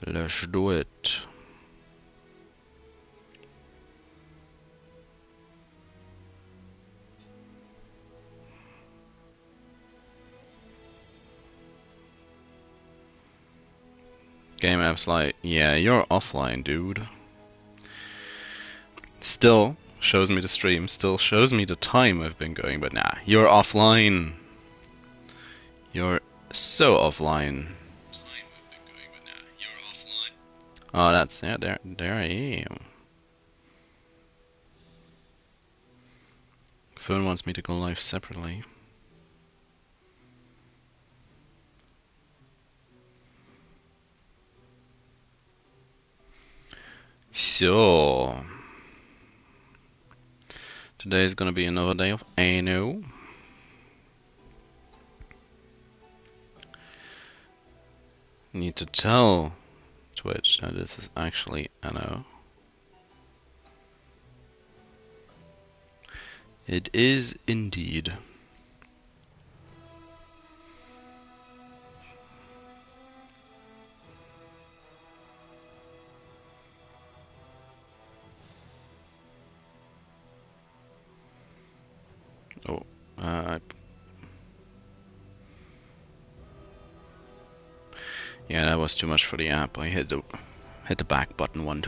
Let's do it. Game app's like, yeah, you're offline, dude. Still shows me the stream, still shows me the time I've been going, but nah, you're offline. You're so offline. Oh, that's, yeah, there I am. Phone wants me to go live separately. So, today is gonna be another day of Anno. Need to tell Twitch that this is actually Anno. It is indeed. Oh, yeah, that was too much for the app. I hit the back button once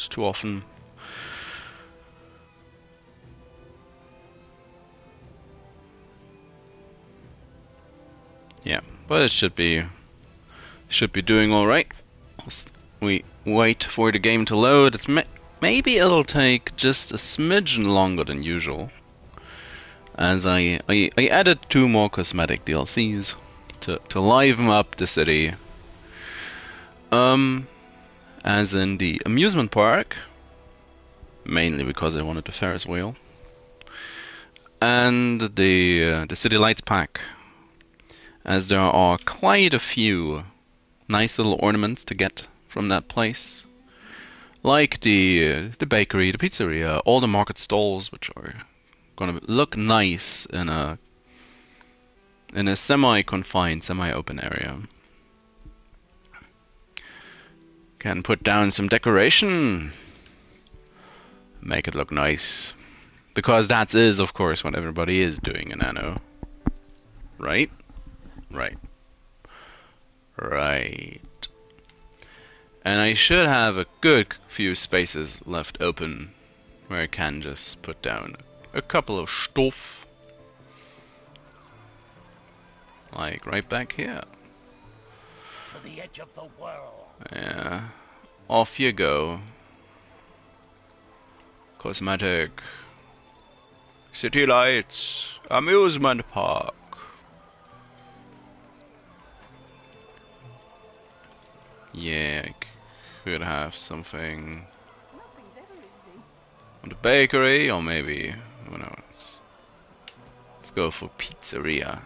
too often. Yeah, but it should be doing all right. We wait for the game to load. Maybe it'll take just a smidgen longer than usual, as I added 2 more cosmetic DLCs to liven up the city. As in the amusement park, mainly because I wanted the Ferris wheel, and the city lights pack, as there are quite a few nice little ornaments to get from that place, like the bakery, the pizzeria, all the market stalls, which are gonna look nice in a semi-confined, semi-open area. Can put down some decoration, make it look nice, because that is, of course, what everybody is doing in Anno, right? Right. And I should have a good few spaces left open where I can just put down a couple of stuff. Like right back here. To the edge of the world. Yeah. Off you go. Cosmetic. City lights. Amusement park. Yeah, I could have something on the bakery, or maybe, who knows. Let's go for pizzeria.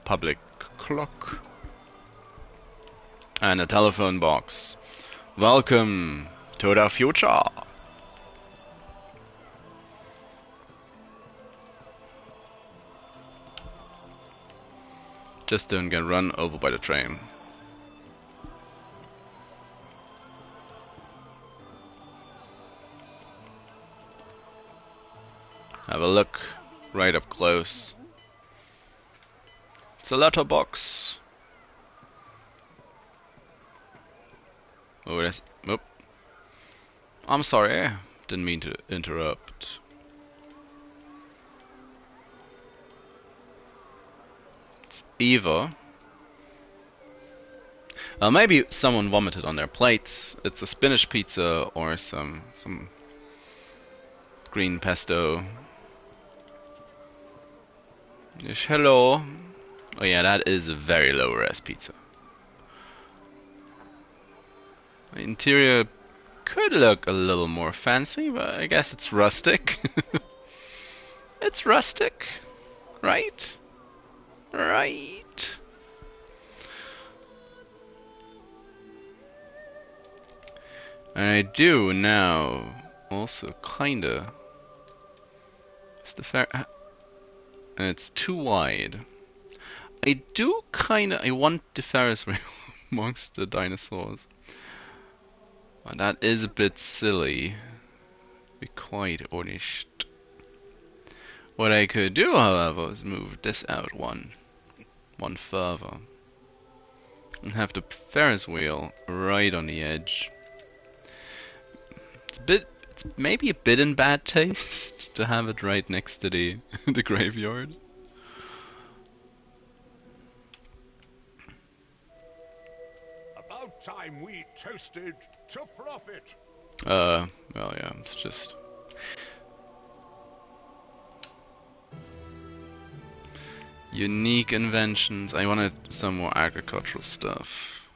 Public clock. And a telephone box. Welcome to the future. Just don't get run over by the train. Have a look right up close. It's a letterbox. Oh, that's... Oop. I'm sorry. Didn't mean to interrupt. It's Eva. Maybe someone vomited on their plates. It's a spinach pizza or some green pesto. Yes, hello. Oh yeah, that is a very low res pizza. The interior could look a little more fancy, but I guess it's rustic. It's rustic, right? Right. And I do now also kinda. It's the fair. It's too wide. I do kinda. I want the Ferris wheel amongst the dinosaurs. But that is a bit silly. Be quite honest. What I could do, however, is move this out one further. And have the Ferris wheel right on the edge. It's maybe a bit in bad taste to have it right next to the the graveyard. About time we toasted to profit. Well, yeah, it's just unique inventions. I wanted some more agricultural stuff.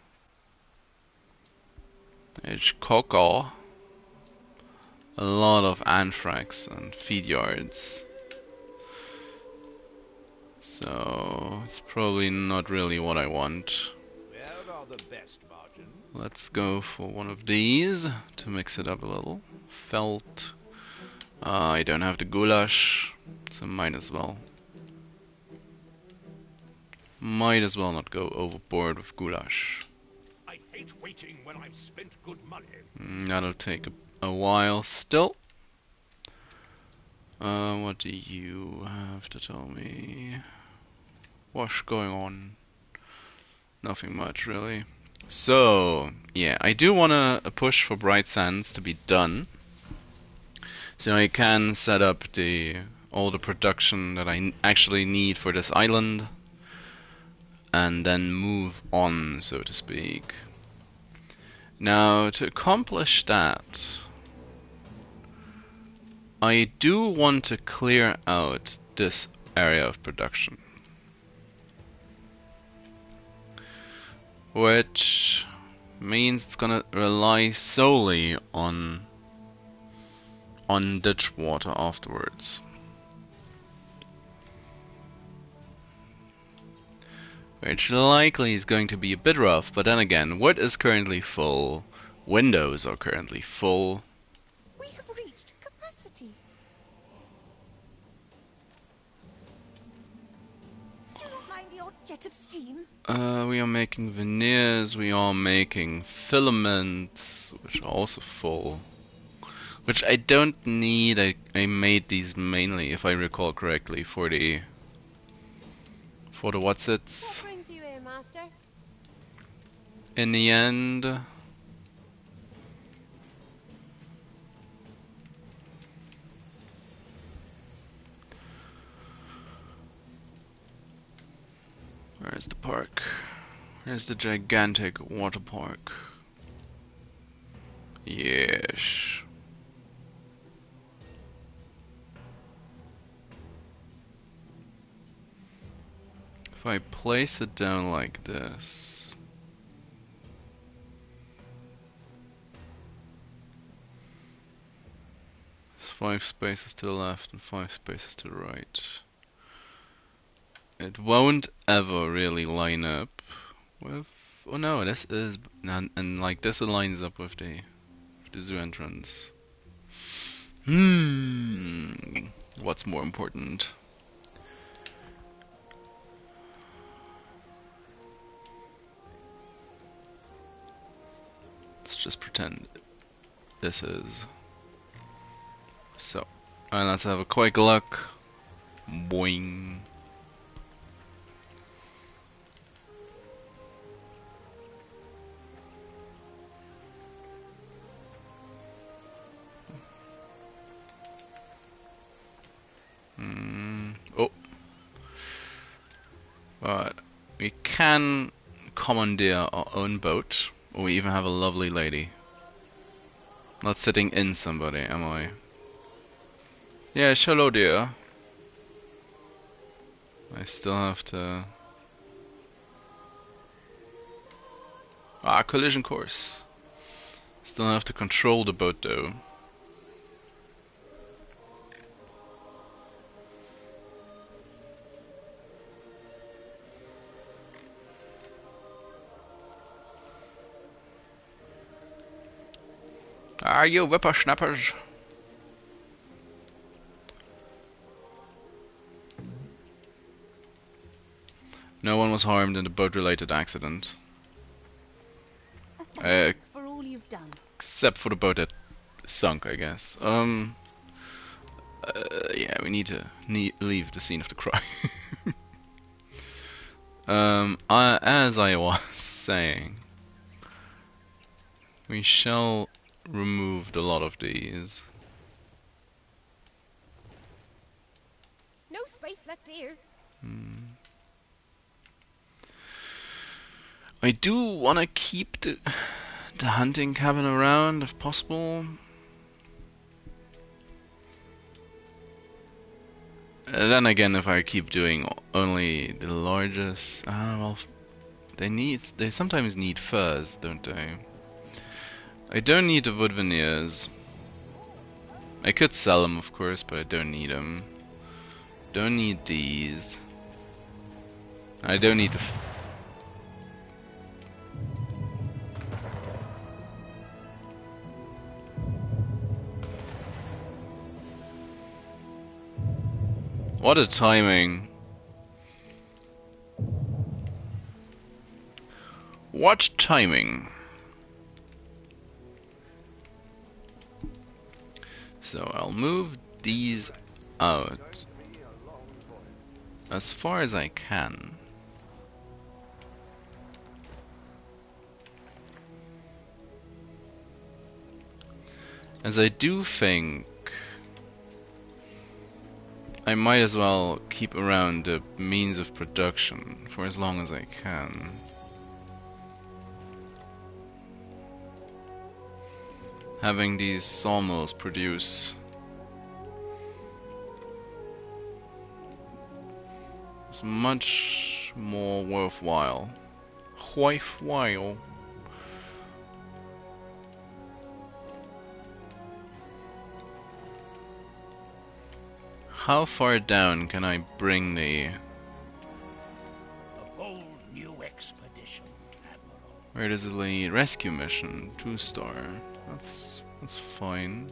It's cocoa. A lot of anthrax and feed yards. So it's probably not really what I want. Where are the best margins? Let's go for one of these to mix it up a little. Felt. I don't have the goulash, so might as well. Might as well not go overboard with goulash. I hate waiting when I've spent good money. That'll take a while still. What do you have to tell me? What's going on? Nothing much, really. So, yeah, I do want to push for Bright Sands to be done. So I can set up all the production that I actually need for this island. And then move on, so to speak. Now, to accomplish that, I do want to clear out this area of production. Which means it's gonna rely solely on ditch water afterwards. Which likely is going to be a bit rough, but then again, wood is currently full, windows are currently full. We have reached capacity. Do not mind the odd jet of steam. We are making veneers, we are making filaments, which are also full. Which I don't need, I made these mainly, if I recall correctly, for the what's-its. What brings you here, Master? In the end, where's the park? Where's the gigantic water park? Yes. If I place it down like this, there's 5 spaces to the left and 5 spaces to the right. It won't ever really line up with. Oh no, this is and like this aligns up with the zoo entrance. What's more important? Let's just pretend this is. So, and let's have a quick look. Boing. Oh. But we can commandeer our own boat, or we even have a lovely lady. Not sitting in somebody, am I? Yeah, hello dear. I still have to... collision course. Still have to control the boat though. Are you whippersnappers? No one was harmed in the boat-related accident. A thank Uh, you for all you've done. except for the boat that sunk, I guess. Yeah, we need to leave the scene of the crime. As I was saying, we shall remove a lot of these. No space left here. I do want to keep the hunting cabin around if possible. Then again, if I keep doing only the largest, well, they sometimes need furs, don't they? I don't need the wood veneers. I could sell them, of course, but I don't need them. Don't need these. I don't need the. What a timing! What timing! So I'll move these out as far as I can. As I do think I might as well keep around the means of production for as long as I can. Having these sawmills produce is much more worthwhile. Worthwhile. How far down can I bring the... A bold new expedition, Admiral. Where does it lead? Rescue mission, 2-star. That's fine.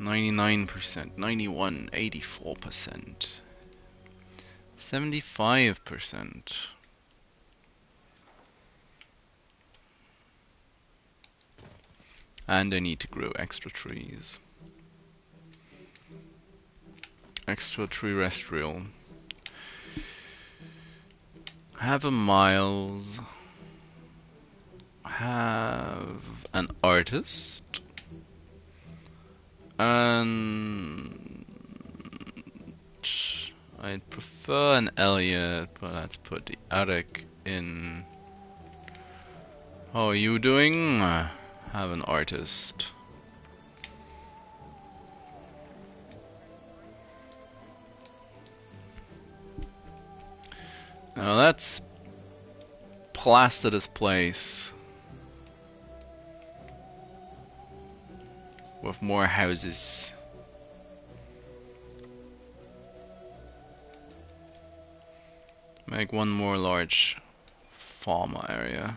99%, 91, 84%, 75%. And I need to grow extra trees. Extra terrestrial. Have a miles. Have an artist. And I'd prefer an Elliot, but let's put the attic in. How are you doing? Have an artist. Now let's plaster this place with more houses. Make one more large farmer area.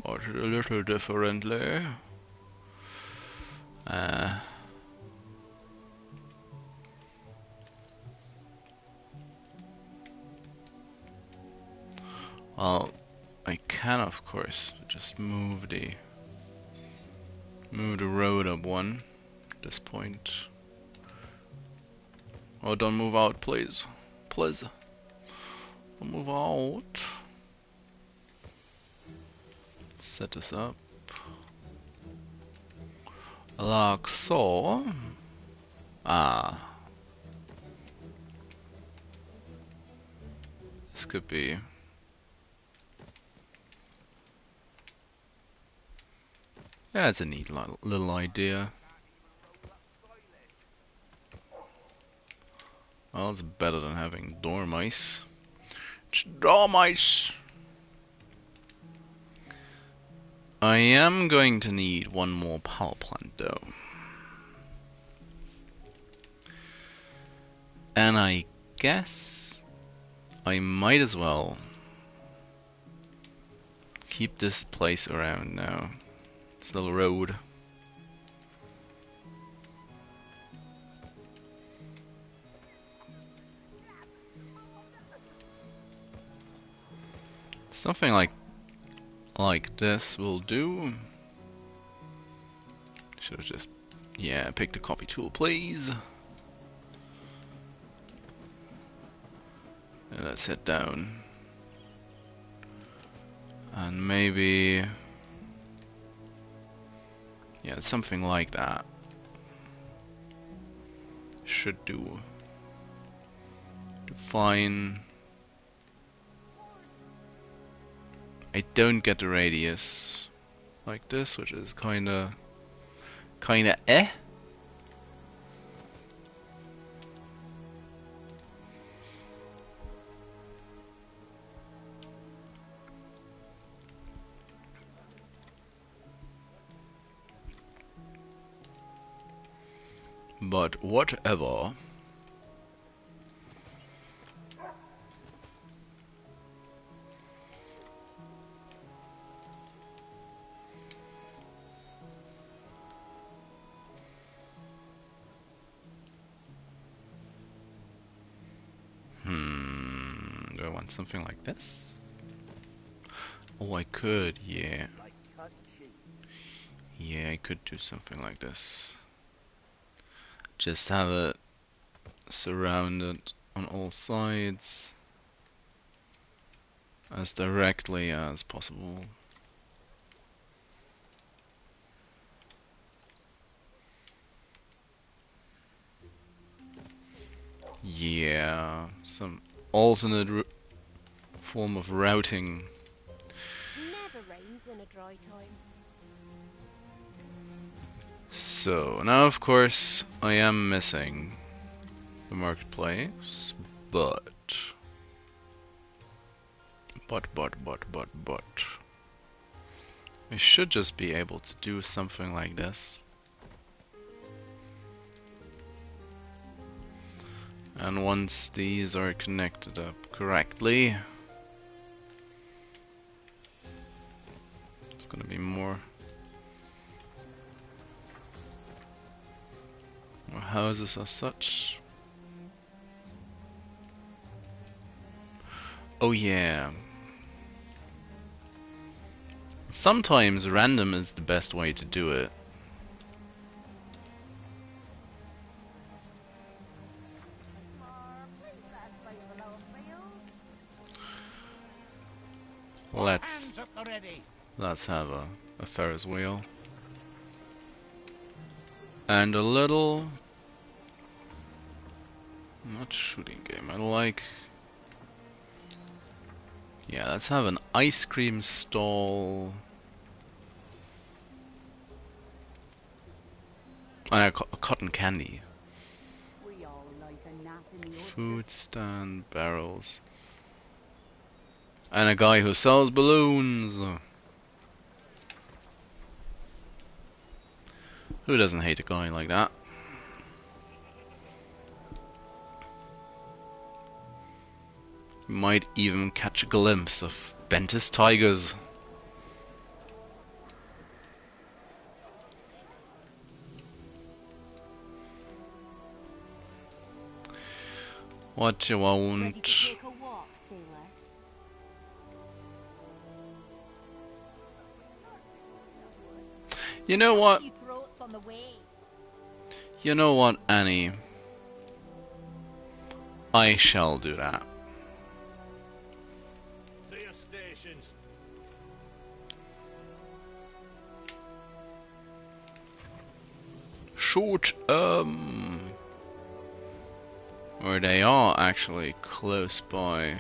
But a little differently. Well, I can of course just move the road up one at this point. Oh, don't move out, please. Please. Don't move out. Let's set this up. Like so. This could be. Yeah, it's a neat little idea. Well, it's better than having dormice. It's dormice! I am going to need one more power plant though. And I guess I might as well keep this place around now. This little road. Something like this will do. Should have just, yeah, pick the copy tool, please. And let's head down. And maybe, yeah, something like that should do. Define. I don't get the radius like this, which is kinda eh. But whatever. Do I want something like this? Oh, I could, yeah. Yeah, I could do something like this. Just have it surrounded on all sides as directly as possible. Yeah, some alternate form of routing. Never rains in a dry time. So now, of course, I am missing the marketplace, but I should just be able to do something like this. And once these are connected up correctly, it's gonna be more houses as such. Oh yeah. Sometimes random is the best way to do it. Let's have a Ferris wheel. And a little, not shooting game, I like, yeah, let's have an ice cream stall. And a cotton candy. Food stand, barrels. And a guy who sells balloons. Who doesn't hate a guy like that? You might even catch a glimpse of Bentis tigers. What you want? Ready to take a walk, sailor? You know what? Few throats on the way. You know what, Annie? I shall do that. To your stations. Shoot, or they are actually close by.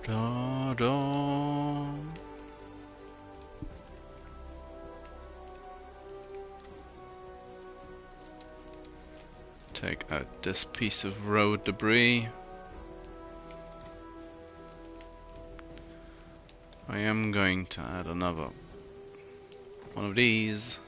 Da, da. Take out this piece of road debris. I am going to add another one of these.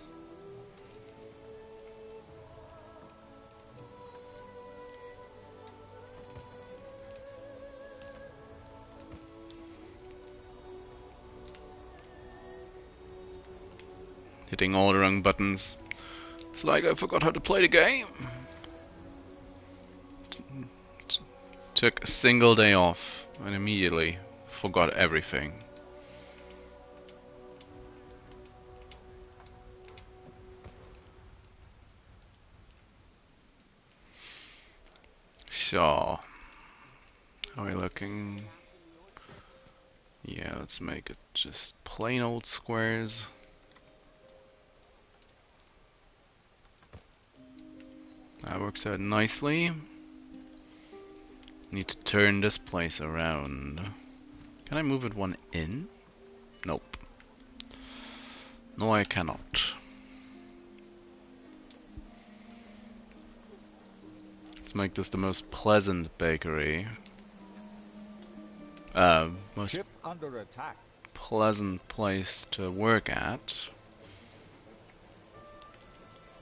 hitting all the wrong buttons. It's like I forgot how to play the game. Took a single day off and immediately forgot everything. So, how are we looking? Yeah, let's make it just plain old squares. That works out nicely. Need to turn this place around. Can I move it one in? Nope. No, I cannot. Let's make this the most pleasant bakery. Most Ship under attack. pleasant place to work at.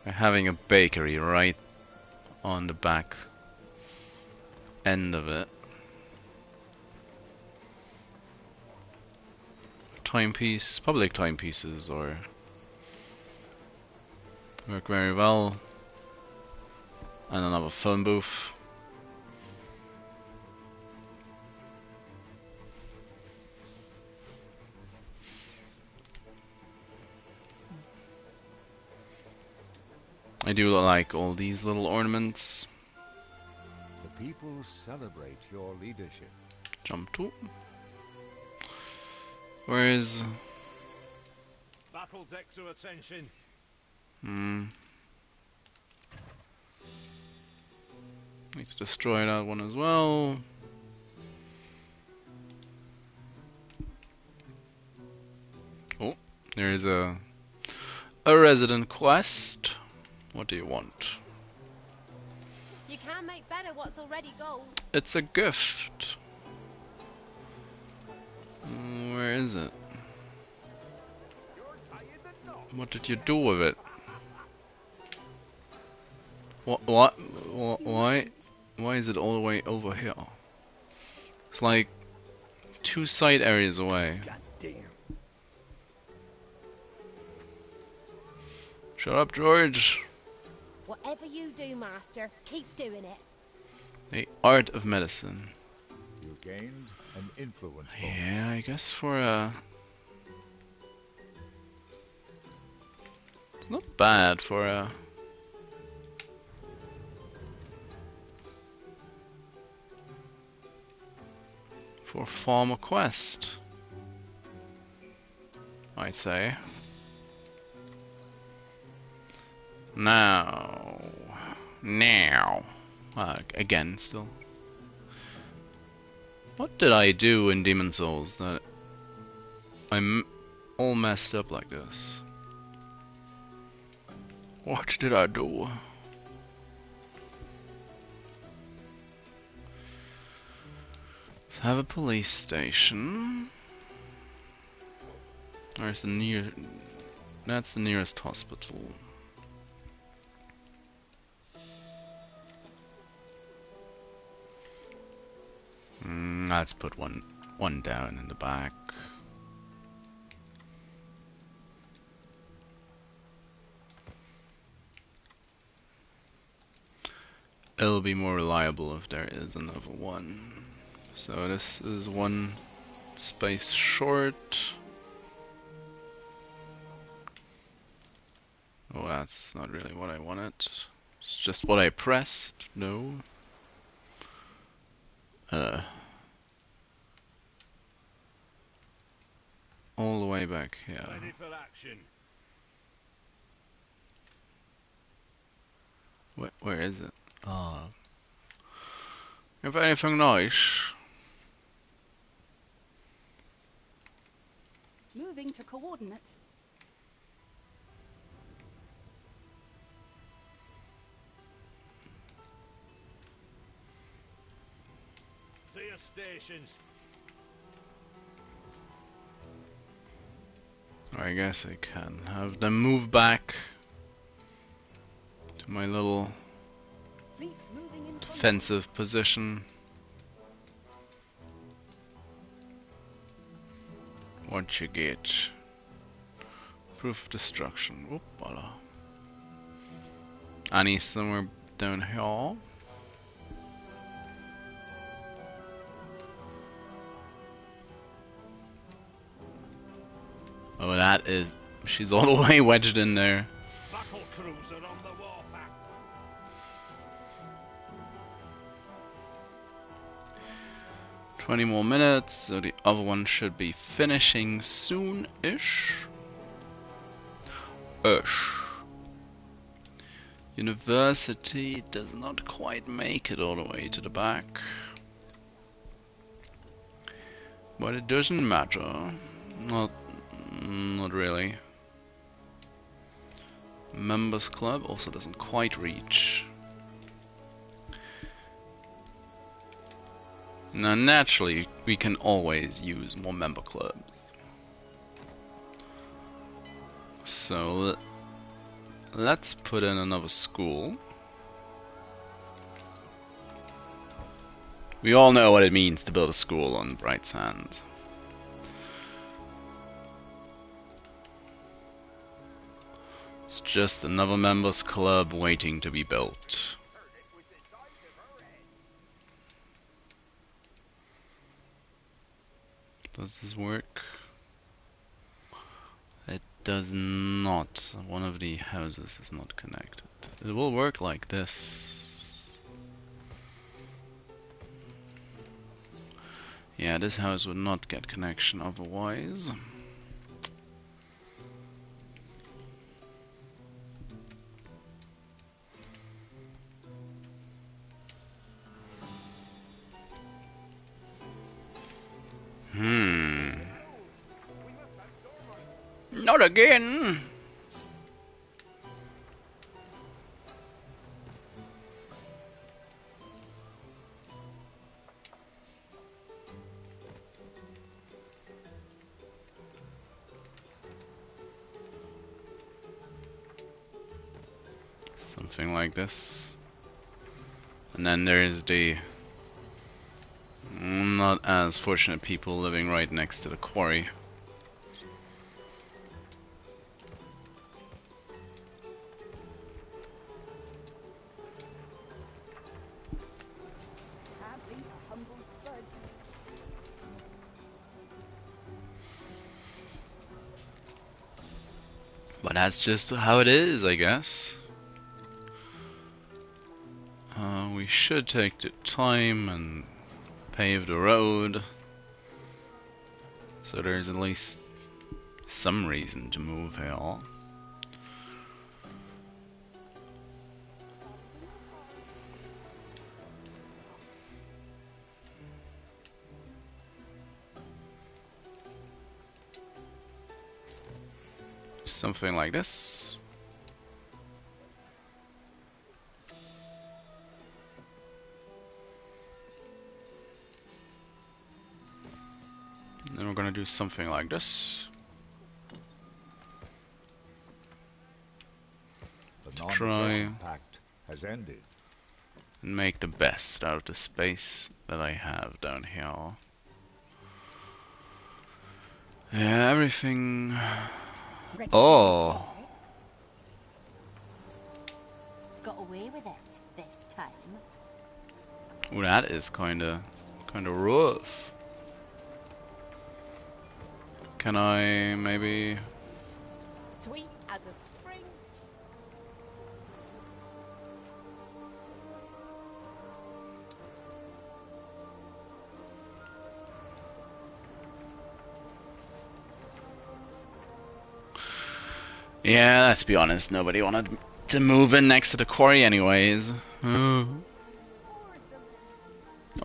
By having a bakery right on the back end of it. Timepiece, public timepieces or work very well. And another phone booth. I do like all these little ornaments. The people celebrate your leadership. Jump to. Where is... Battle deck to attention. Need to destroy that one as well. Oh, there is a resident quest. What do you want? You can make better what's already gold. It's a gift. Where is it? What did you do with it? What? Why? Why is it all the way over here? It's like 2 side areas away. God damn. Shut up, George. Whatever you do, master, keep doing it. The art of medicine. You gained an influence. Yeah, I guess for a... It's not bad for a... For a farmer quest, I'd say. Now, again, still. What did I do in Demon Souls that I'm all messed up like this? What did I do? Let's have a police station. Where's the near? That's the nearest hospital. Let's put one down in the back. It'll be more reliable if there is another one. So this is one space short. Oh, that's not really what I wanted. It's just what I pressed. No. All the way back here. Ready for action. Where is it? Ah. If anything nice. Moving to coordinates. To your stations. I guess I can have them move back to my little Fleet moving in front. defensive position. What you get? Proof of destruction. Whoopala. Annie somewhere down here. Oh, that is. She's all the way wedged in there. Battle cruiser on the warpath. 20 more minutes, so the other one should be finishing soon-ish. University does not quite make it all the way to the back. But it doesn't matter. Not really. Members Club also doesn't quite reach. Now naturally we can always use more member clubs. So let's put in another school. We all know what it means to build a school on Bright Sands. It's just another members club waiting to be built. Does this work? It does not. One of the houses is not connected. It will work like this. Yeah, this house would not get connection otherwise. Not again! Something like this. And then there's the not as fortunate people living right next to the quarry. Hardly a humble spud. But that's just how it is, I guess. We should take the time and pave the road, so there's at least some reason to move here. Something like this. Then we're gonna do something like this. The To try pact has ended. and make the best out of the space that I have down here. Yeah, everything. Ready Oh. for the share? Got away with it this time. Ooh, that is kinda rough. Can I maybe? Sweet as a spring. Yeah, let's be honest. Nobody wanted to move in next to the quarry, anyways. The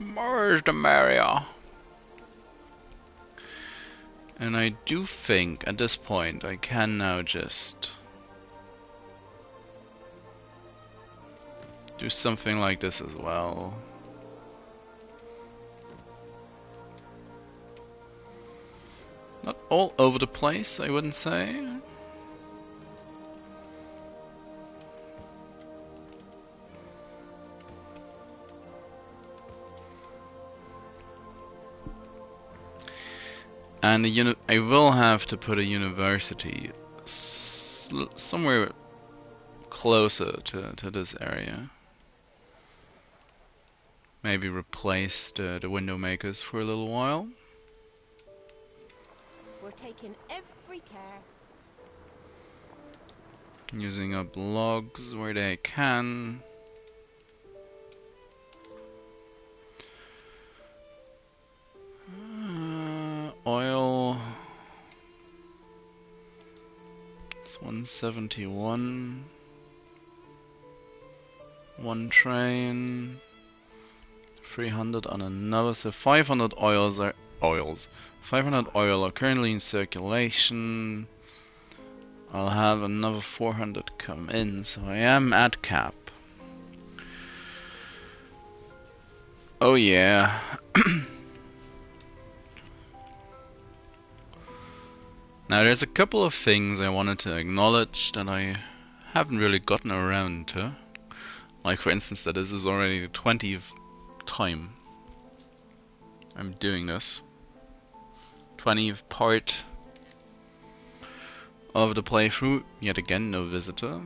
more's the merrier. And I do think at this point I can now just do something like this as well. Not all over the place, I wouldn't say. And I will have to put a university somewhere closer to this area. Maybe replace the window makers for a little while. We're taking every care. Using up logs where they can. Oil. It's 171. One train. 300 on another. So 500 oils. 500 oil are currently in circulation. I'll have another 400 come in, so I am at cap. Oh yeah. Now there's a couple of things I wanted to acknowledge that I haven't really gotten around to. Like for instance that this is already the 20th time I'm doing this. 20th part of the playthrough. Yet again, no visitor.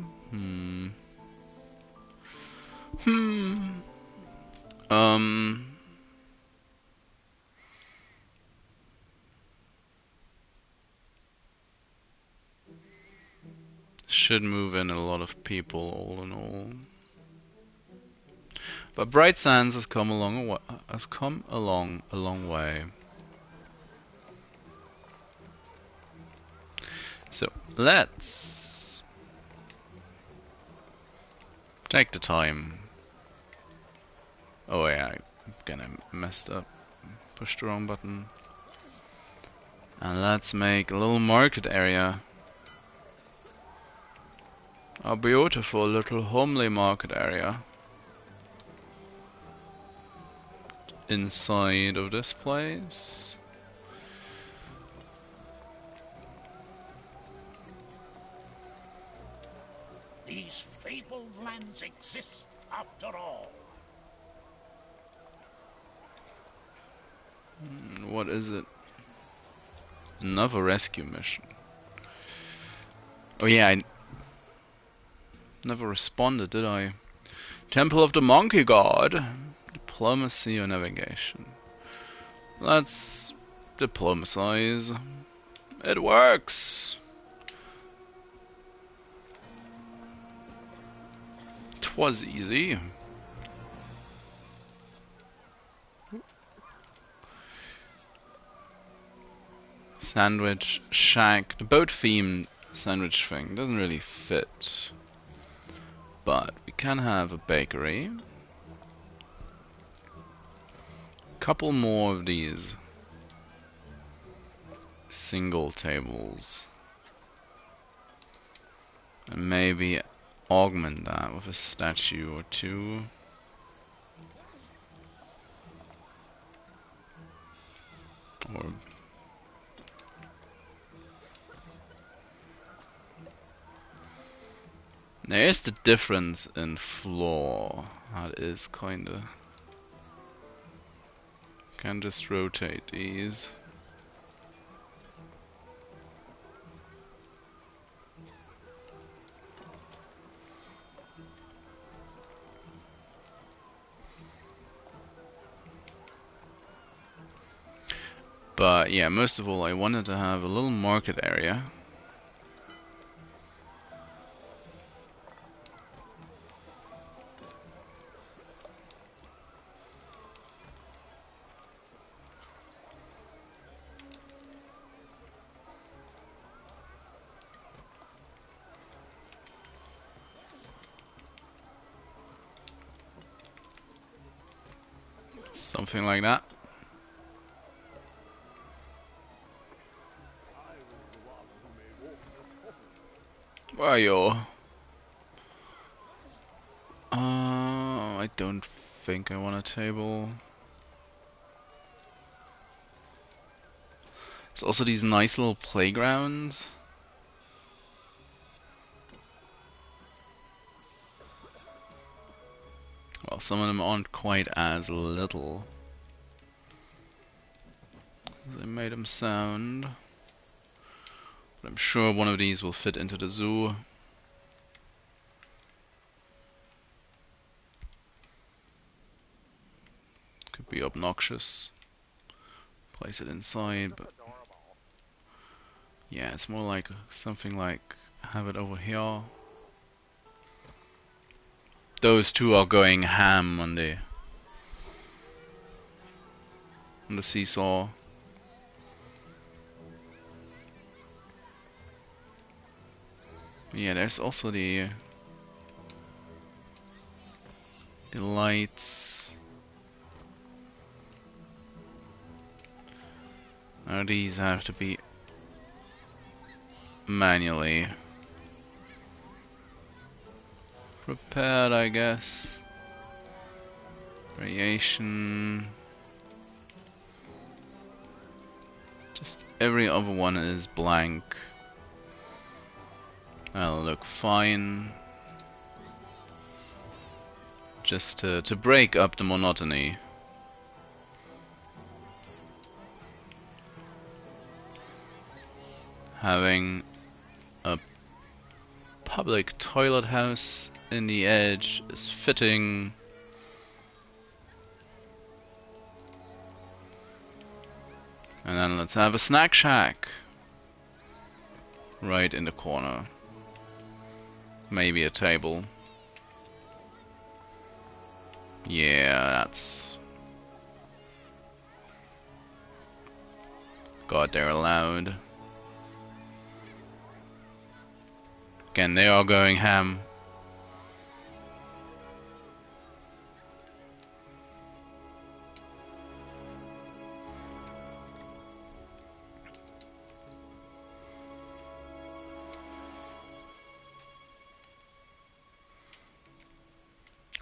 Should move in a lot of people, all in all. But Bright Sands has come along a long way. So let's take the time. Oh yeah, I kinda messed up. Pushed the wrong button. And let's make a little market area. A beautiful little homely market area. Inside of this place. These fabled lands exist after all. What is it? Another rescue mission. Oh yeah, I never responded, did I? Temple of the Monkey God. Diplomacy or navigation. Let's diplomatize. It works! Twas easy. Sandwich shack. The boat themed sandwich thing doesn't really fit. But we can have a bakery. Couple more of these single tables. And maybe augment that with a statue or two. Or there's the difference in floor. That is kinda. Can just rotate these. But yeah, most of all, I wanted to have a little market area. Something like that. Where are you? I don't think I want a table. There's also these nice little playgrounds. Well, some of them aren't quite as little as I made them sound. I'm sure one of these will fit into the zoo. Could be obnoxious. Place it inside, but yeah, it's more like something like have it over here. Those two are going ham on the seesaw. Yeah, there's also the lights. Now these have to be manually prepared, I guess. Variation. Just every other one is blank. That'll look fine. Just to break up the monotony. Having a public toilet house in the edge is fitting. And then let's have a snack shack right in the corner. Maybe a table. Yeah, that's... God, they're loud. Again, they are going ham.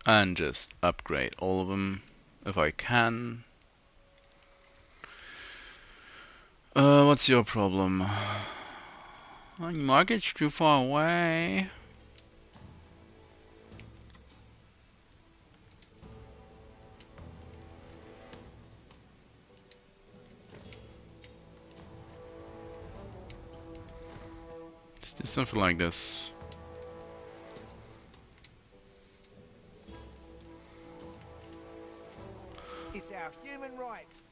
And just upgrade all of them if I can. What's your problem? Oh, your market's too far away. Let's do something like this. It's our human rights.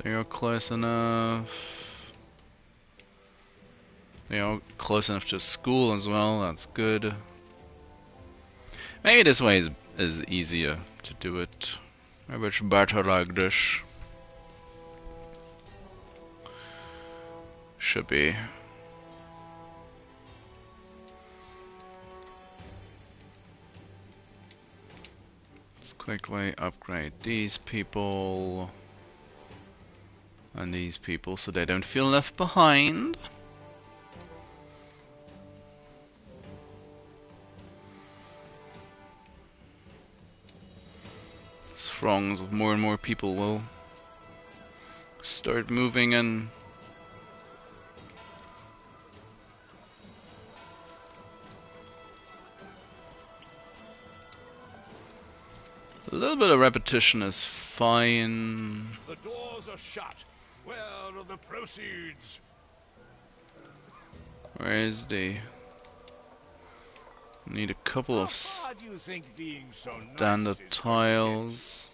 They are close enough. They are close enough to school as well, that's good. Maybe this way is easier to do it. Maybe it's better like this. Should be. Let's quickly upgrade these people. And these people so they don't feel left behind. Throngs of more and more people will start moving and a little bit of repetition is fine. The doors are shut. Where are the proceeds? Where is the... Need a couple of How do you think being so nice standard is going to tiles.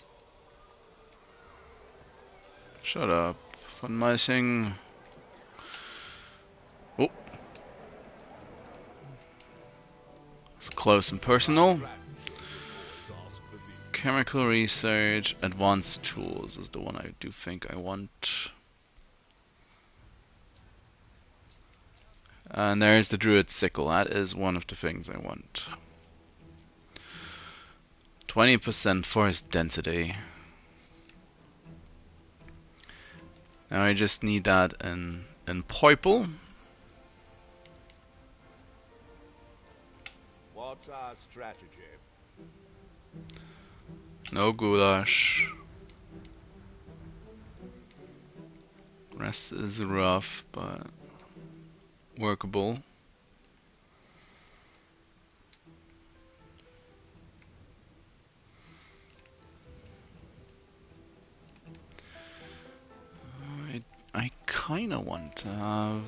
Shut up. Von Meising. Oh. It's close and personal. Chemical research, advanced tools is the one I do think I want. And there's the druid sickle. That is one of the things I want. 20% forest density. Now I just need that in purple. What's our strategy? No goulash. Rest is rough, but workable. I kinda want to have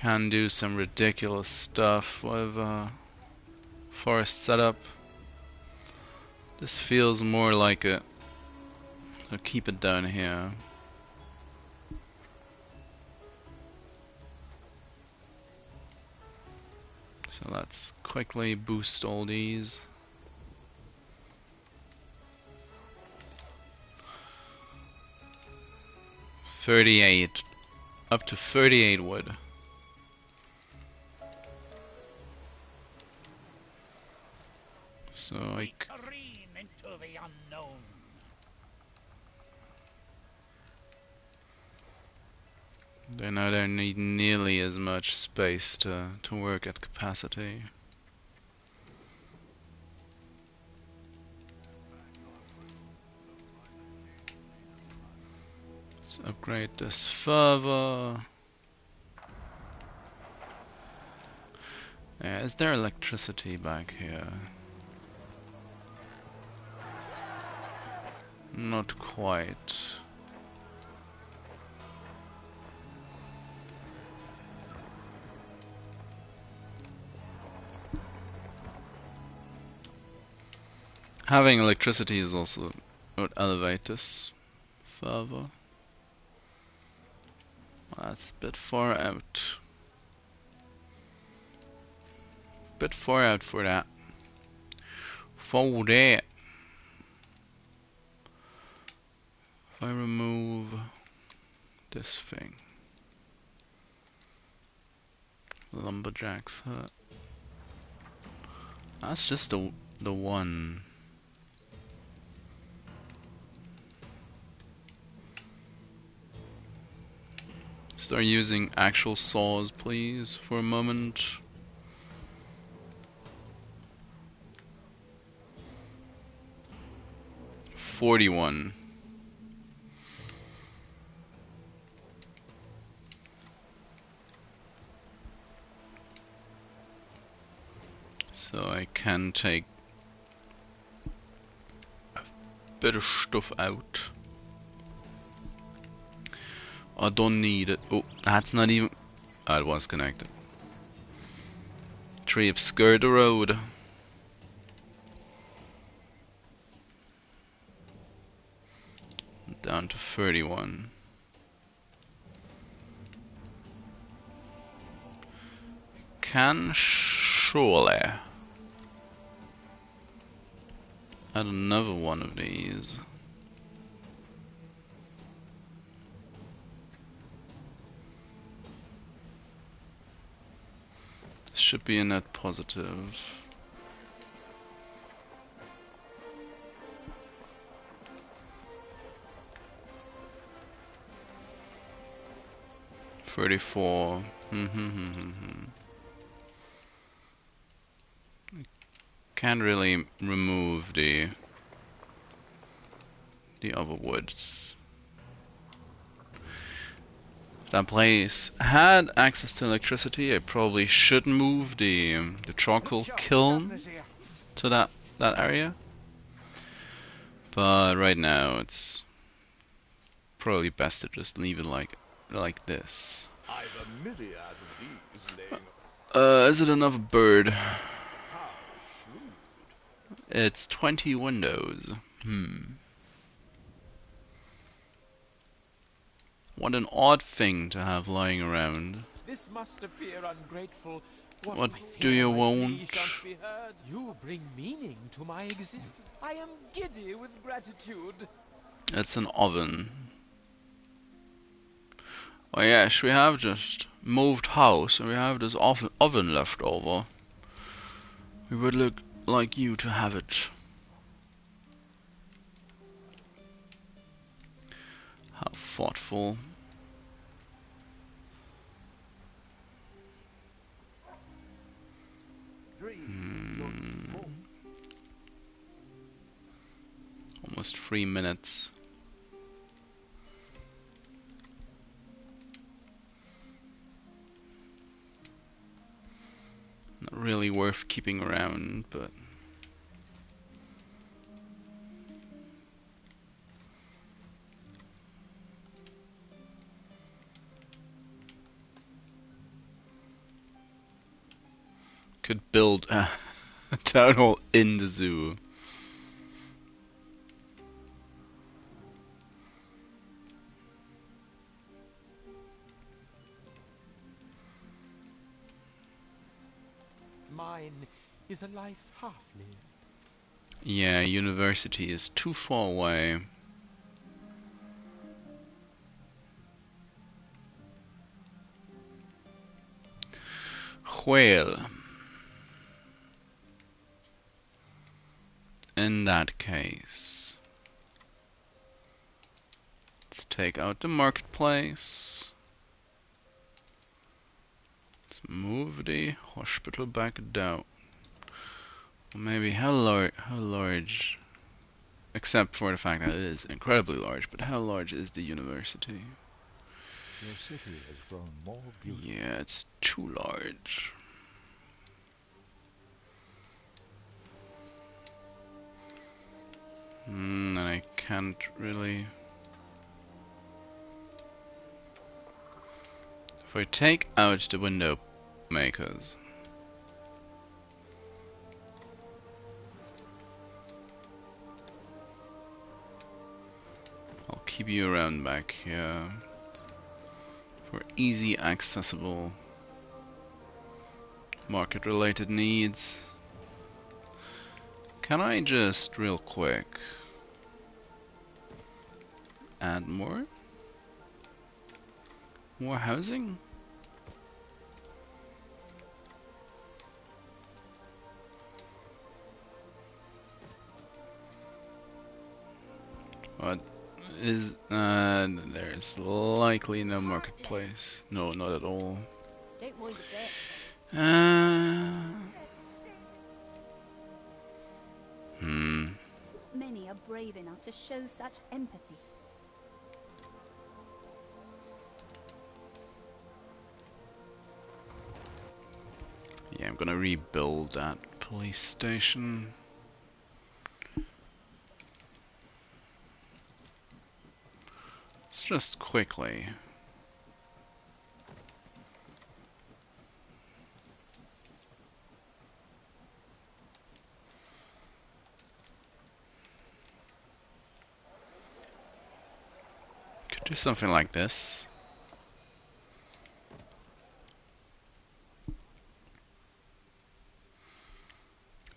Can do some ridiculous stuff with forest setup. This feels more like it. I'll keep it down here. So let's quickly boost all these. $38, up to 38 wood. So I Careen into the unknown. now don't need nearly as much space to work at capacity. Let's upgrade this further. Yeah, is there electricity back here? Not quite. Having electricity is also would elevate this further. Well, that's a bit far out. Bit far out for that. For that. If I remove this thing. Lumberjack's hut. That's just the one. Start using actual saws, please, for a moment. $41. So I can take a bit of stuff out. I don't need it. Oh, that's not even... Oh, it was connected. Tree obscured the road. Down to 31. Can surely add another one of these. This should be a net positive. $34. Can't really remove the other woods. If that place had access to electricity, I probably should move the charcoal kiln to that area. But right now it's probably best to just leave it like this. I've a myriad of these laying Is it another bird? how shrewd. It's 20 windows. What an odd thing to have lying around. This must appear ungrateful. What I do fear you my want? plea shan't be heard. You bring meaning to my existence. I am giddy with gratitude. It's an oven. Oh yes, we have just moved house and we have this oven left over. We would look like you to have it. How thoughtful. Almost 3 minutes. Not really worth keeping around, but Could build a town hall in the zoo. Mine is a life half lived. Yeah, university is too far away. Well, in that case, let's take out the marketplace. Let's move the hospital back down. Maybe how large, except for the fact that it is incredibly large, but how large is the university? Your city has grown more beautiful. Yeah, it's too large. And I can't really... If I take out the window makers, I'll keep you around back here for easy accessible market related needs. Can I just real quick add more housing? What is there's likely no marketplace. No, not at all. Don't mind a bit. Many are brave enough to show such empathy. Yeah, I'm gonna rebuild that police station. It's just quickly. Could do something like this.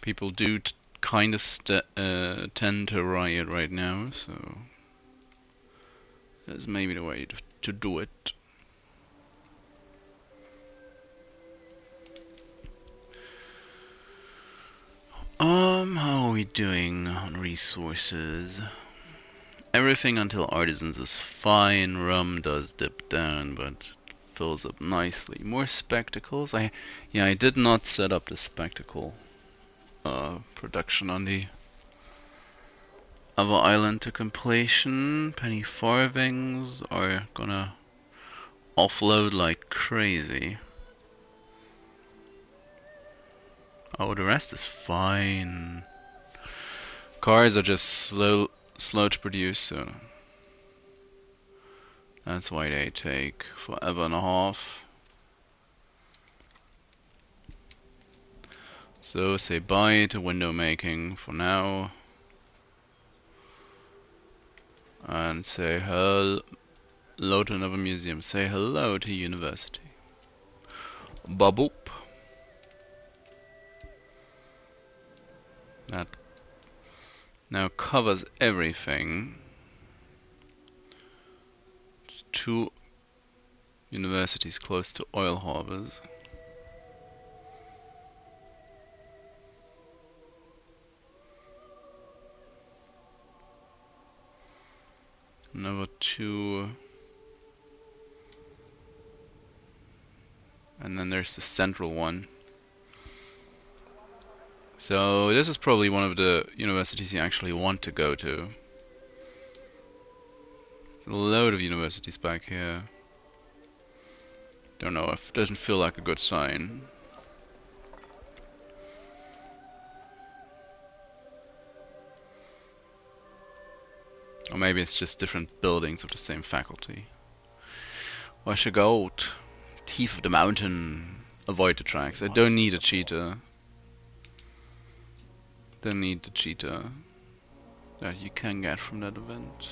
People do kind of tend to riot right now, so that's maybe the way to do it. How are we doing on resources? Everything until artisans is fine. Rum does dip down, but fills up nicely. More spectacles. I did not set up the spectacle production on the other island to completion. Penny farthings are gonna offload like crazy. Oh, the rest is fine. Cars are just slow to produce, so that's why they take forever and a half. So say bye to window making for now, and say hello to another museum. Say hello to university. Baboop. That now covers everything. It's 2 universities close to oil harbors. Another 2. And then there's the central one. So this is probably one of the universities you actually want to go to. There's a load of universities back here. Don't know, it doesn't feel like a good sign. Or maybe it's just different buildings of the same faculty. Washigoat, Teeth of the Mountain. avoid the tracks. I don't need a cheetah. Don't need the cheetah that you can get from that event.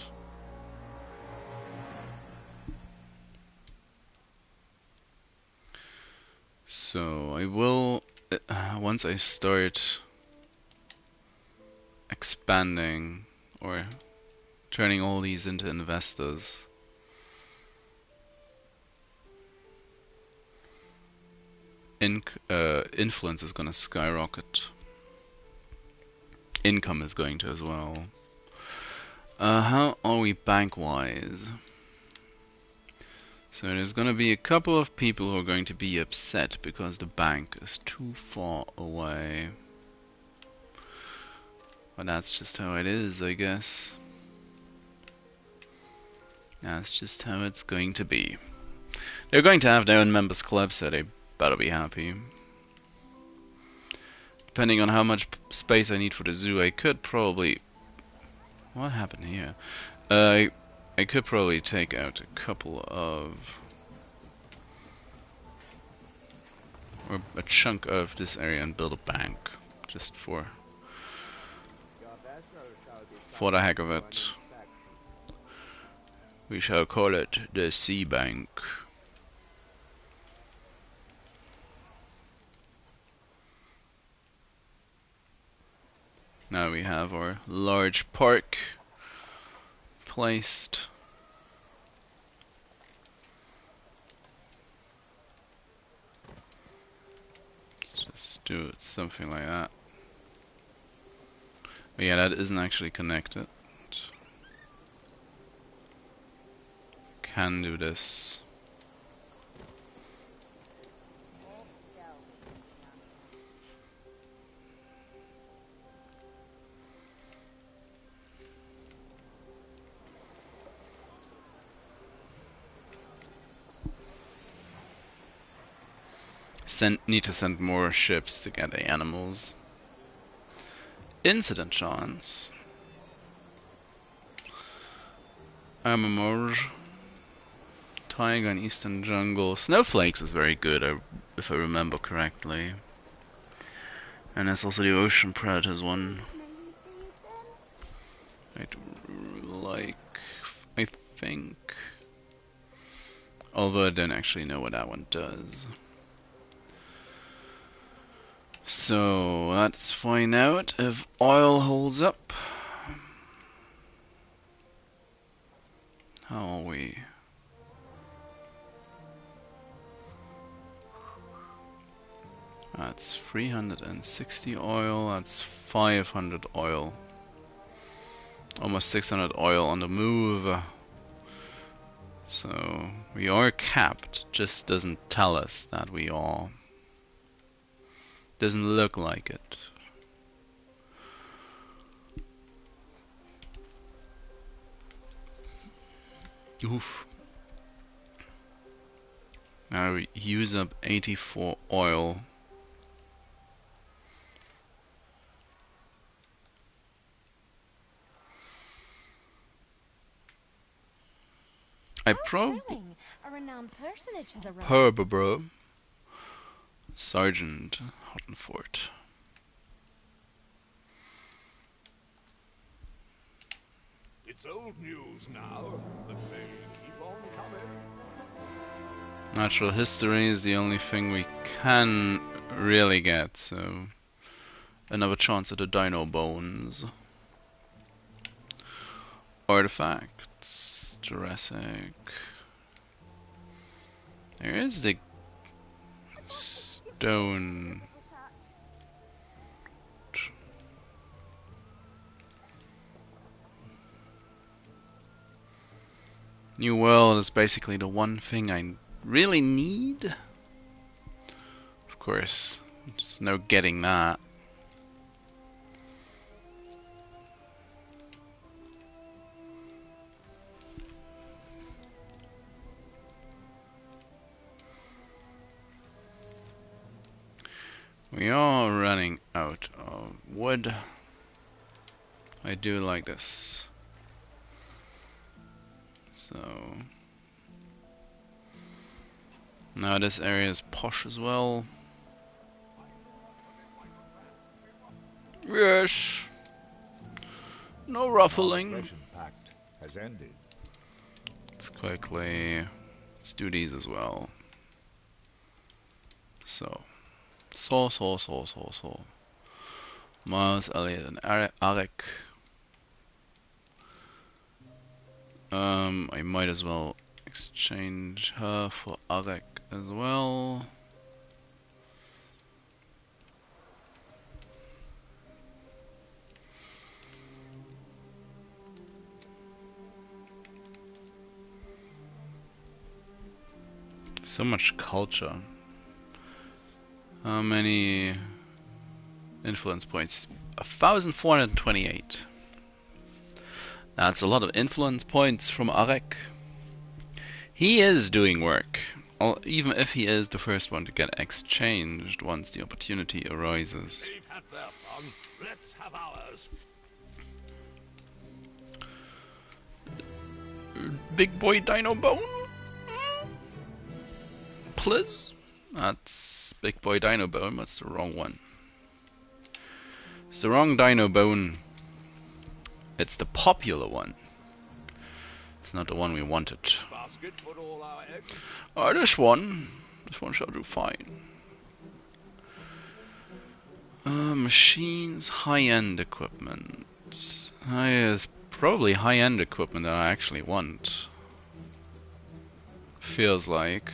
So I will, once I start expanding or turning all these into investors, influence is gonna skyrocket. Income is going to as well. How are we bank-wise? So there's gonna be a couple of people who are going to be upset because the bank is too far away. But that's just how it is, I guess. That's just how it's going to be. They're going to have their own members club, so they better be happy. Depending on how much space I need for the zoo, I could probably... What happened here? I could probably take out a couple of... or a chunk of this area and build a bank. Just for the heck of it. We shall call it the Sea Bank. Now we have our large park placed. Let's just do it something like that. But yeah, that isn't actually connected. Can do this. Need to send more ships to get the animals. Incident chance. Armor. Tiger in Eastern Jungle. Snowflakes is very good, if I remember correctly. And there's also the Ocean Predators one. I'd like, I think. Although I don't actually know what that one does. So let's find out if oil holds up. How are we? That's 360 oil, that's 500 oil. Almost 600 oil on the move. So we are capped, just doesn't tell us that we are. Doesn't look like it. Oof. Now we use up 84 oil. I probably a renowned personage has arrived. Herb, bro. Sergeant Hottenfort. It's old news now, but they keep on coming. Natural history is the only thing we can really get, so another chance at the dino bones. Artifacts, Jurassic. There is the stone. New World is basically the one thing I really need. Of course, there's no getting that. We are running out of wood. I do like this. So Now this area is posh as well. Yes. No ruffling. Aggression pact has ended. Let's quickly let's do these as well. So Miles, Elliot, and Alec. I might as well exchange her for Alec as well. So much culture. How many influence points? 1,428. That's a lot of influence points from Arek. He is doing work, even if he is the first one to get exchanged once the opportunity arises. They've had their fun. Let's have ours. Big boy Dino Bone? Please? That's Big boy Dino Bone, that's the wrong one. It's the wrong Dino Bone. It's the popular one. It's not the one we wanted. Basket for all our eggs. Oh, this one shall do fine. Machines, high-end equipment. It's probably high-end equipment that I actually want. Feels like.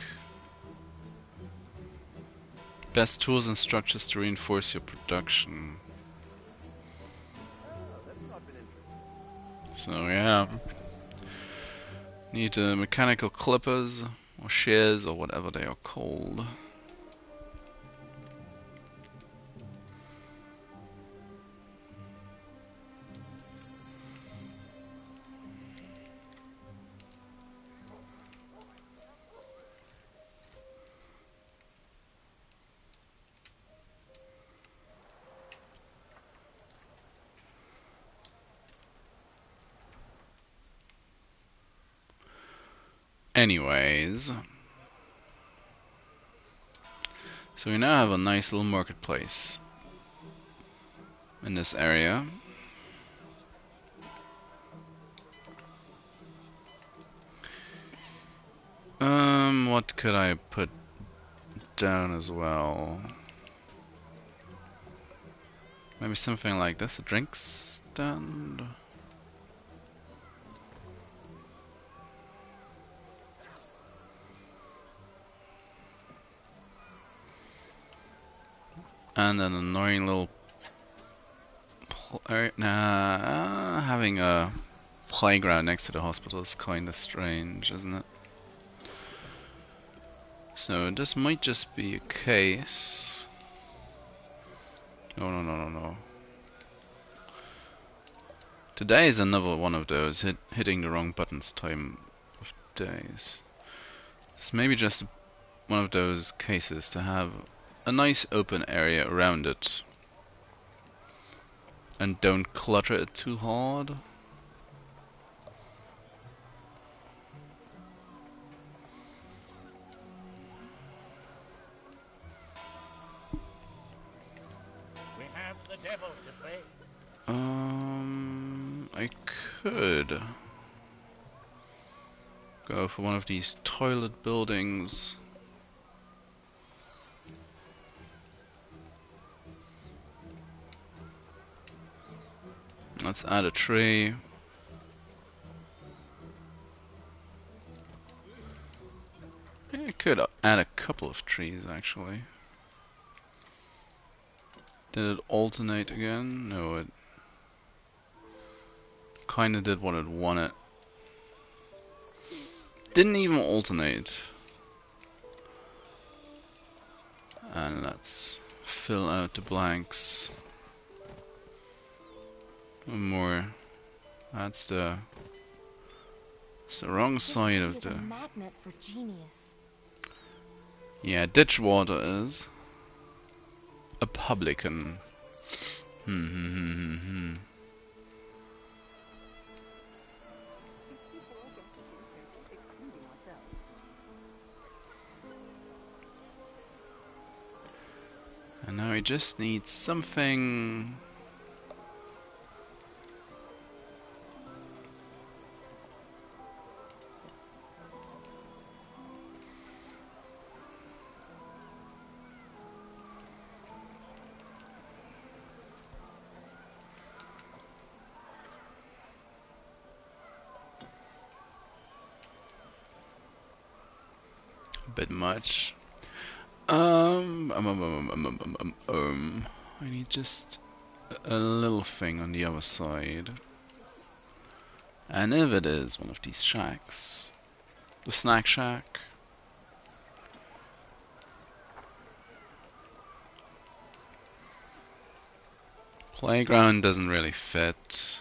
Best tools and structures to reinforce your production. So yeah. Need mechanical clippers, or shears, or whatever they are called. Anyways, so we now have a nice little marketplace in this area. What could I put down as well? Maybe something like this, a drink stand? And an annoying little having a playground next to the hospital is kinda strange, isn't it? So this might just be a case. No. Today is another one of those hitting the wrong buttons time of days. It's maybe just one of those cases to have a nice open area around it. And don't clutter it too hard. We have the devil to pray. I could go for one of these toilet buildings. Let's add a tree. I could add a couple of trees actually. Did it alternate again? No, it kinda did what it wanted. Didn't even alternate. And let's fill out the blanks. One more. It's the wrong side of the. A magnet for genius. Yeah, Ditchwater is a publican. And now we just need something. A bit much. I need just a little thing on the other side. And if it is one of these shacks, the snack shack. Playground doesn't really fit.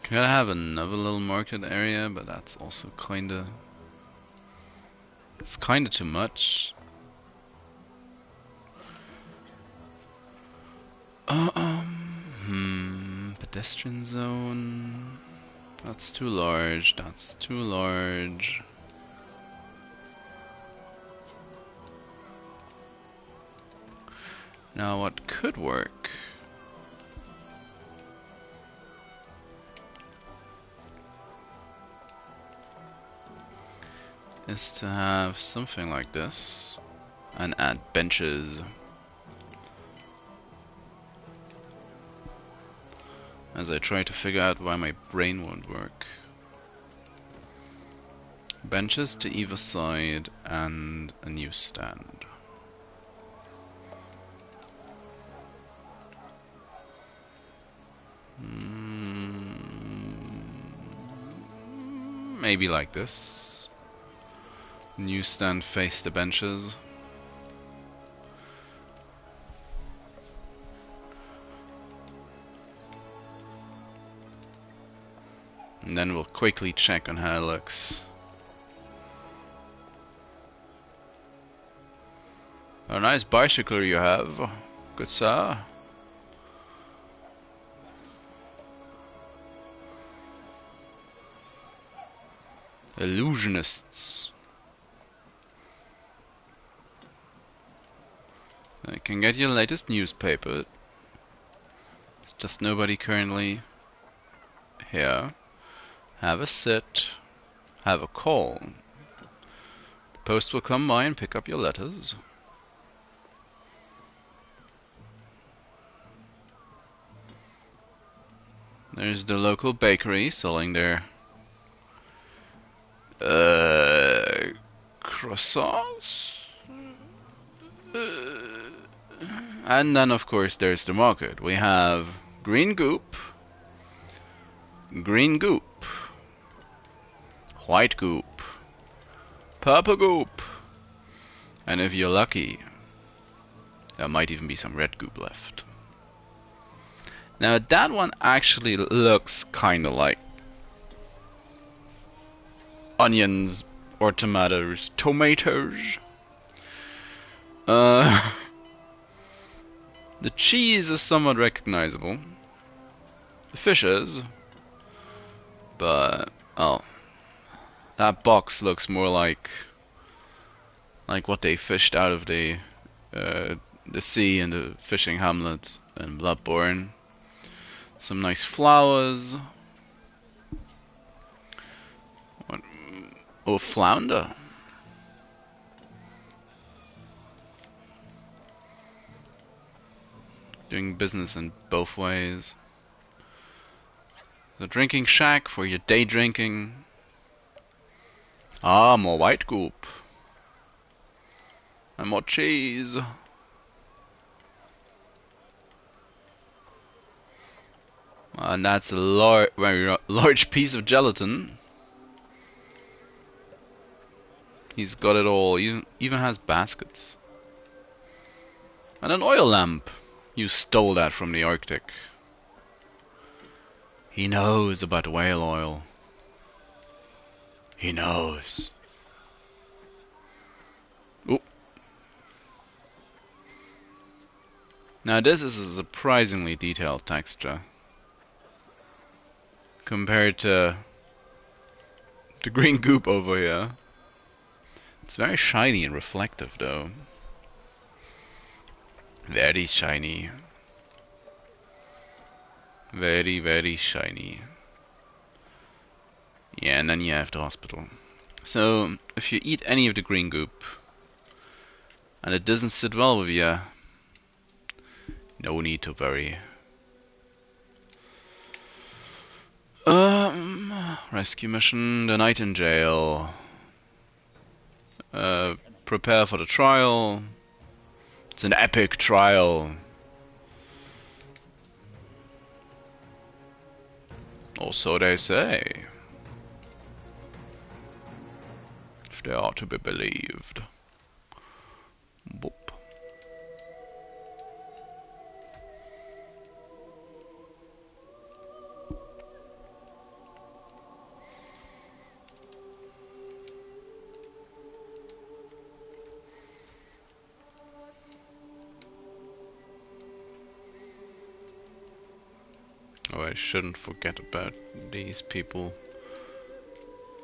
Could have another little market area, but that's also kinda... It's kinda too much. Pedestrian zone. That's too large, that's too large. Now what could work is to have something like this and add benches. As I try to figure out why my brain won't work. Benches to either side and a newsstand. Maybe like this. Newsstand face the benches. And then we'll quickly check on how it looks. A nice bicycle you have, good sir. Illusionists. I can get your latest newspaper. There's just nobody currently here. Have a sit. Have a call. The post will come by and pick up your letters. There's the local bakery selling their croissants. And then of course there's the market. We have green goop, white goop, purple goop, and if you're lucky, there might even be some red goop left. Now that one actually looks kinda like onions or tomatoes. The cheese is somewhat recognizable. The fish is. But, oh. That box looks more like what they fished out of the sea in the fishing hamlet in Bloodborne. Some nice flowers. What? Oh, flounder. Doing business in both ways. The drinking shack for your day drinking. Ah, more white goop. And more cheese. And that's a very large piece of gelatin. He's got it all. He even has baskets. And an oil lamp. You stole that from the Arctic. He knows about whale oil. He knows. Oop. Now this is a surprisingly detailed texture. compared to the green goop over here. It's very shiny and reflective though. Very shiny. Very, very shiny. Yeah, and then you have the hospital. So, if you eat any of the green goop, and it doesn't sit well with you, no need to worry. Rescue mission, the night in jail. Prepare for the trial. It's an epic trial. Or so they say. If they are to be believed. Boop. Oh, I shouldn't forget about these people.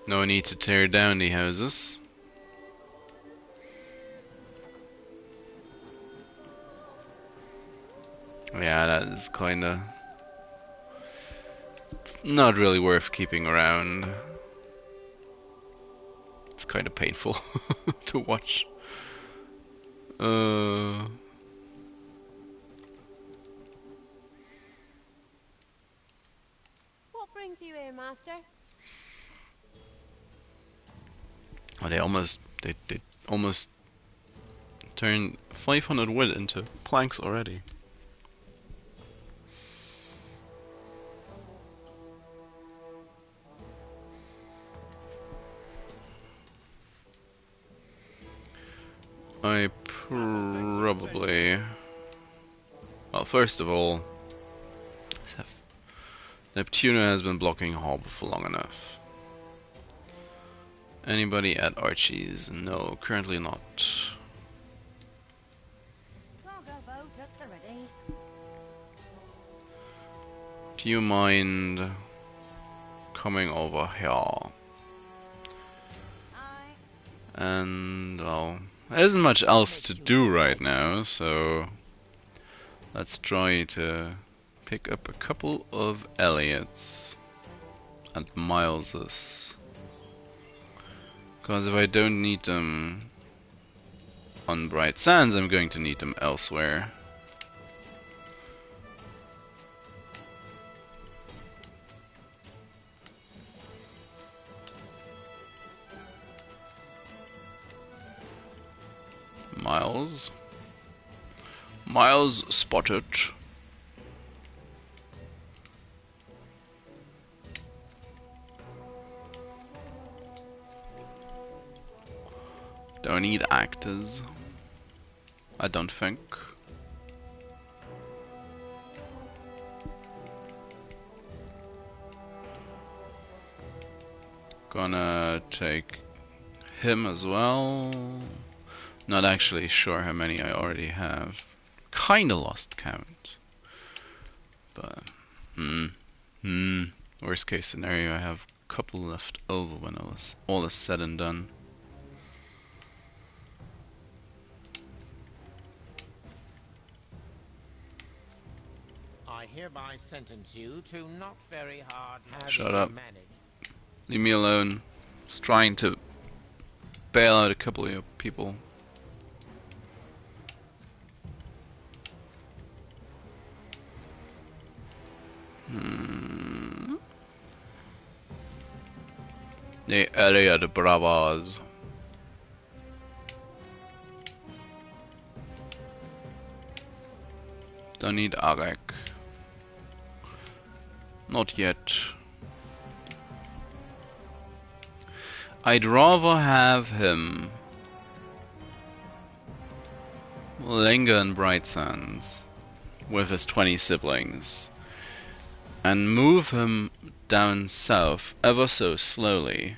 No need to tear down the houses. Yeah, that is kinda... It's not really worth keeping around. It's kinda painful to watch. What brings you here, master? Oh, they almost turned 500 wood into planks already. I probably... Well, first of all, Neptuna has been blocking Harbor for long enough. Anybody at Archie's? No, currently not. Cargo boat at the ready. Do you mind coming over here? And, well, there isn't much else to do right now, so let's try to pick up a couple of Elliots and Mileses. Because if I don't need them on Bright Sands, I'm going to need them elsewhere. Miles spotted. Don't need actors, I don't think. Gonna take him as well. Not actually sure how many I already have. Kinda lost count. But, worst case scenario, I have a couple left over when all is said and done. I hereby sentence you to not very hard. Shut up. Leave me alone. Just trying to bail out a couple of your people. The area de Bravas. Don't need Arek. Not yet. I'd rather have him linger in Bright Sands with his 20 siblings and move him down south ever so slowly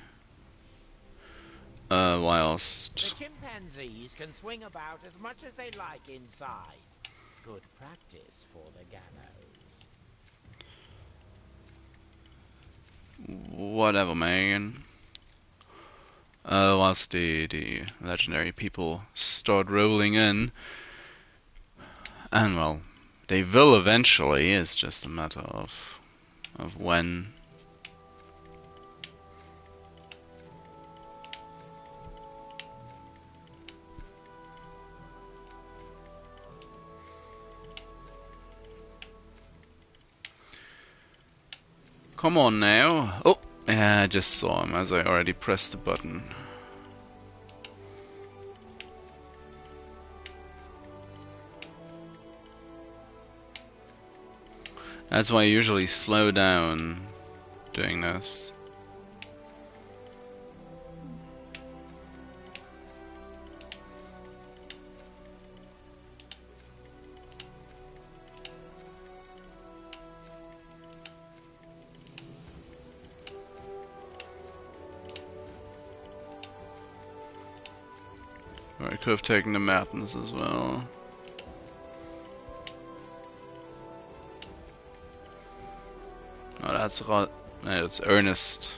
whilst The chimpanzees can swing about as much as they like inside. Good practice for the gallows. Whatever, man. Whilst the legendary people start rolling in, and well, they will eventually. It's just a matter of when. Come on now. Oh, yeah, I just saw him as I already pressed the button. That's why I usually slow down doing this. Or I could have taken the mountains as well. Oh, that's Ernest.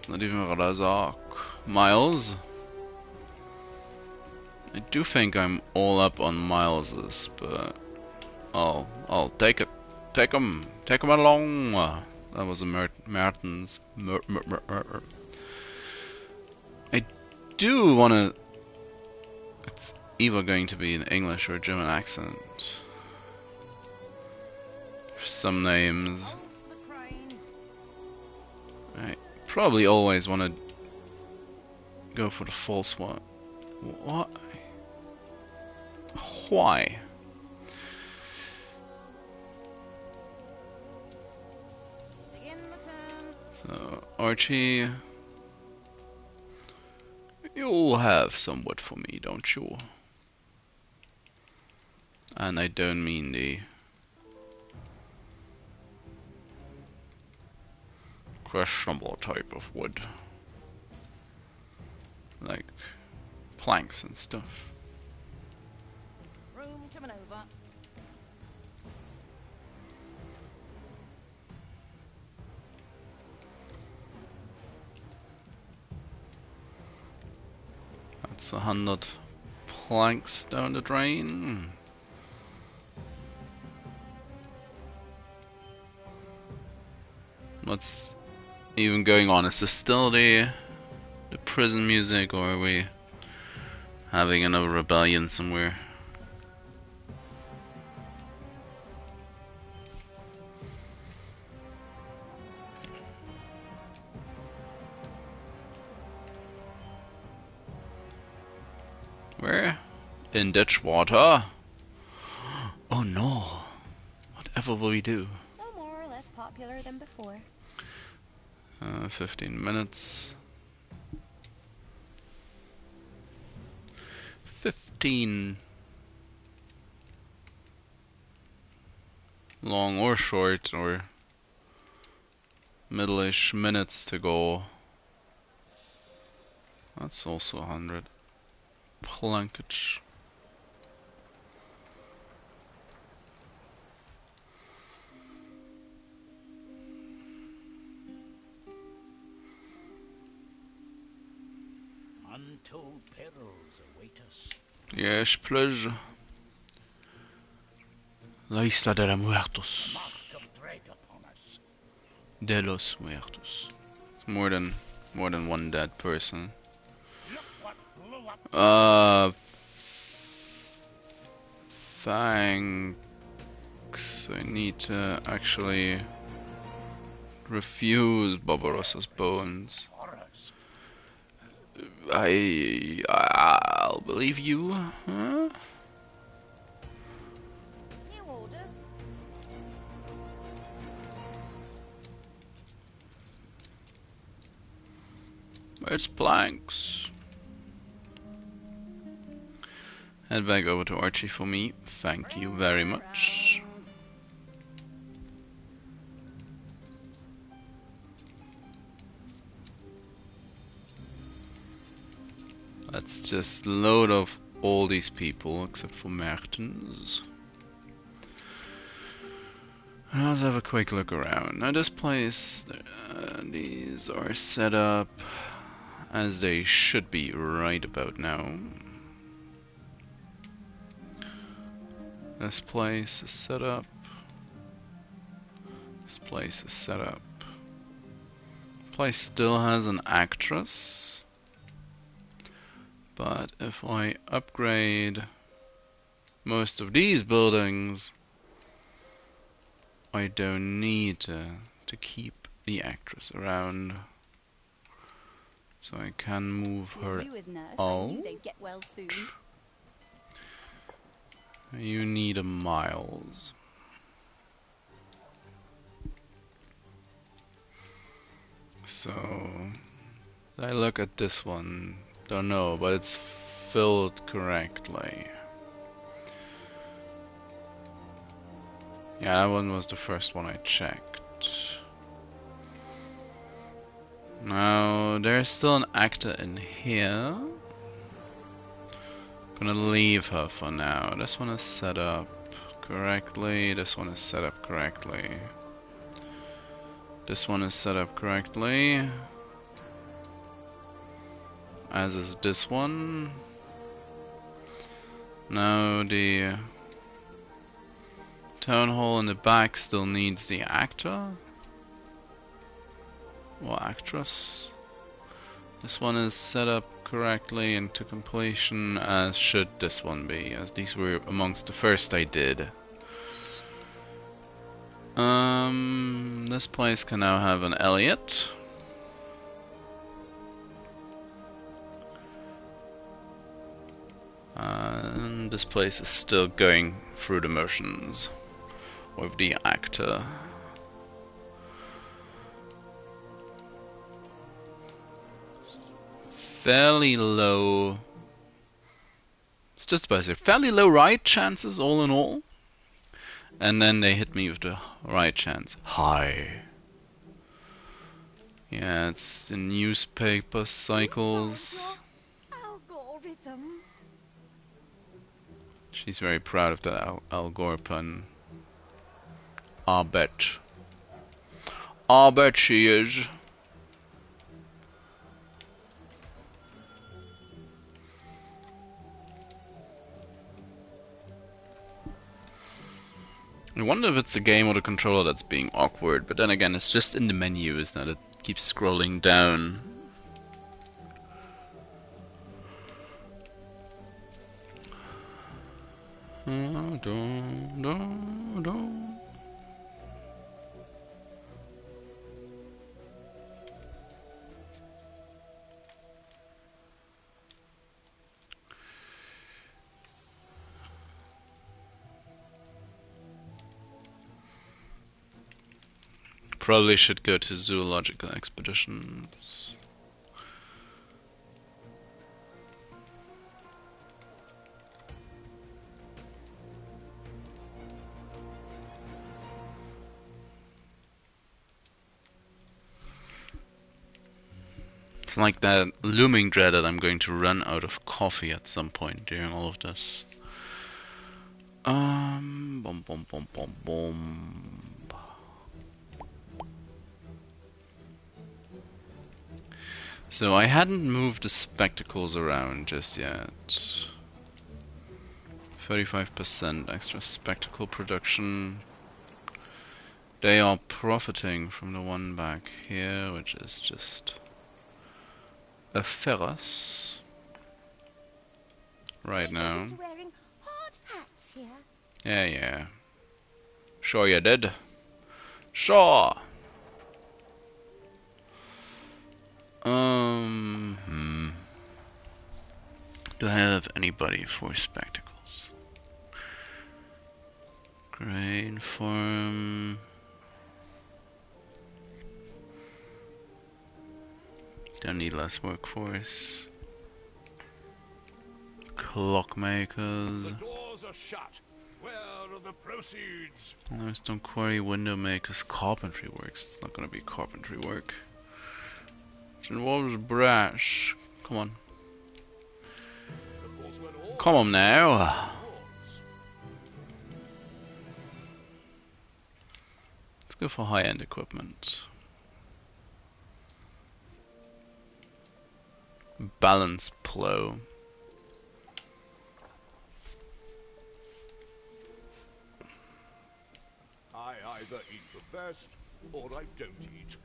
Not even Razak. Miles? I do think I'm all up on Miles's, but I'll take it. Take him along. That was a Mertens. I do wanna. It's either going to be an English or a German accent. For some names. Hold the crane. I probably always want to go for the false one. What? Why? Begin the turn. So, Archie, you'll have some wood for me, don't you? And I don't mean the questionable type of wood, like planks and stuff. Room to maneuver. That's 100 planks down the drain. What's even going on? Is this still the prison music, or are we having another rebellion somewhere? Where? In ditch water? Oh no. Whatever will we do? No more or less popular than before. 15 minutes. 15 long or short or middle-ish minutes to go. That's also 100 plankage. Untold perils await us. Yes, please. La isla de los muertos. Mark of dread upon us. De los muertos. It's more than one dead person. Look what blew up. Thanks. I need to actually refuse Barbarossa's bones. Horrors. I'll believe you. Huh? New orders. It's planks. Head back over to Archie for me. Thank you very much. Let's just load off all these people except for Mertens. Let's have a quick look around. Now this place, these are set up as they should be right about now. This place is set up. This place is set up. Place still has an actress. But if I upgrade most of these buildings, I don't need to keep the actress around. So I can move her You as nurse, I out. knew they'd get well soon. You need a Miles. So I look at this one. Don't know, but it's filled correctly. Yeah, that one was the first one I checked. Now, there's still an actor in here. Gonna leave her for now. This one is set up correctly. This one is set up correctly. This one is set up correctly. As is this one. Now the town hall in the back still needs the actor. Or actress. This one is set up correctly and to completion, as should this one be, as these were amongst the first I did. This place can now have an Elliot. And this place is still going through the motions with the actor. Fairly low. It's just about to say fairly low right chances all in all. And then they hit me with the right chance. High. Yeah, it's the newspaper cycles. Algorithm. She's very proud of that algorithm. I'll bet. I'll bet she is. I wonder if it's the game or the controller that's being awkward, but then again, it's just in the menus that it keeps scrolling down. Probably should go to zoological expeditions. It's like that looming dread that I'm going to run out of coffee at some point during all of this. Boom, boom, boom, boom, boom. So I hadn't moved the spectacles around just yet. 35% extra spectacle production. They are profiting from the one back here, which is just a Ferris right now. Wearing hard hats here. Yeah. Sure you did. Sure. Do I have anybody for spectacles? Grain farm. Don't need less workforce. Clockmakers. The doors are shut. Where are the proceeds? No, stone quarry, window makers, carpentry works. It's not gonna be carpentry work. It involves brash. Come on. Of course, when all Come on now. doors. go for high-end equipment. Balance plow. I either eat the best, or I don't eat.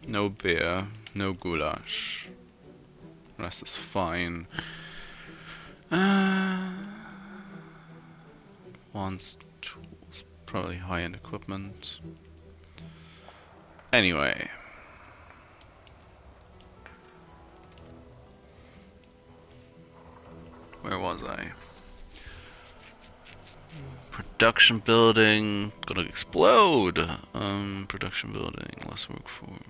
No beer, no goulash. Rest is fine. Advanced tools, probably high-end equipment. Anyway. Where was I? Production building, gonna explode. Production building, less workforce.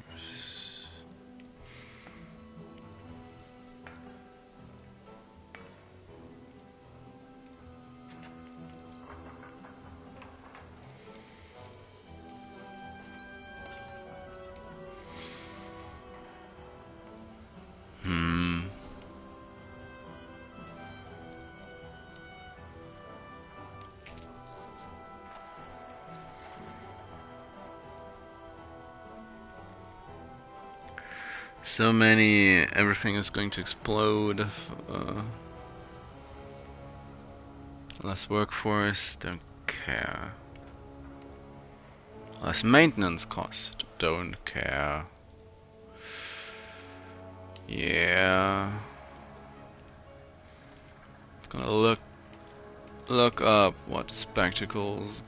So many, everything is going to explode. Less workforce, don't care. Less maintenance cost, don't care. Yeah. It's gonna look up what spectacles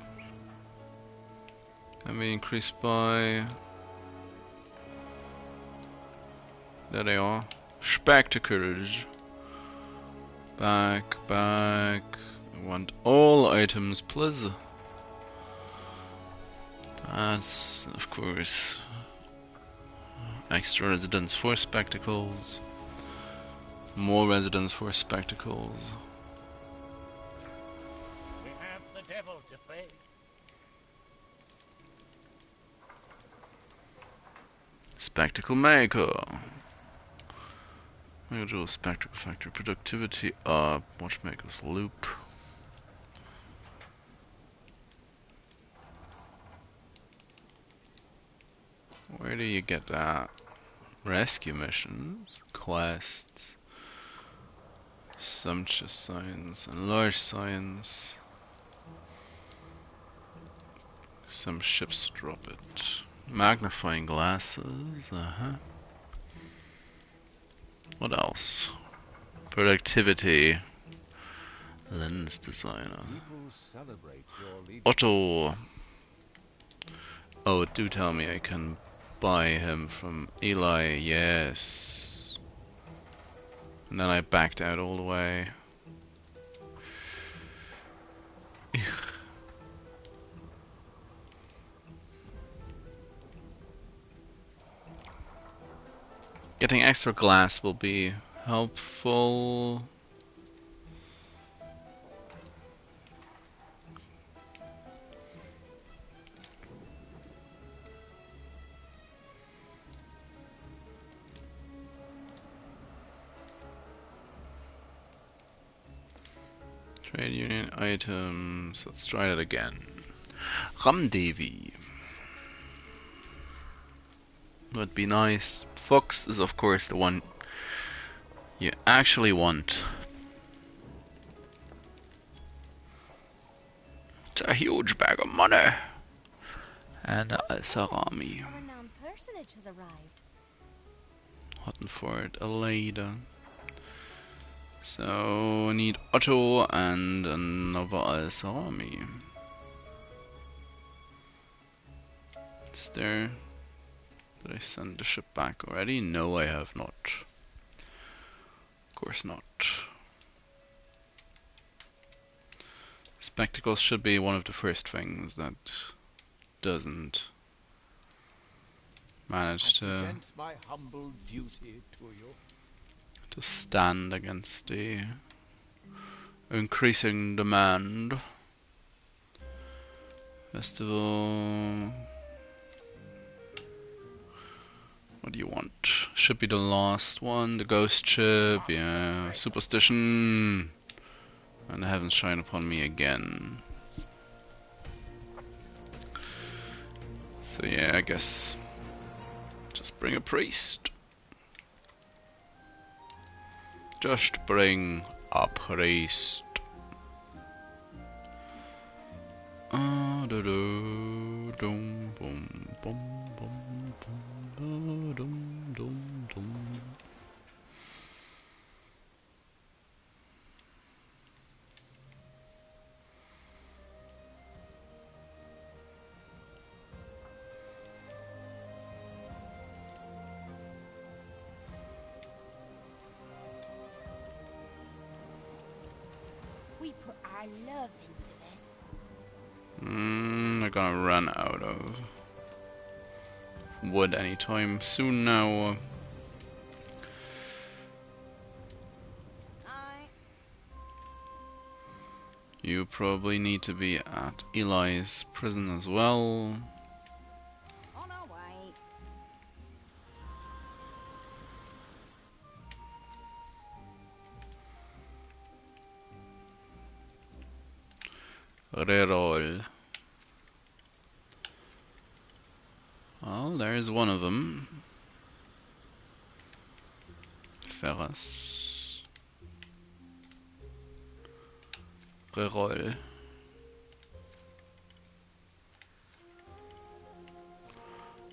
can be increased by. There they are. Spectacles. Back. I want all items, please. That's, of course, extra residence for spectacles. More residence for spectacles. We have the devil to pay. Spectacle maker. Major spectacle factory productivity up. Watchmaker's loop. Where do you get that? Rescue missions, quests, sumptuous signs, enlarged signs. Some ships drop it. Magnifying glasses, What else? Productivity. Lens designer. Otto. Oh, do tell me I can buy him from Eli, yes. And then I backed out all the way. Getting extra glass will be helpful. Trade union items. Let's try it again. Ramdevi. Would be nice. Fox is of course the one you actually want. It's a huge bag of money. And a Sarami. A renowned personage has arrived. Hottenford, Aleida. So I need Otto and another Al-Sarami. Is there... Did I send the ship back already? No, I have not. Of course not. Spectacles should be one of the first things that doesn't manage to my humble duty to you. stand against the increasing demand. Festival. What do you want? Should be the last one, the ghost ship, yeah. Superstition. And the heavens shine upon me again. So yeah, I guess just bring a priest. Just bring a priest. Dum bum bum bum dum dum. We put our love into this. They're gonna run out of wood anytime soon now. I You probably need to be at Eli's prison as well. on our way. Reroll. Well, there's one of them. Ferris. Reroll.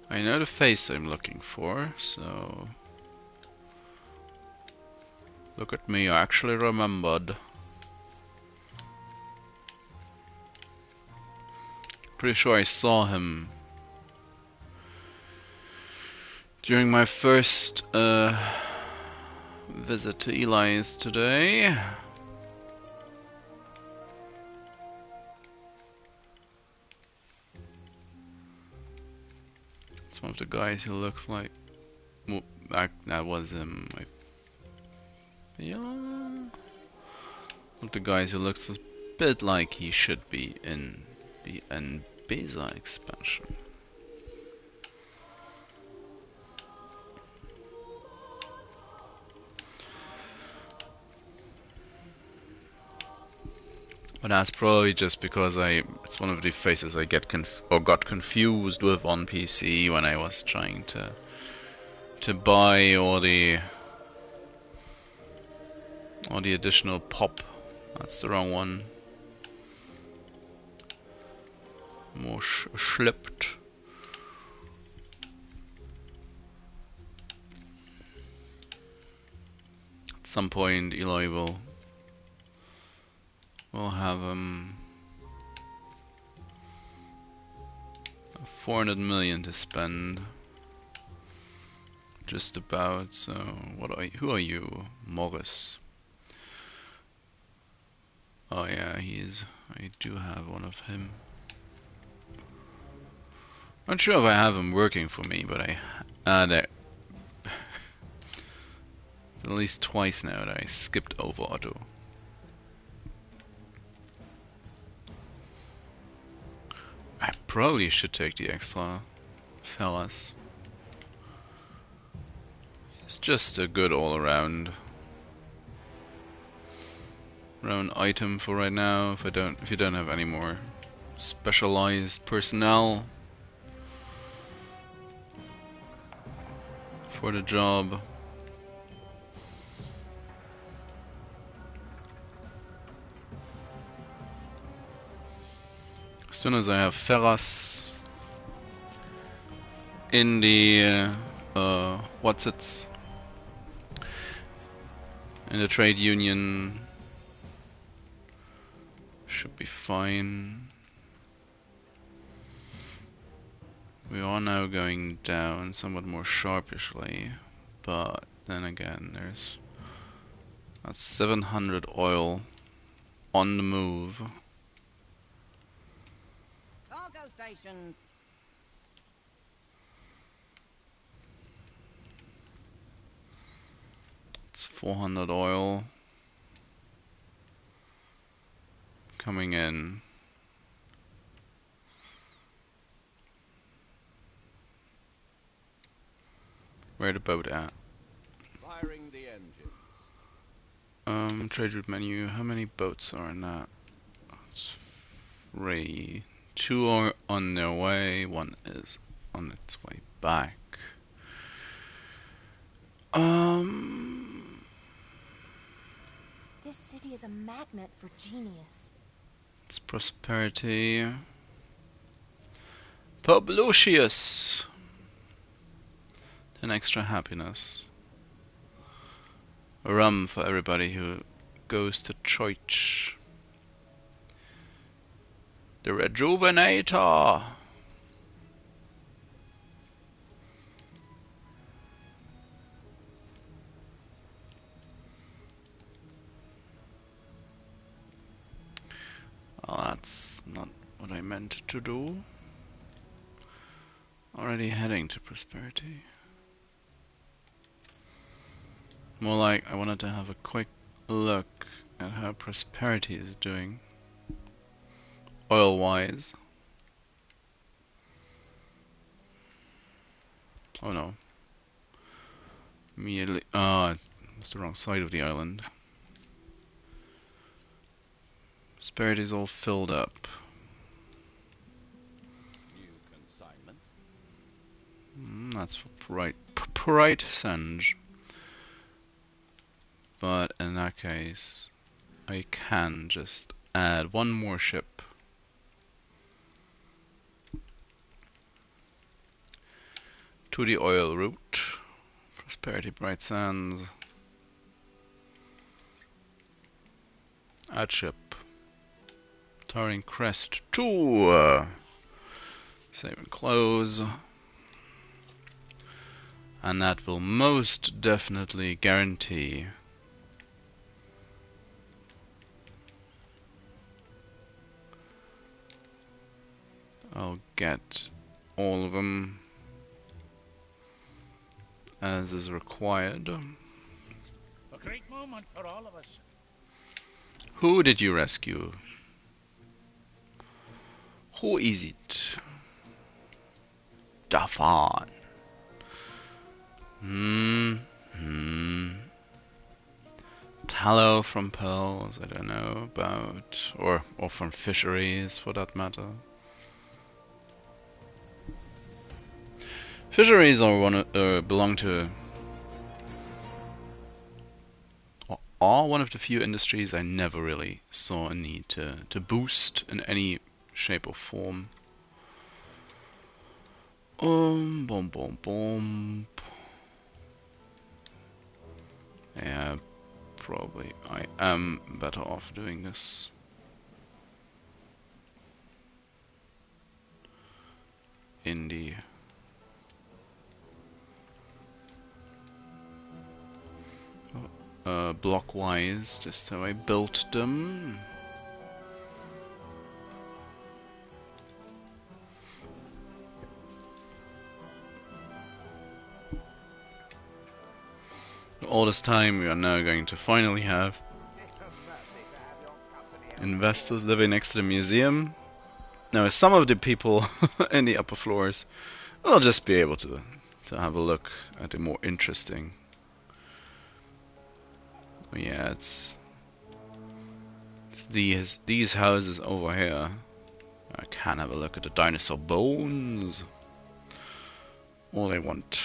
I know the face I'm looking for, so... Look at me, I actually remembered. Pretty sure I saw him during my first visit to Eli's today. It's one of the guys who looks like... Well, that was him. Yeah. One of the guys who looks a bit like he should be in the Beza expansion. But that's probably just because it's one of the faces I got confused with on PC when I was trying to buy all the additional pop. That's the wrong one. More schlipped. At some point, Eli will have 400 million to spend. Just about. So, who are you, Morris? Oh yeah, I do have one of him. Not sure if I have him working for me, but there. At least twice now that I skipped over Otto. I probably should take the extra fellas. It's just a good all-around item for right now. If you don't have any more specialized personnel for the job. As soon as I have Ferras in the in the trade union, should be fine. We are now going down somewhat more sharpishly, but then again, that's 700 oil on the move. Cargo stations. It's 400 oil coming in. Where the boat at? Firing the engines. Trade route menu. How many boats are in that? It's 3. 2 are on their way. 1 is on its way back. This city is a magnet for genius. It's prosperity. Publicius. 10 extra happiness. A rum for everybody who goes to church. The Rejuvenator. Oh, that's not what I meant to do. Already heading to prosperity. More like I wanted to have a quick look at how prosperity is doing. Oil-wise. Oh no. Immediately. Ah, it's the wrong side of the island. Prosperity's all filled up. New consignment. That's for Bright Senge. But in that case, I can just add one more ship. To the oil route. Prosperity Bright Sands. Add ship. Towering Crest 2. Save and close. And that will most definitely guarantee I'll get all of them as is required. A great moment for all of us. Who did you rescue? Who is it? Dafan. Tallow from pearls, I don't know about, or from fisheries for that matter. Fisheries are belong to, are one of the few industries I never really saw a need to boost in any shape or form. Boom, boom, boom. Yeah, probably I am better off doing this. Indie. Blockwise, just how I built them. All this time we are now going to finally have investors living next to the museum. Now some of the people in the upper floors will just be able to have a look at the more interesting. Yeah, it's these houses over here. I can have a look at the dinosaur bones. All I want.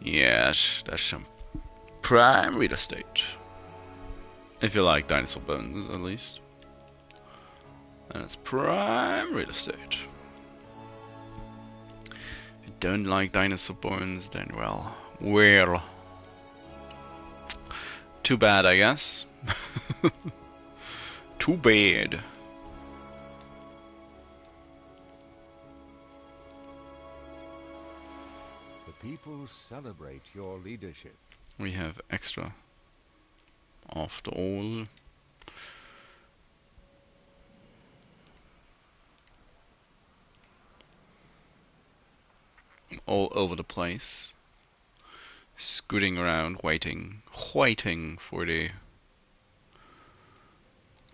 Yes, that's some prime real estate. If you like dinosaur bones, at least. And it's prime real estate. If you don't like dinosaur bones, then well. Too bad, I guess. Too bad. The people celebrate your leadership. We have extra. After all. All over the place. Scooting around, waiting for the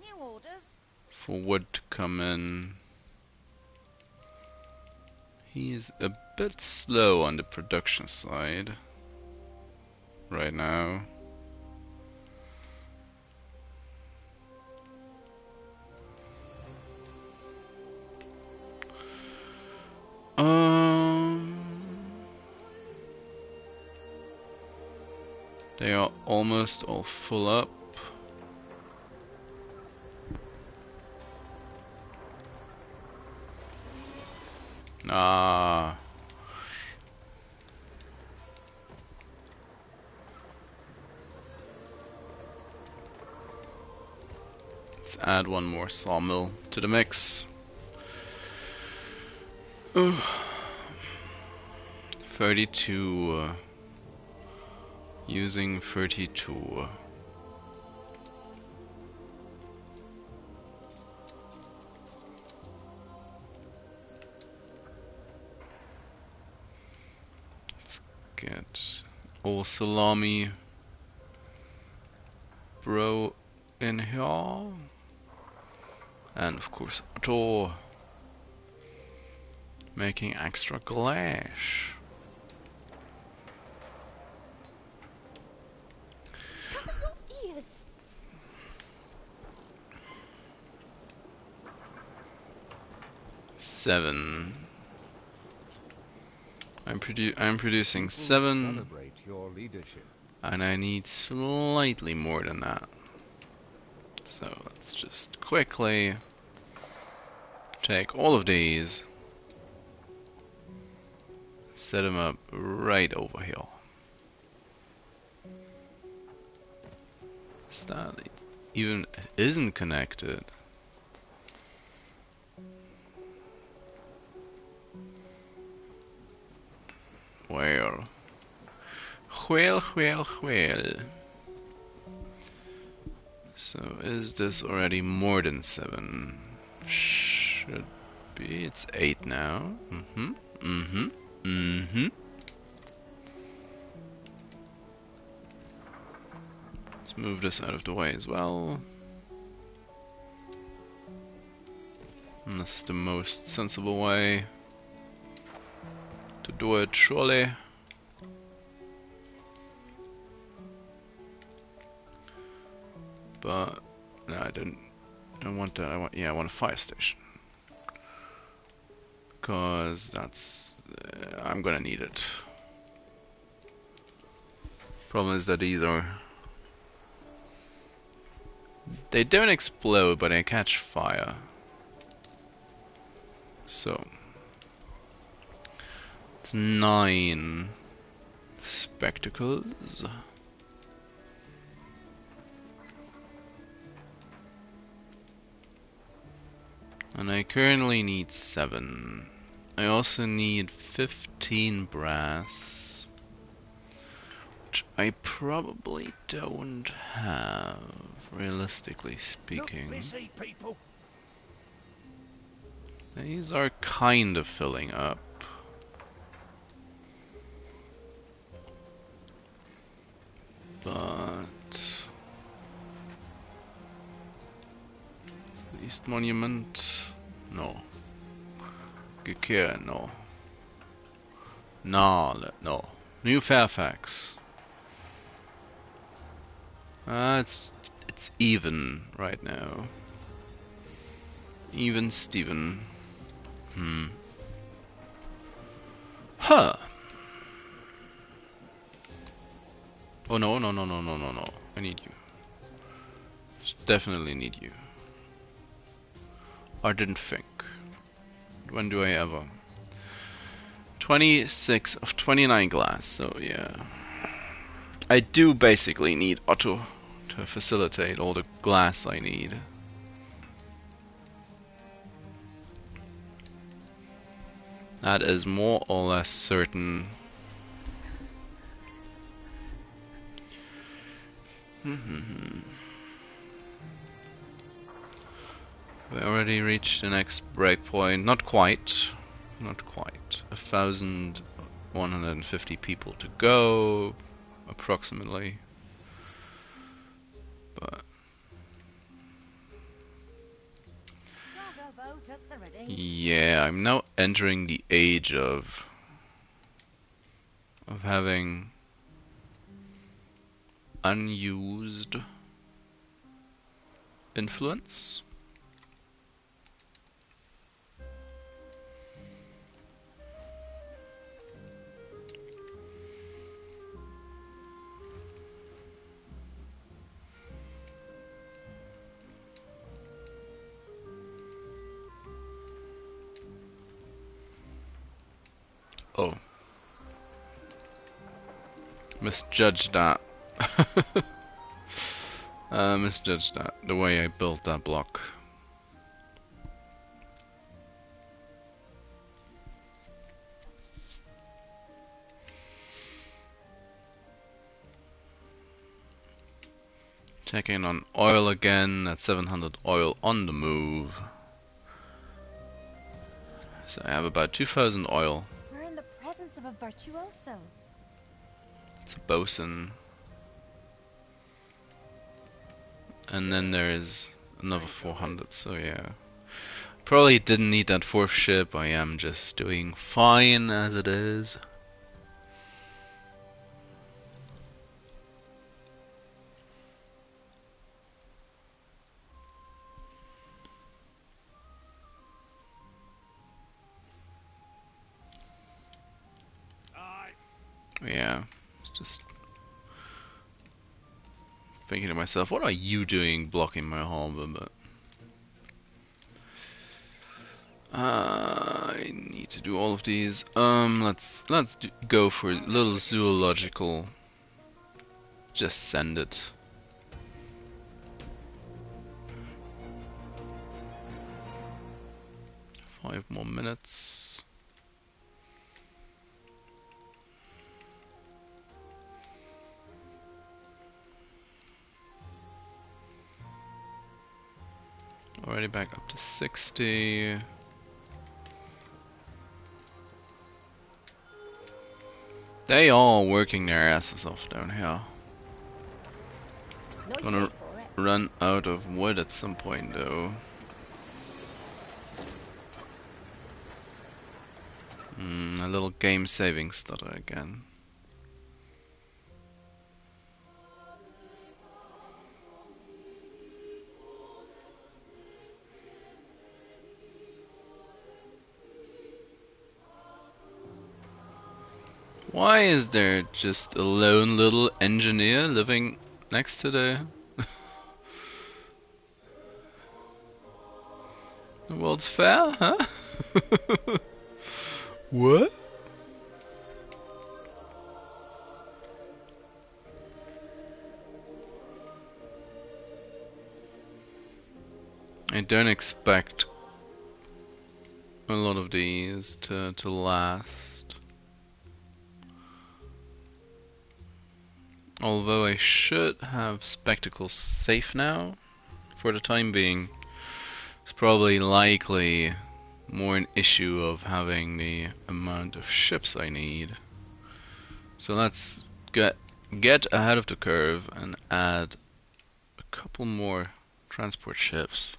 New orders. for wood to come in. He's a bit slow on the production side right now. They are almost all full up. Ah. Let's add one more sawmill to the mix. 32. Using 32. Let's get old salami bro in here. And of course Otto making extra glass. Cover your ears. Seven. I'm producing People 7, celebrate your leadership. and I need slightly more than that. So let's just quickly take all of these, set them up right over here. That even isn't connected. Well. Well. So is this already more than 7? Should be. It's 8 now. Let's move this out of the way as well. And this is the most sensible way to do it, surely. But no, I don't want that. I want a fire station, cause that's I'm gonna need it. Problem is that they don't explode, but they catch fire. So it's 9 spectacles. And I currently need 7. I also need 15 brass, which I probably don't have, realistically speaking. Look busy, people. These are kind of filling up. But East Monument, no. Gekir, no. No. New Fairfax. It's even right now. Even Steven. Huh. Oh no. I need you. Just definitely need you. I didn't think. When do I ever? 26 of 29 glass, so yeah. I do basically need Otto to facilitate all the glass I need. That is more or less certain. We already reached the next breakpoint. Not quite. 1,150 people to go, approximately. But Cargo boat at the ready. yeah, I'm now entering the age of having unused influence. Oh. Misjudged that. Misjudged that. The way I built that block. Checking on oil again at 700 oil on the move. So I have about 2000 oil. We're in the presence of a virtuoso. It's a bosun. And then there is another 400, so yeah. Probably didn't need that fourth ship. I am just doing fine as it is. Yeah, it's just thinking to myself, what are you doing blocking my harbor? But I need to do all of these. Let's go for a little zoological. Just send it. Five more minutes. Already back up to 60. They all working their asses off down here. Gonna run out of wood at some point though. A little game saving stutter again. Why is there just a lone little engineer living next to the World's Fair, huh? What? I don't expect a lot of these to last. Although I should have spectacles safe now, for the time being. It's probably likely more an issue of having the amount of ships I need. So let's get ahead of the curve and add a couple more transport ships.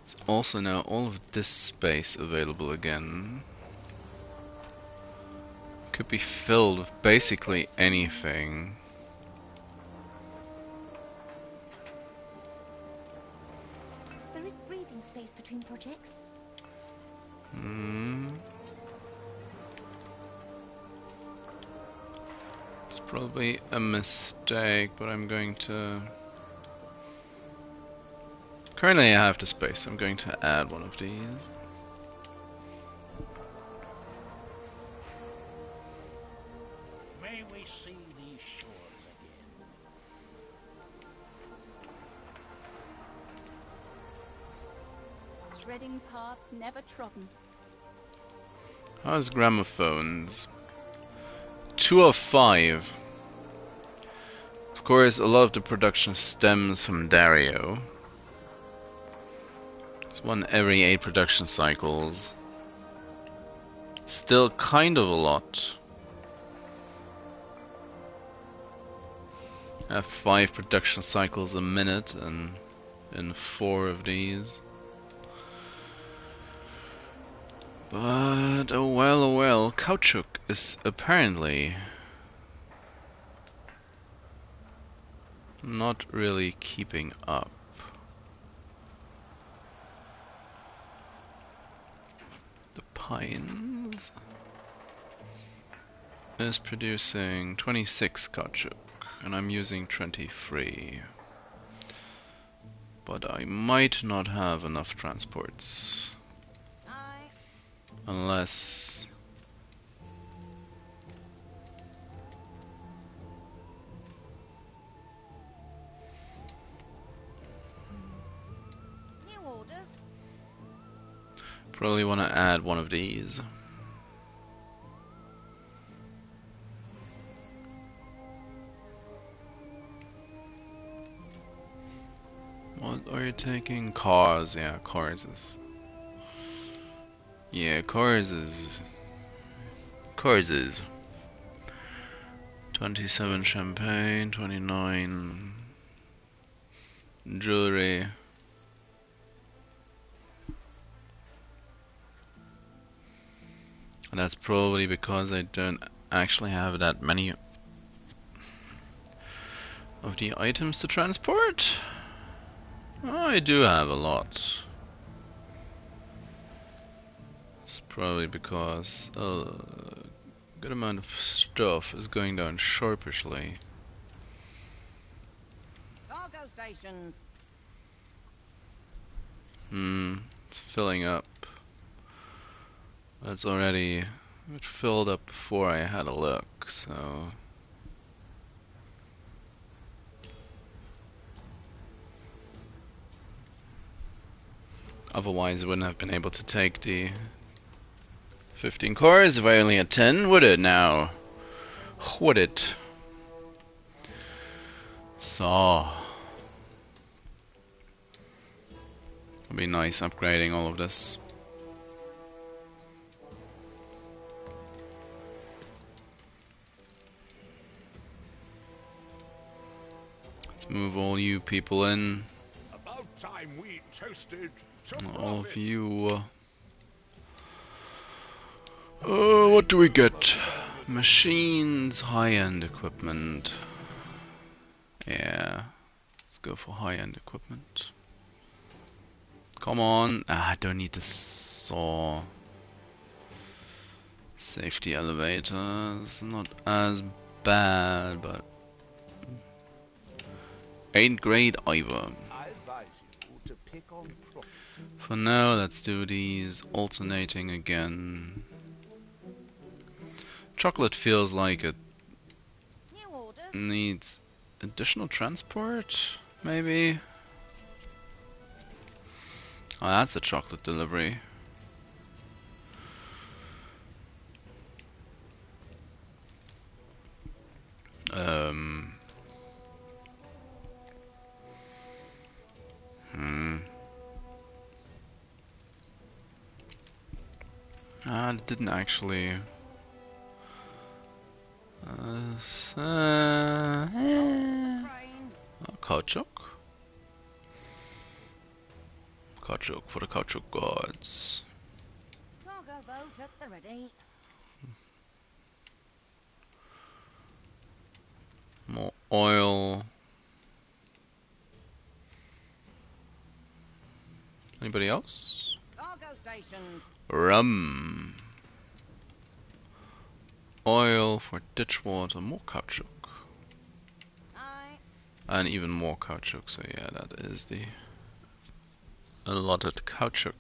There's also now all of this space available again. Could be filled with basically anything. There is breathing space between projects. It's probably a mistake, but I'm going to... Currently I have the space, I'm going to add one of these. May we see these shores again. Treading paths never trodden. How's gramophones? 2 of 5. Of course, a lot of the production stems from Dario. It's one every 8 production cycles. Still kind of a lot. I have 5 production cycles a minute and in 4 of these. But oh well, Kautschuk is apparently not really keeping up. The Pines is producing 26 Kautschuk and I'm using 23. but I might not have enough transports. Aye. Unless... New orders. Probably want to add one of these. What are you taking? Cars, yeah, cars is... Yeah, cars is... Cars is... 27 champagne, 29 jewelry. And that's probably because I don't actually have that many of the items to transport. Oh, I do have a lot. It's probably because a good amount of stuff is going down sharpishly. Cargo stations. It's filling up. It's already it filled up before I had a look, so... Otherwise I wouldn't have been able to take the 15 cars if I only had 10, would it now? Would it? So... It'd be nice upgrading all of this. Let's move all you people in. About time we toasted to All of profit. you. What do we get? Machines, high-end equipment. Yeah, let's go for high-end equipment. Come on. I don't need the saw. Safety elevators, not as bad, but ain't great either. I advise you to pick on profit. For now, let's do these alternating again. Chocolate feels like it New orders. needs additional transport, maybe? Oh, that's a chocolate delivery. It didn't actually... Kautschuk? Kautschuk for the Kautschuk gods. Cargo boat at the ready. More oil. Anybody else? Cargo stations. Rum. Oil for ditch water, more caoutchouc. Aye. And even more caoutchouc, so yeah, that is the allotted caoutchouc.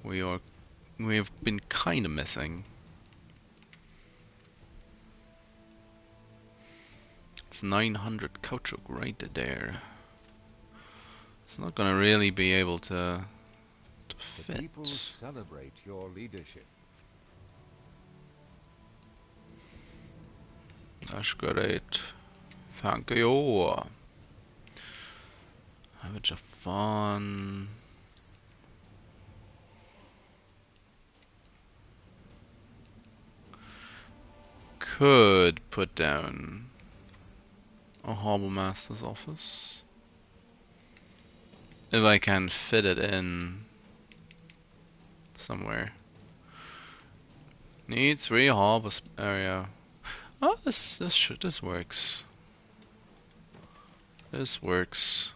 We've been kinda missing. It's 900 caoutchouc right there. It's not gonna really be able to The fit. people celebrate your leadership. That's great. Thank you. Have a fun. Could put down a Harbour Master's office. If I can fit it in somewhere. Need 3 harbour area. Oh, this works. This works.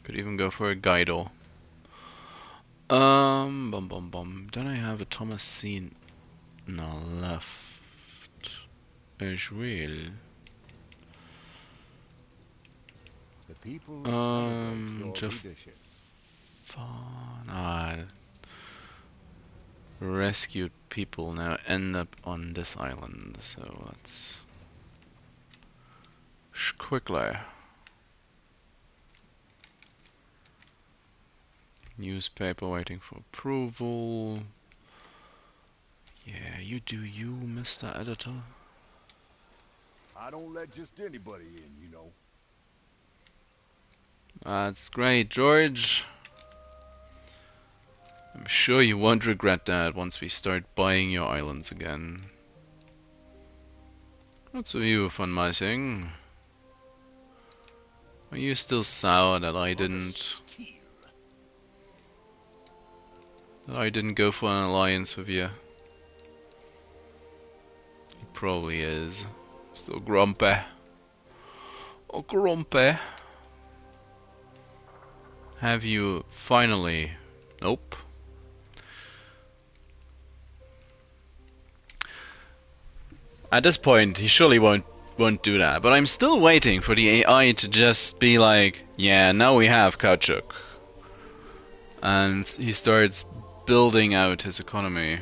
Could even go for a Guido. Bum bum bum. Don't I have a Thomas C? No, left. as well. The people celebrate your Just leadership. fun. Rescued people now end up on this island, so let's quickly. Newspaper waiting for approval. Yeah, you do you, Mr. Editor. I don't let just anybody in, you know. That's great, George. I'm sure you won't regret that once we start buying your islands again. What's with you, Fun My Thing? Are you still sour that I didn't go for an alliance with you? He probably is. Still grumpy. Oh, grumpy. Have you finally... Nope. At this point, he surely won't do that. But I'm still waiting for the AI to just be like, yeah, now we have Kautschuk. And he starts building out his economy.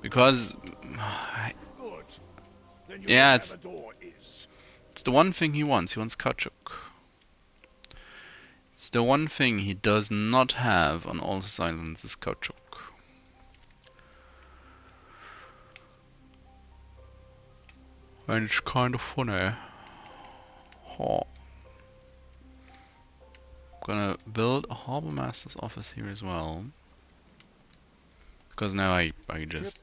Because... Good. Then you yeah, know it's the one thing he wants. He wants Kautschuk. It's the one thing he does not have on all his islands is Kautschuk. And it's kind of funny. Huh. Gonna build a harbor master's office here as well. Because now I just...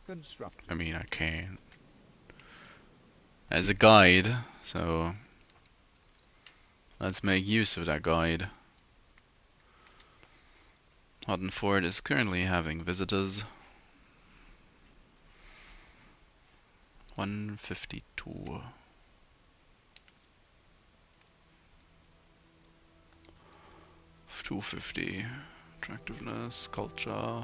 I mean, I can. As a guide, so... let's make use of that guide. Hottenford is currently having visitors. 152. $250. Attractiveness, culture.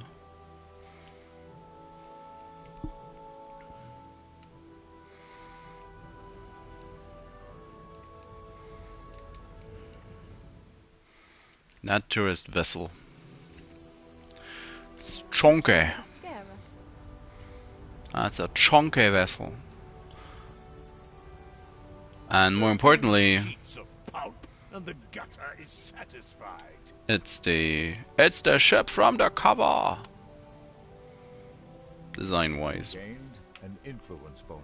That tourist vessel. It's chunky. To scare us. That's a chunky vessel. And more importantly, sheets of pulp, and the gutter is satisfied. it's the ship from the cover. Design wise. Gained an influence bonus.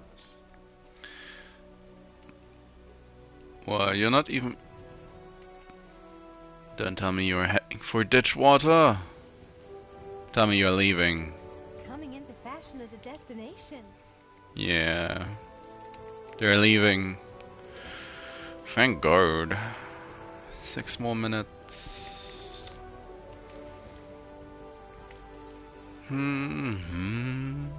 Well, you're not even... Don't tell me you're heading for Ditchwater. Tell me you're leaving. Coming into fashion as a destination. Yeah. They're leaving. Thank God. 6 more minutes. Welcome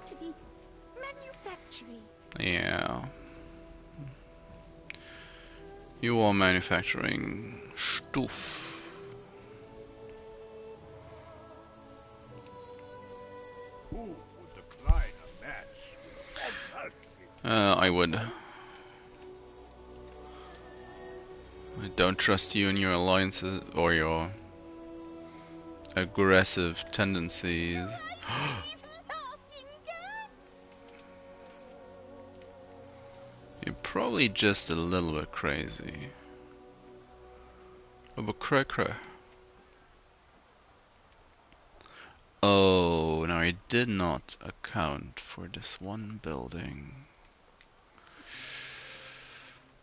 to the manufactory. Yeah. You are manufacturing stuff. Who would decline a match with Von Murphy? I would. I don't trust you and your alliances or your aggressive tendencies. You're probably just a little bit crazy. Of a cracker. Oh, now I did not account for this one building.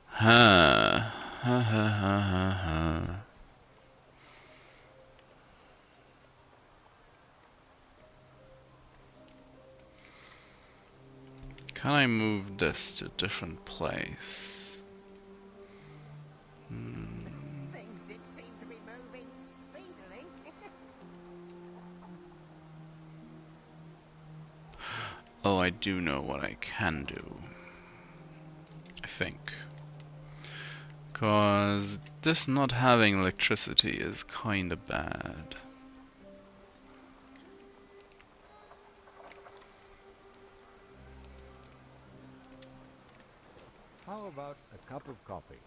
Ha ha ha ha ha ha. Can I move this to a different place? Things did seem to be moving speedily. Oh, I do know what I can do. I think. Cause this not having electricity is kinda bad. How about a cup of coffee?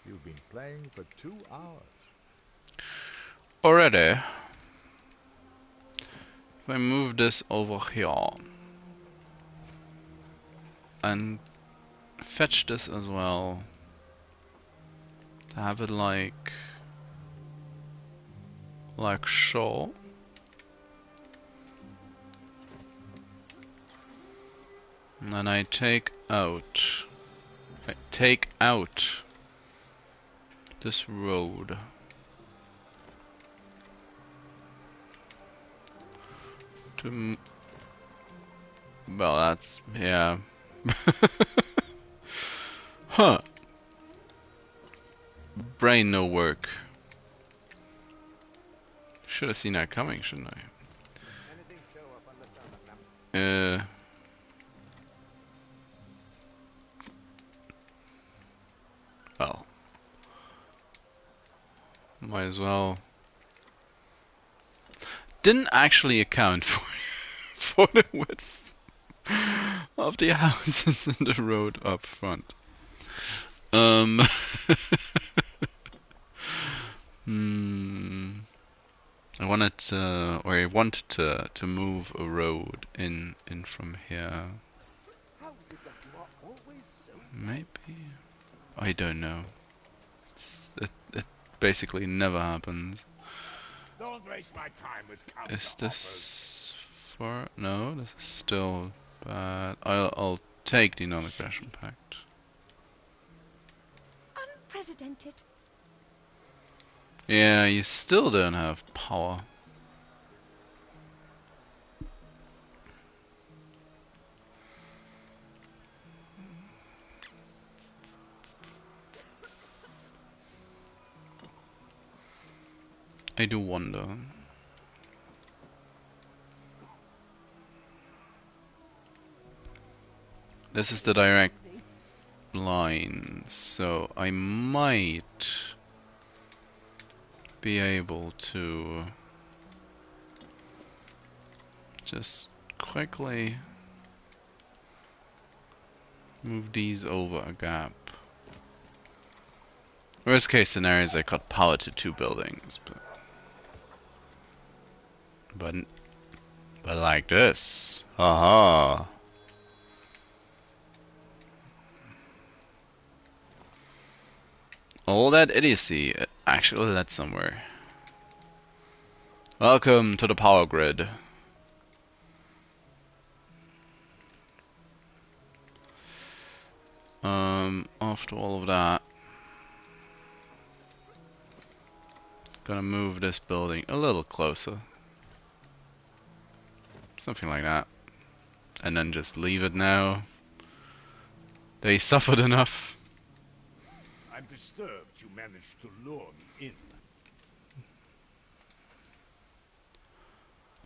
You've been playing for 2 hours. Already. If I move this over here and fetch this as well to have it like so. And then I take out this road. Well, that's, yeah. Huh. Brain no work. Should have seen that coming, shouldn't I? Well. Might as well. Didn't actually account for the width of the houses and the road up front. I wanted to, or I wanted to move a road in from here. Maybe, I don't know. It basically never happens. Don't waste my time with Is this for? No, this is still bad. I'll take the non-aggression pact. Unprecedented. Yeah, you still don't have power. I do wonder. This is the direct line, so I might be able to just quickly move these over a gap. Worst case scenario is I cut power to 2 buildings, but like this. Haha. All that idiocy actually led somewhere. Welcome to the power grid. After all of that, gonna move this building a little closer. Something like that. And then just leave it now. They suffered enough. I'm disturbed you managed to lure me in.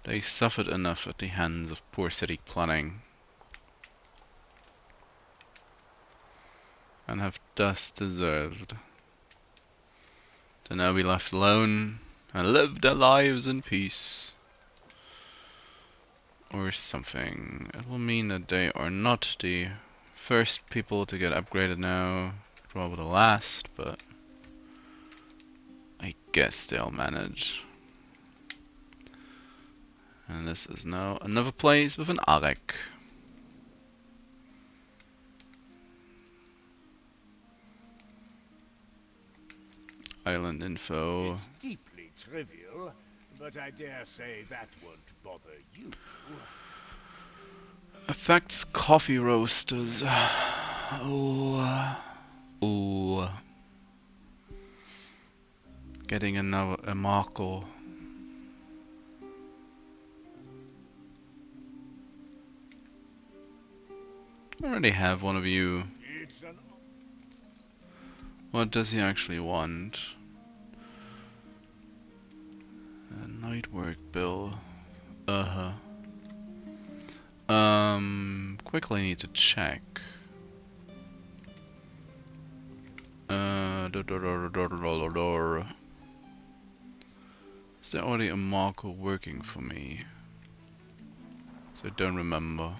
They suffered enough at the hands of poor city planning. And have thus deserved to now be left alone and live their lives in peace. Or something. It will mean that they are not the first people to get upgraded now, probably the last, but I guess they'll manage. And this is now another place with an Arek. Island info. It's deeply trivial, but I dare say that won't bother you. Affects coffee roasters. Oh. Getting a Marco. I already have one of you. What does he actually want? A night work bill. Quickly need to check. Is there already a marker working for me? So I don't remember.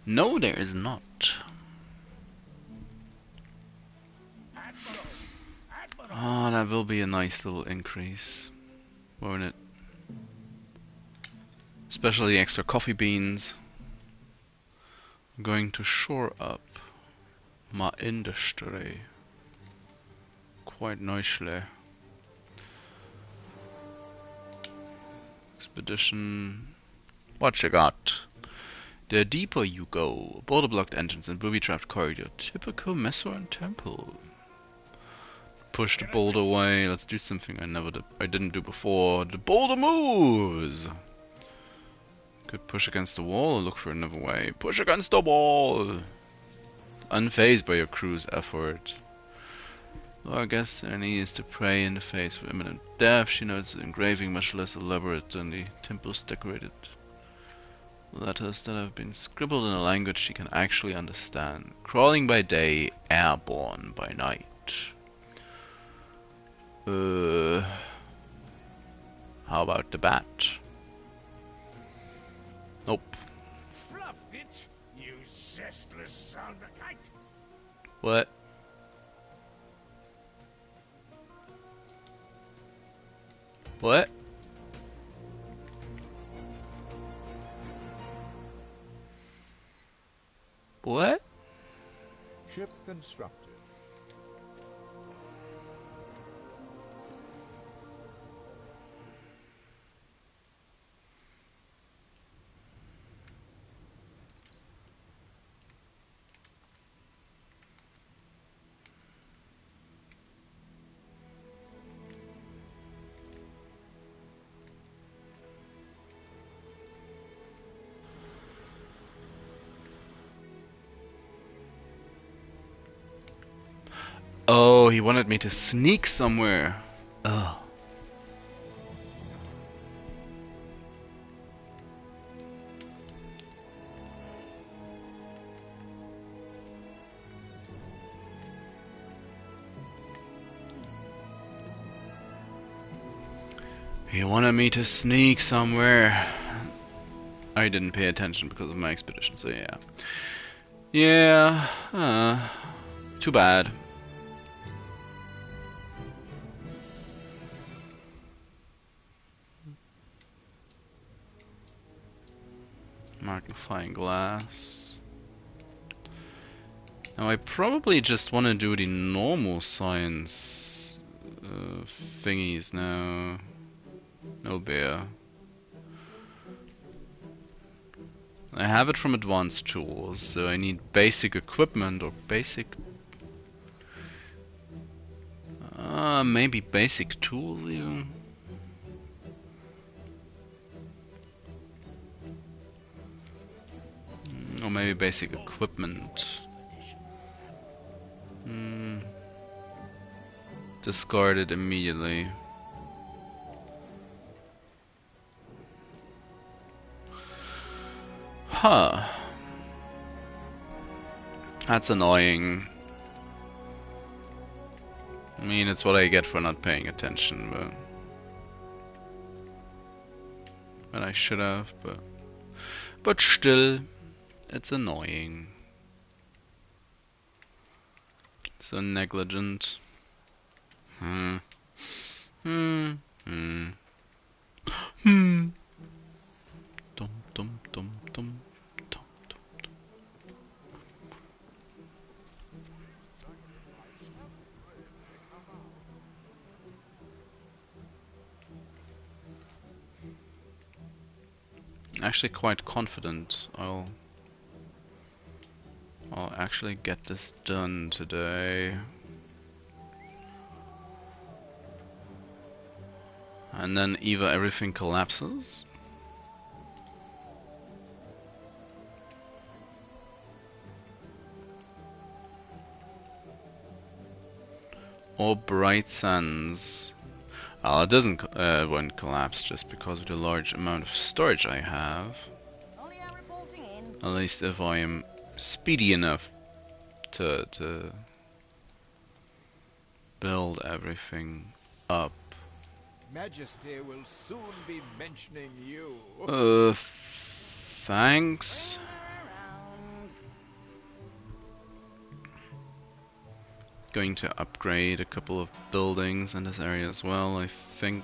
No, there is not. Ah, that will be a nice little increase, won't it? Especially extra coffee beans. I'm going to shore up my industry quite nicely. Expedition. What you got? The deeper you go, border blocked entrance and booby trapped corridor. Typical Messuran temple. Push the boulder away. Let's do something I didn't do before. The boulder moves. Could push against the wall or look for another way. Push against the wall. Unfazed by your crew's effort. Though I guess there needs to pray in the face of imminent death. She notes the engraving much less elaborate than the temple's decorated letters that have been scribbled in a language she can actually understand. Crawling by day, airborne by night. How about the bat? Nope. Fluffed it, you zestless soundbite. What? What? What? Ship constructed. Oh, he wanted me to sneak somewhere. Ugh. He wanted me to sneak somewhere. I didn't pay attention because of my expedition, so yeah. Yeah, too bad. Magnifying glass. Now I probably just want to do the normal science thingies now. No bear. I have it from advanced tools, so I need basic equipment or basic... maybe basic tools even? Or maybe basic equipment. Discard it immediately. Huh. That's annoying. I mean, it's what I get for not paying attention, but I should have, but still, it's annoying. So negligent. Dum dum dum dum. Actually quite confident I'll actually get this done today. And then either everything collapses or Bright Sands. Well, it won't collapse just because of the large amount of storage I have. At least if I am speedy enough to build everything up. Majesty will soon be mentioning you. Thanks. Going to upgrade a couple of buildings in this area as well, I think.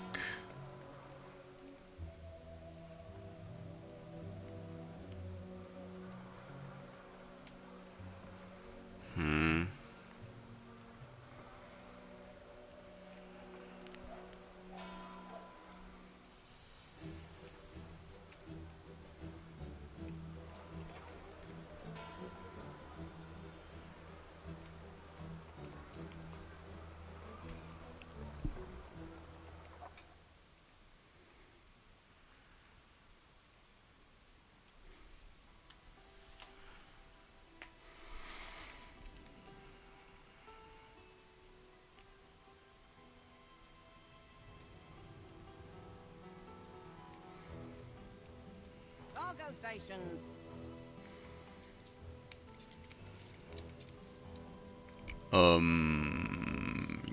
Cargo stations.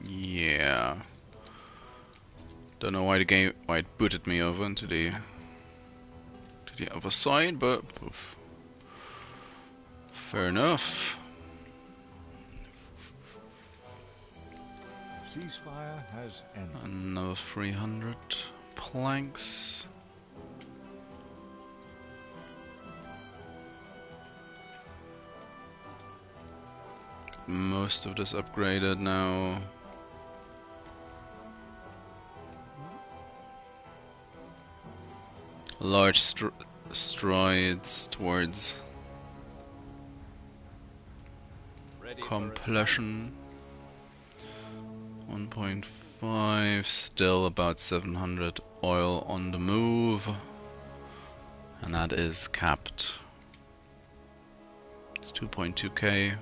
Yeah. Don't know why why it booted me over into the other side, but fair enough. Ceasefire has ended. Another 300 planks. Most of this upgraded now. Large strides towards completion. 1.5, still about 700 oil on the move, and that is capped. It's 2.2k.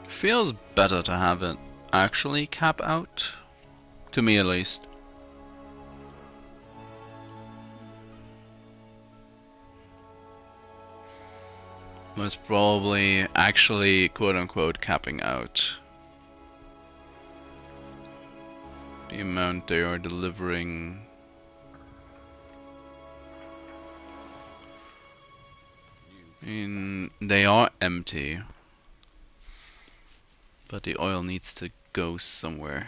Feels better to have it actually cap out, to me at least. Most probably actually quote-unquote capping out the amount they are delivering. They are empty, but the oil needs to go somewhere.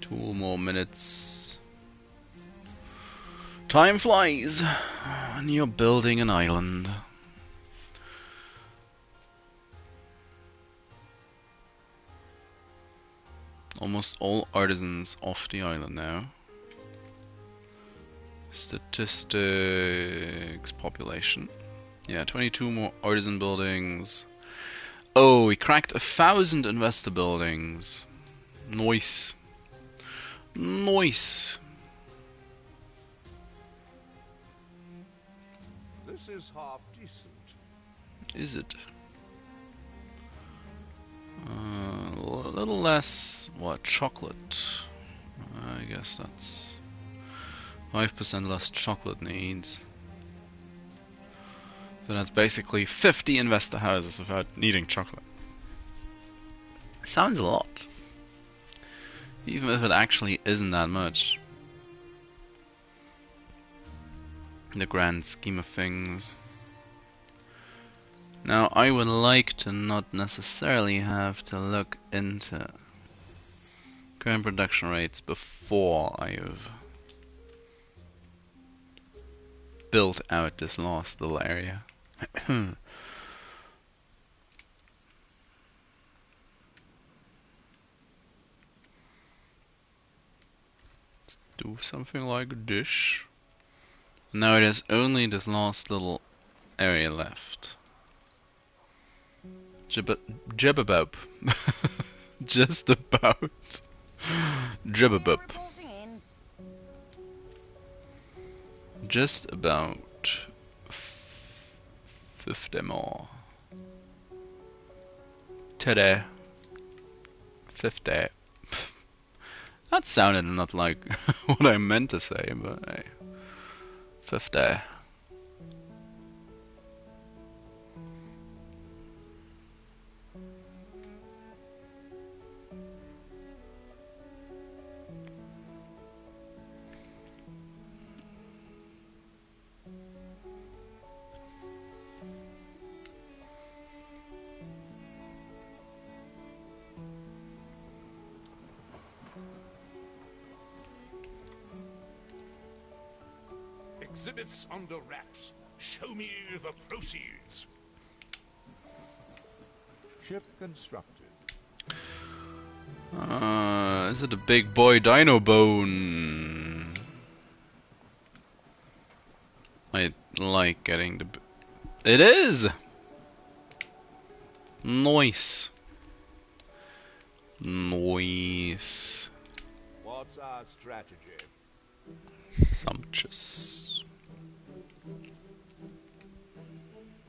Two more minutes. Time flies, and you're building an island. Almost all artisans off the island now. Statistics, population. Yeah, 22 more artisan buildings. Oh, we cracked 1,000 investor buildings. Nice. Nice. This is half decent. Is it? A little less, what, chocolate? I guess that's 5% less chocolate needs. So that's basically 50 investor houses without needing chocolate. Sounds a lot. Even if it actually isn't that much. In the grand scheme of things. Now, I would like to not necessarily have to look into current production rates before I've built out this last little area. Let's do something like this. Now it is only this last little area left. Jibabub. Just about. Jibabub. Just about 50 more. Today. 50. That sounded not like what I meant to say, but hey. 50. Exhibits under wraps. Show me the proceeds. Ship constructed. Is it a big boy dino bone? I like getting the... It is! Nice. Nice. What's our strategy? Sumptuous.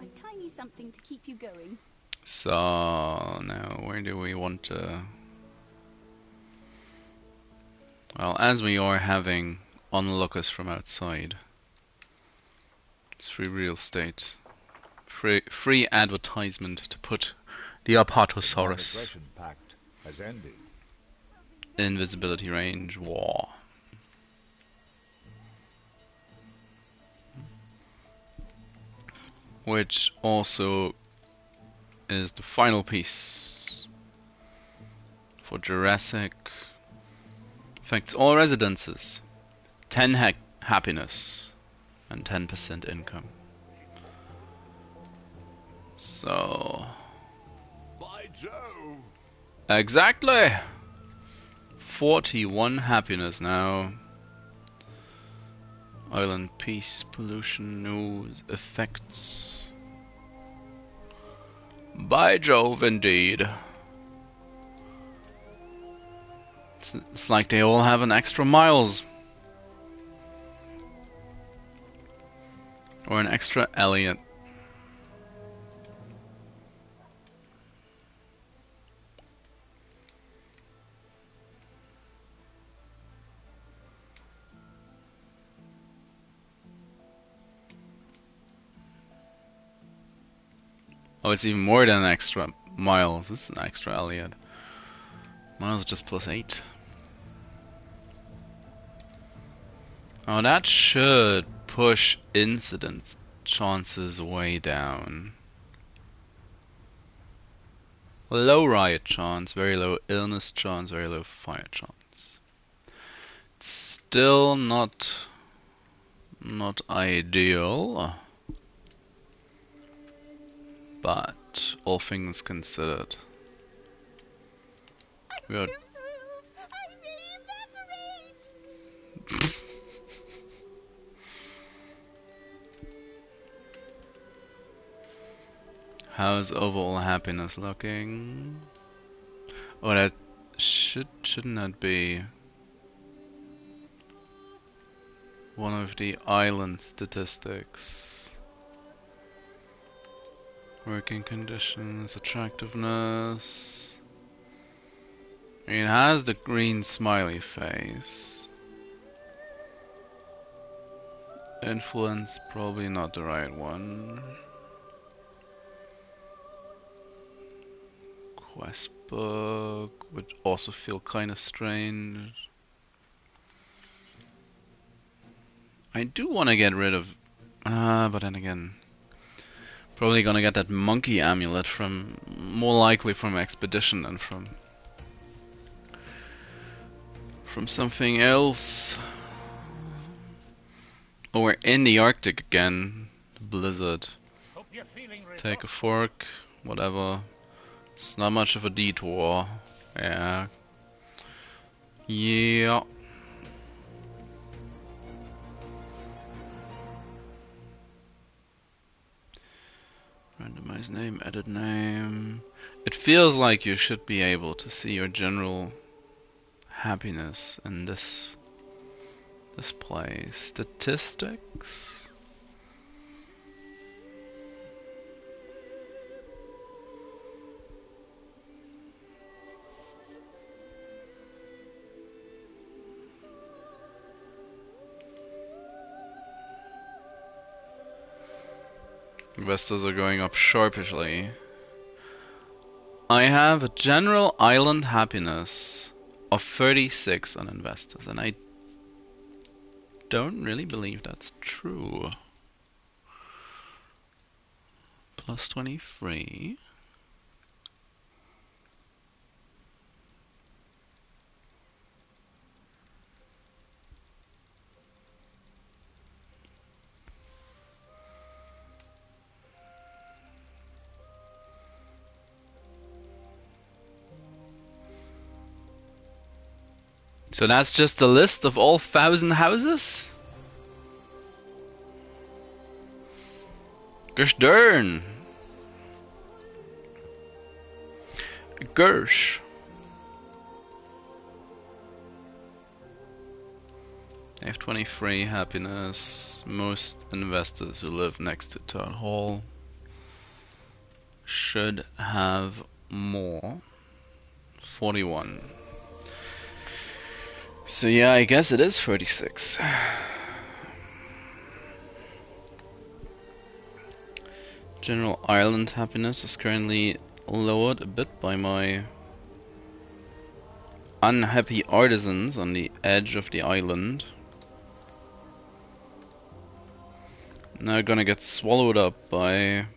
A tiny something to keep you going. So, now where do we want to... Well, as we are having onlookers from outside, it's free real estate. Free advertisement to put the Apatosaurus Non-aggression pact has ended. invisibility range war. Which also is the final piece for Jurassic. Affects all residences. 10 happiness and 10% income. So By Jove! exactly 41 happiness now. Island peace, pollution, news, effects. By Jove, indeed. It's like they all have an extra miles. Or an extra Elliot. Oh, it's even more than an extra miles. This is an extra Elliot. Miles just +8. Oh, that should push incident chances way down. Low riot chance, very low illness chance, very low fire chance. It's still not ideal, but all things considered, we are Too thrilled! I may evaporate! How's overall happiness looking? Oh, that shouldn't that be one of the island statistics? Working conditions, attractiveness. It has the green smiley face. Influence, probably not the right one. Quest book would also feel kind of strange. I do want to get rid of, but then again, probably gonna get that monkey amulet from, more likely from Expedition than from something else. Oh, we're in the Arctic again. Blizzard. Hope you're feeling Take a fork, whatever. It's not much of a detour. Yeah. Yeah. Randomize name, edit name. It feels like you should be able to see your general happiness in this play. Statistics. Investors are going up sharpishly. I have a general island happiness of 36 on investors, and I don't really believe that's true. Plus 23. So that's just a list of all 1,000 houses? Gosh darn. Gersh. They have 23 happiness. Most investors who live next to Town Hall should have more. 41. So yeah, I guess it is 36. General island happiness is currently lowered a bit by my unhappy artisans on the edge of the island. Now gonna get swallowed up by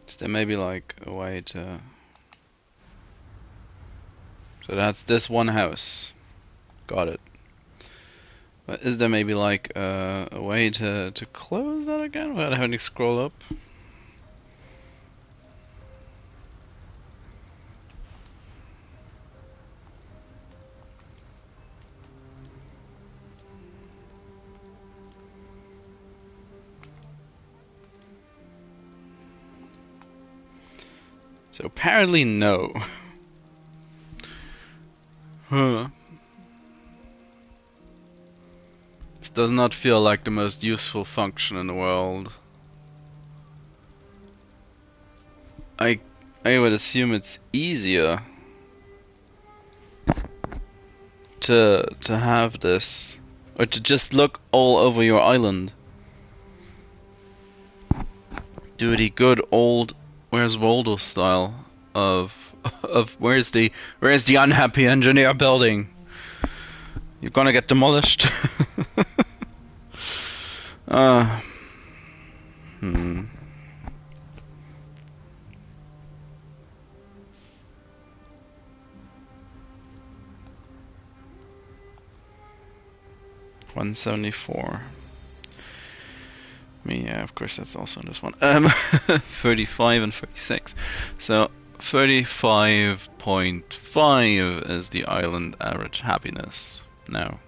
is there maybe like a way to... So that's this one house. Got it. But is there maybe like a way to close that again without having to scroll up? So apparently no. Huh. This does not feel like the most useful function in the world. I would assume it's easier to have this, or to just look all over your island. Do the good old Where's Waldo style of where's the unhappy engineer building? You're gonna get demolished. 174. I mean, yeah, of course that's also in this one. 35 and 36. So 35.5 is the island average happiness now.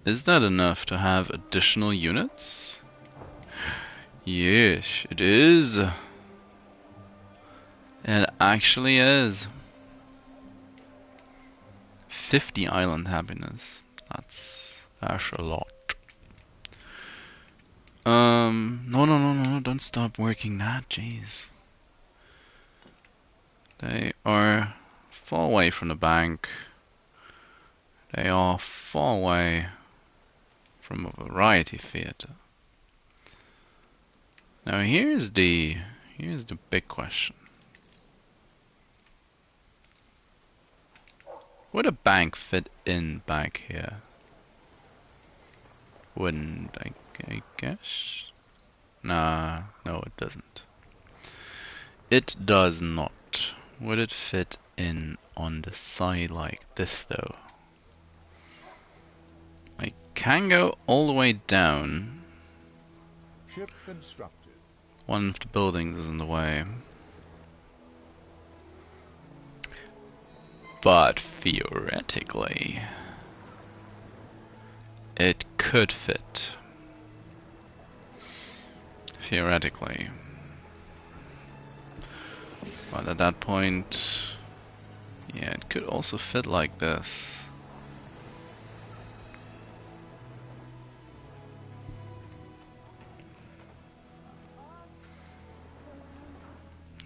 Is that enough to have additional units? Yes, it is. It actually is. 50 island happiness. That's a lot. No, don't stop working that, jeez. They are far away from the bank. They are far away from a variety theater. Now here's the big question. Would a bank fit in back here? Wouldn't, I guess? Nah, no it doesn't. It does not. Would it fit in on the side like this though? I can go all the way down. Ship constructed. One of the buildings is in the way. But theoretically, it could fit. Theoretically. But at that point, Yeah, it could also fit like this.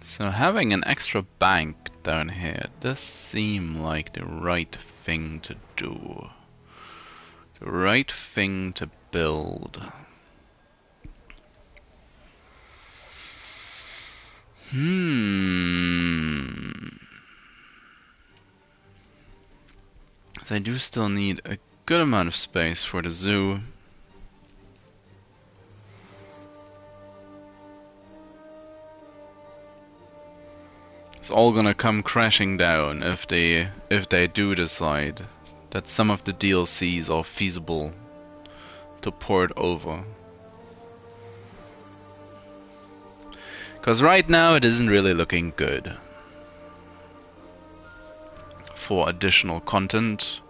So having an extra bank down here does seem like the right thing to do. The right thing to build. So I do still need a good amount of space for the zoo. It's all gonna come crashing down if they do decide that some of the DLCs are feasible to port over. Because right now it isn't really looking good for additional content.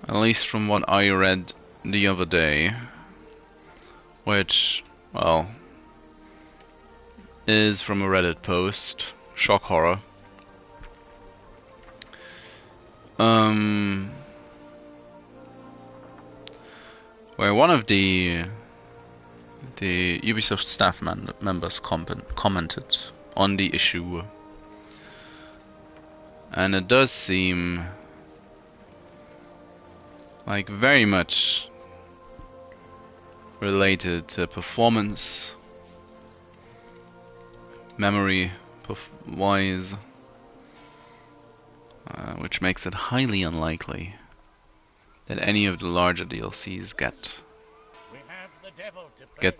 At least from what I read the other day, which, well, is from a Reddit post, shock horror. Where one of the Ubisoft staff members commented on the issue, and it does seem like very much related to performance, memory wise, which makes it highly unlikely that any of the larger DLCs get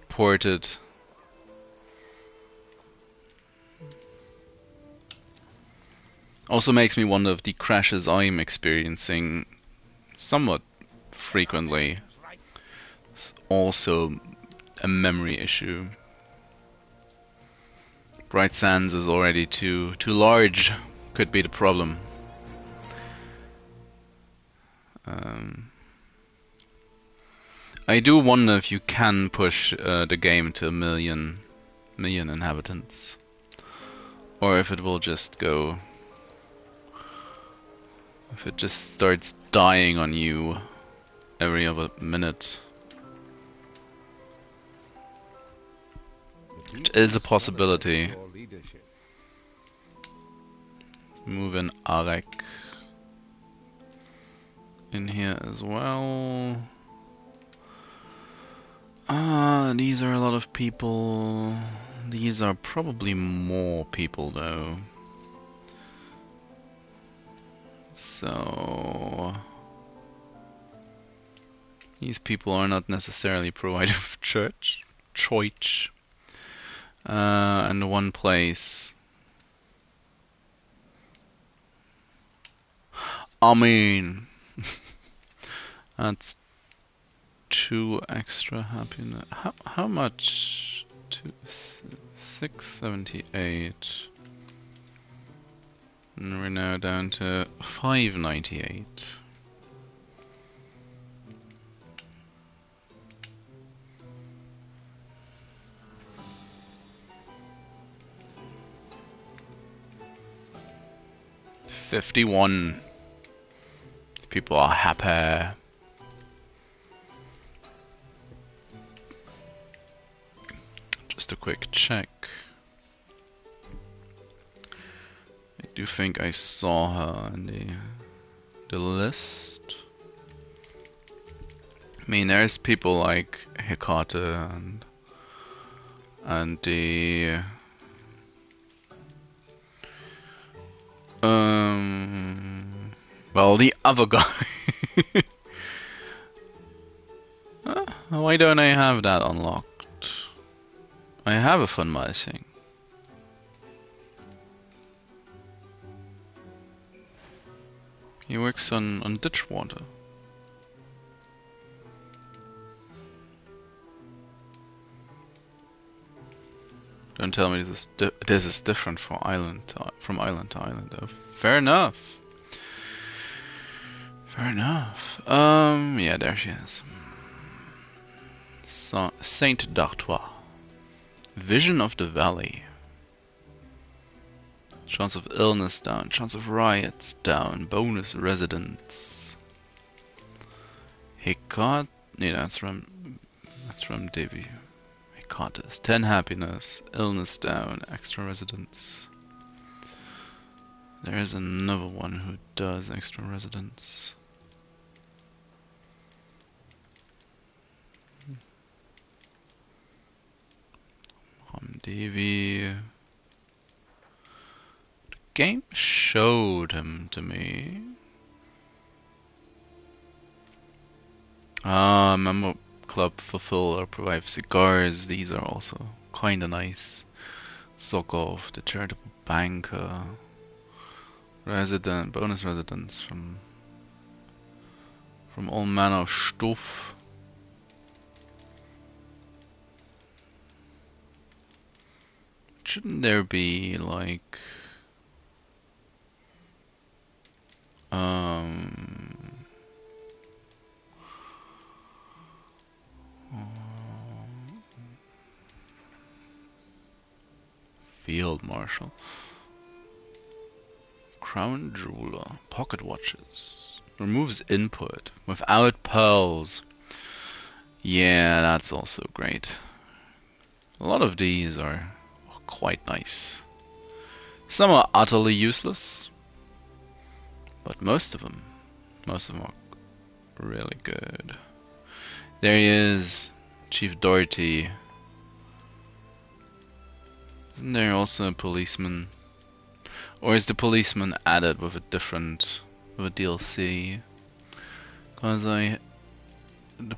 ported. Also makes me wonder if the crashes I'm experiencing somewhat frequently is also a memory issue. Bright Sands is already too large, could be the problem. I do wonder if you can push the game to a million inhabitants, or if it will just go, if it just starts dying on you every other minute. It is a possibility. Move in Arek in here as well. These are a lot of people. These are probably more people though. So these people are not necessarily provided with church. And one place. I mean, that's 2 extra happiness. How much? 678. And we're now down to 598. $51. People are happy. Just a quick check. I do think I saw her in the list. I mean, there's people like Hikata and the well, the other guy. Why don't I have that unlocked? I have a fun thing. He works on ditch water. Don't tell me this is different from island to island though. Fair enough. Fair enough. Yeah, there she is. Saint d'Artois. Vision of the Valley. Chance of illness down. Chance of riots down. Bonus residents. Hecat. Nee, that's from Devi. Hecatus. 10 happiness. Illness down. Extra residents. There is another one who does extra residents. Devi. The game showed him to me. Member Club fulfill or provide cigars. These are also kinda nice. Sokov, the charitable banker. Resident, bonus residents from all manner of stuff. Shouldn't there be like Field Marshal, Crown Jeweler, Pocket Watches, removes input without pearls. Yeah, that's also great. A lot of these are quite nice. Some are utterly useless, but most of them are really good. There he is, Chief Doherty. Isn't there also a policeman? Or is the policeman added with a DLC? Because the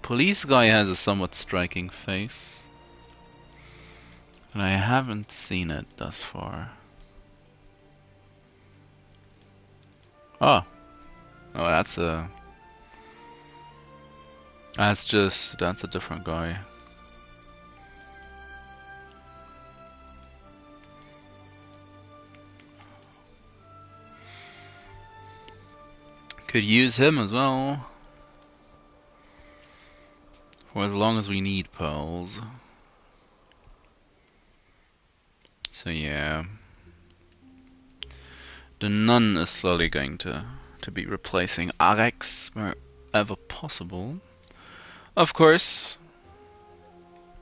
police guy has a somewhat striking face. And I haven't seen it thus far. Oh. Oh, that's a different guy. Could use him as well. For as long as we need pearls. So yeah. The nun is slowly going to be replacing Arex wherever possible. Of course,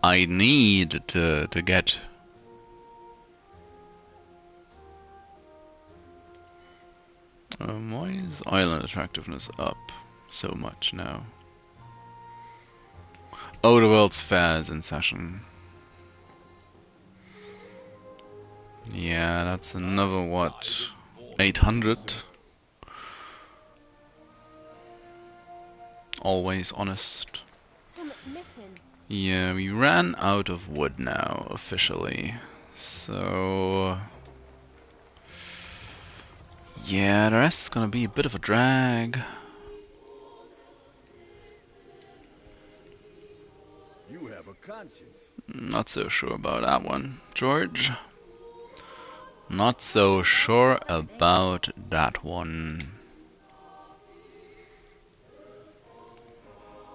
I need to get why is island attractiveness up so much now? Oh, the World's Fair is in session. Yeah, that's another what? 800. Always honest. Something's missing. Yeah, we ran out of wood now, officially. So yeah, the rest is gonna be a bit of a drag. You have a conscience. Not so sure about that one, George. Not so sure about that one.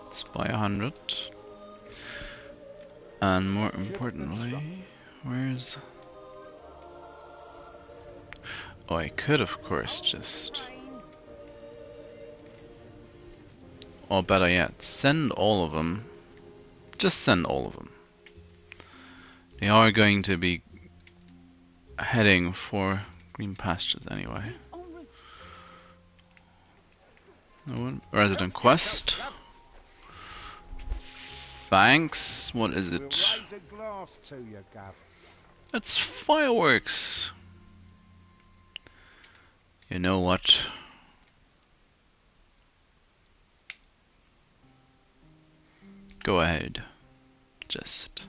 Let's buy 100. And more importantly, where's... Oh, I could of course just... Or better yet, send all of them. Just send all of them. They are going to be heading for green pastures anyway. No one? Resident quest. Thanks. What is it? Raise a glass to you, Gav. It's fireworks. You know what? Go ahead. Just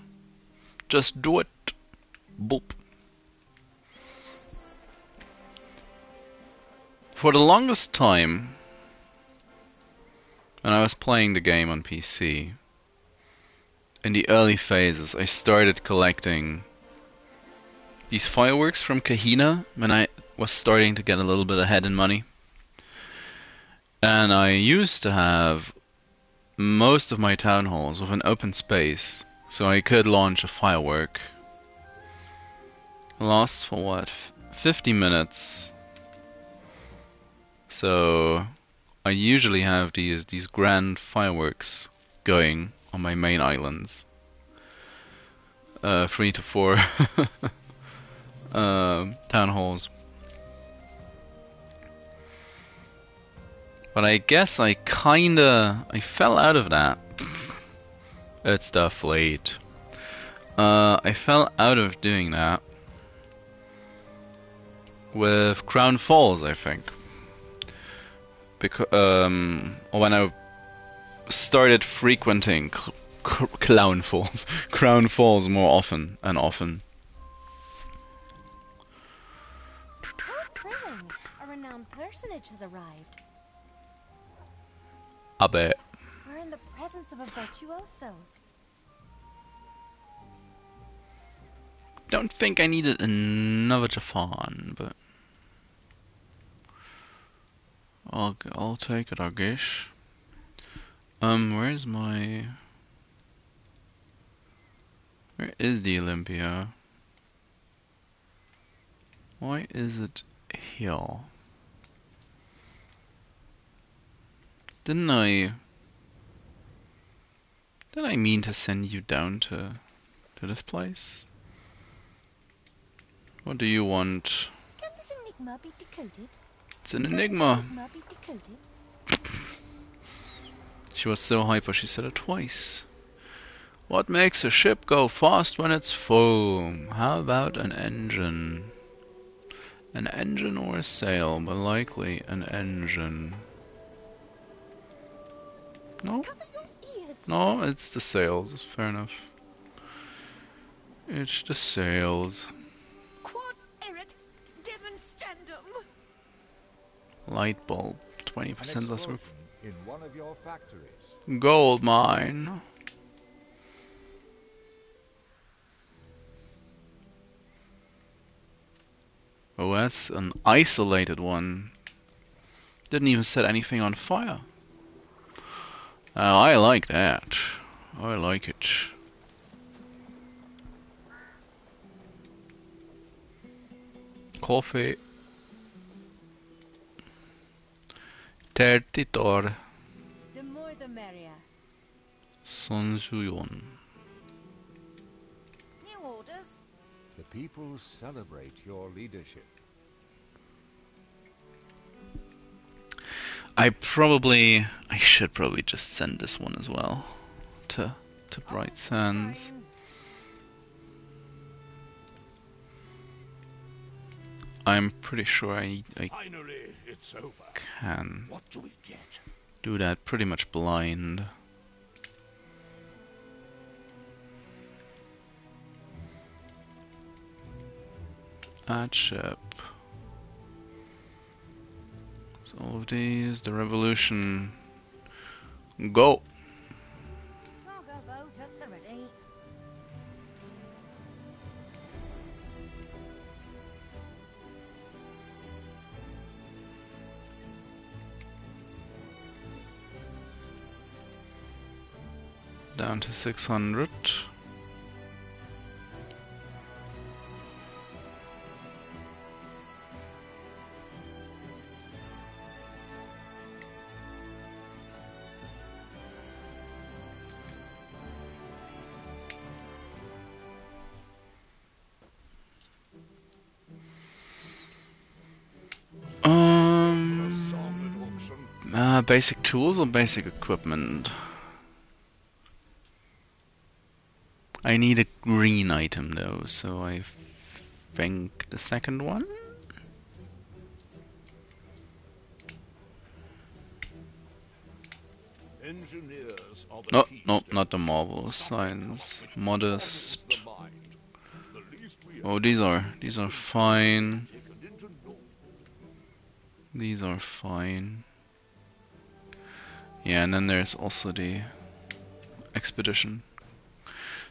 do it. Boop. For the longest time, when I was playing the game on PC, in the early phases, I started collecting these fireworks from Kahina when I was starting to get a little bit ahead in money. And I used to have most of my town halls with an open space, so I could launch a firework. Lasts for what? 50 minutes. So I usually have these grand fireworks going on my main islands. 3 to 4 town halls. But I guess I fell out of that. It's deflate. I fell out of doing that with Crown Falls, I think. Because when I started frequenting Crown Falls more often and often. How thrilling! A renowned personage has arrived. I bet. We're in the presence of a virtuoso. Don't think I needed another Japan, but I'll take it, I guess. Where is the Olympia? Why is it here? Didn't I mean to send you down to this place? What do you want? Can this enigma be decoded? It's an Can enigma. this enigma be decoded? She was so hyper she said it twice. What makes a ship go fast when it's full? How about an engine? An engine or a sail, but likely an engine. No? Cover your ears. No, it's the sails. Fair enough. It's the sails. Quod erit demonstrandum. Light bulb, An 20% less roof. explosion in one of your factories. Gold mine. Oh, that's an isolated one. Didn't even set anything on fire. Oh, I like that. I like it. Coffee. 30 The more the merrier. 34. New orders. The people celebrate your leadership. I should probably just send this one as well to Bright Sands. Fine. I'm pretty sure I Finally, it's over. can What do we get? do that pretty much blind. Add ship. So all of these, the revolution. Go! Cargo boat at the ready. Down to 600. Basic tools or basic equipment? I need a green item though, so I think the second one? Engineers are the No, keystone no, not the to marvelous suffering science. which Modest. follows the mind. The least we Oh, have these are fine. taken into note. These are fine. Yeah, and then there's also the expedition.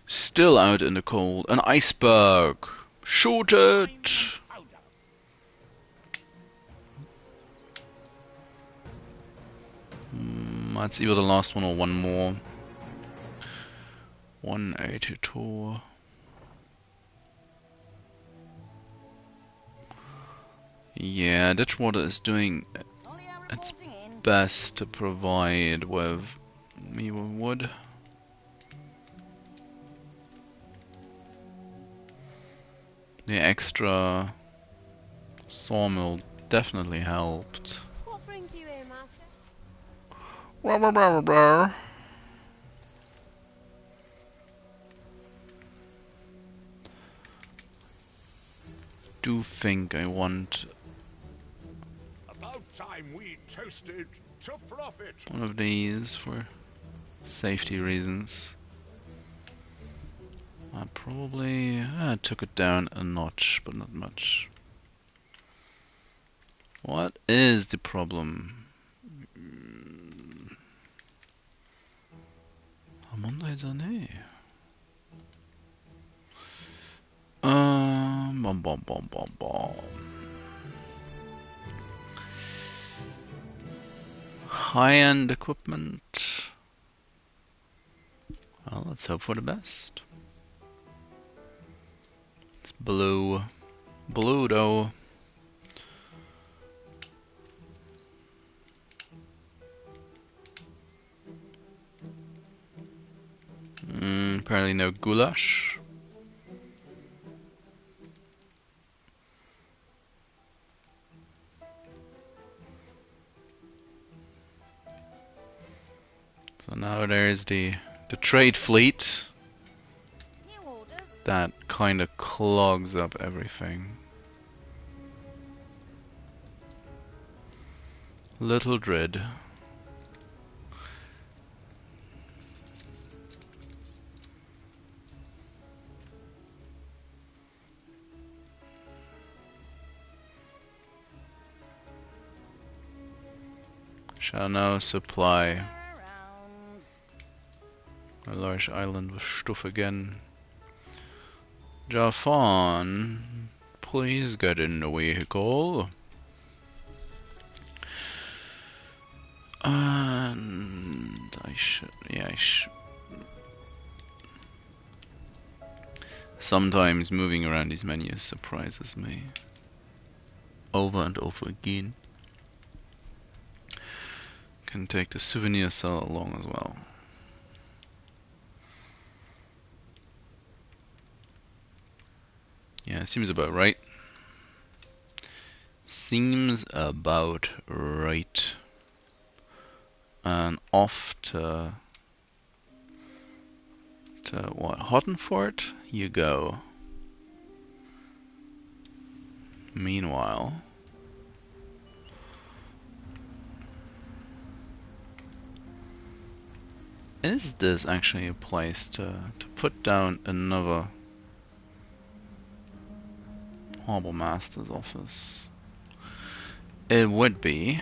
Still out in the cold. An iceberg! Shoot it! It's either the last one or one more. 182. Yeah, Ditchwater is doing its best to provide with me with wood. The extra sawmill definitely helped. What brings you here, master? Rah, rah, rah, rah, rah. Do think I want About time we toasted to profit. one of these for safety reasons. I probably took it down a notch, but not much. What is the problem? Monday Zane. Bom bom bom bom bom. High-end equipment. Well, let's hope for the best. It's blue. Blue though. Apparently no goulash. So now there's the trade fleet New orders. that kind of clogs up everything. Little dread. Shall now supply Around. a large island with stuff again. Jafan, please get in the vehicle. And I should, yeah, I should. Sometimes moving around these menus surprises me. Over and over again. Can take the souvenir cell along as well. Yeah, seems about right. Seems about right. And off to what? Hottenfort? You go. Meanwhile, is this actually a place to put down another Harbour Master's office? It would be.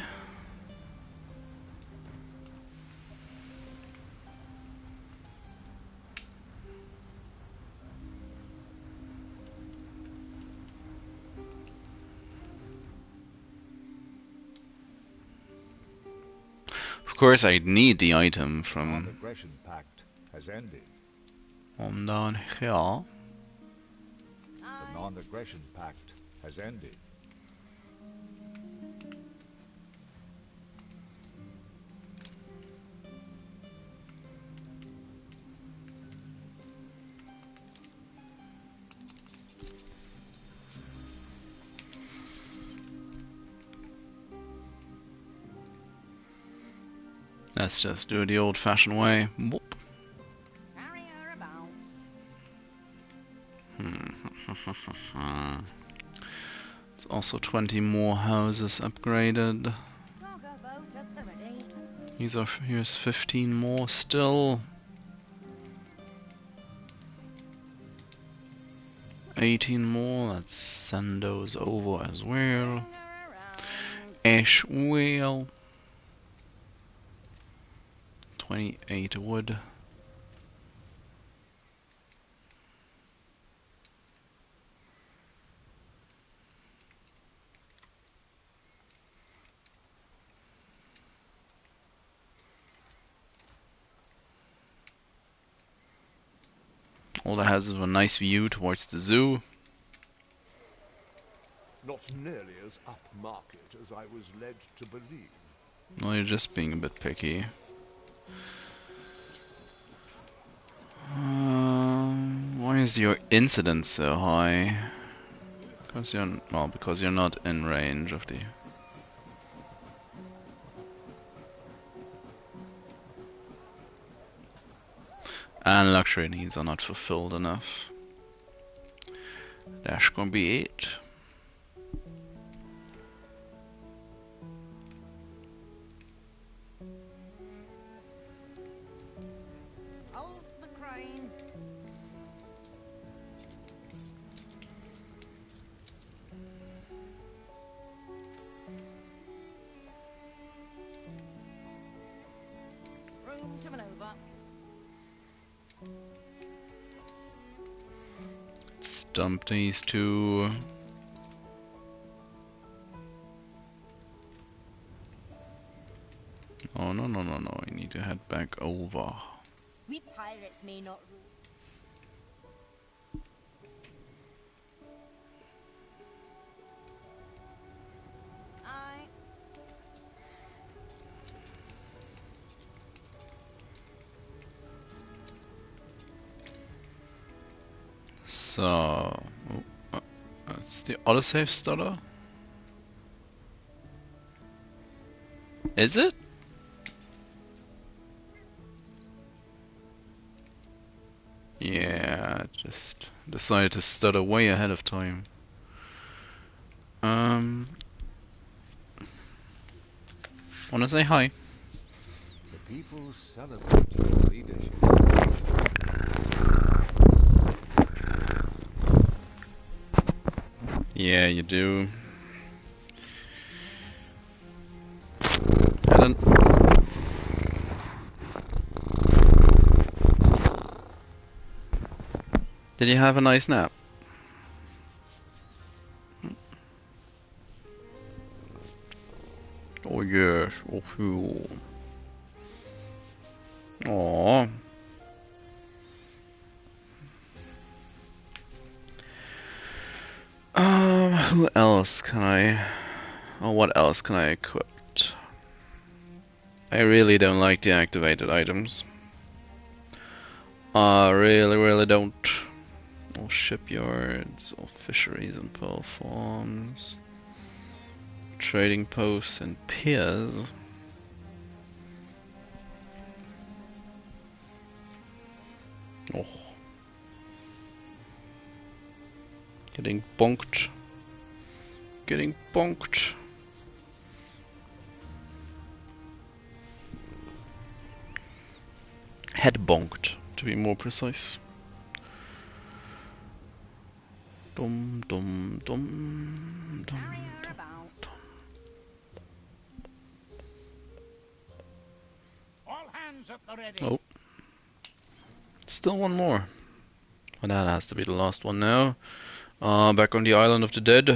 Of course, I'd need the item from Non-aggression pact has ended. on down here. The non-aggression pact has ended. Let's just do it the old-fashioned way. Boop. Carry her about. It's also 20 more houses upgraded. Cargo boat at the ready. Here's 15 more still. 18 more. Let's send those over as well. Bring her around. Ash wheel. 28 wood. All the houses have a nice view towards the zoo. Not nearly as upmarket as I was led to believe. No, you're just being a bit picky. Why is your incidence so high? Because you're not in range of the. And luxury needs are not fulfilled enough. That's gonna be it. Hold the crane. Room to maneuver. Dump these two. Oh no. I need to head back over. We pirates may not rule. Aye. So, it's the autosave stutter. Is it? Yeah, just decided to stutter way ahead of time. Wanna say hi? The people celebrate your leadership. Yeah, you do. Helen. Did you have a nice nap? Oh yes, oh phew. Aww. Who else can I... Oh, what else can I equip? I really don't like deactivated items. I really don't. All shipyards, all fisheries and pearl farms, trading posts and piers. Oh. Getting bonked. Getting bonked. Head bonked, to be more precise. Dum dum dum dum Carry her dum. about. All hands at the ready. Oh. Still one more. Well, that has to be the last one now. Back on the island of the dead.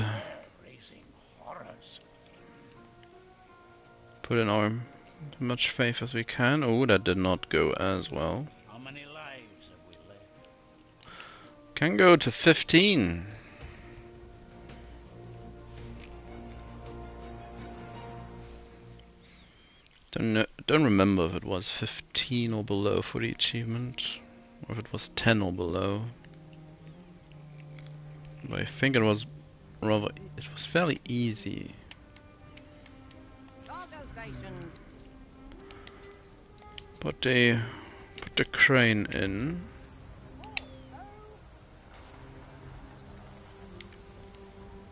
Raising horrors. Put in our as much faith as we can. Oh, that did not go as well. How many lives have we left? Can go to 15. Don't remember if it was 15 or below for the achievement, or if it was 10 or below. But I think it was rather. It was fairly easy. Cargo stations. Put the crane in.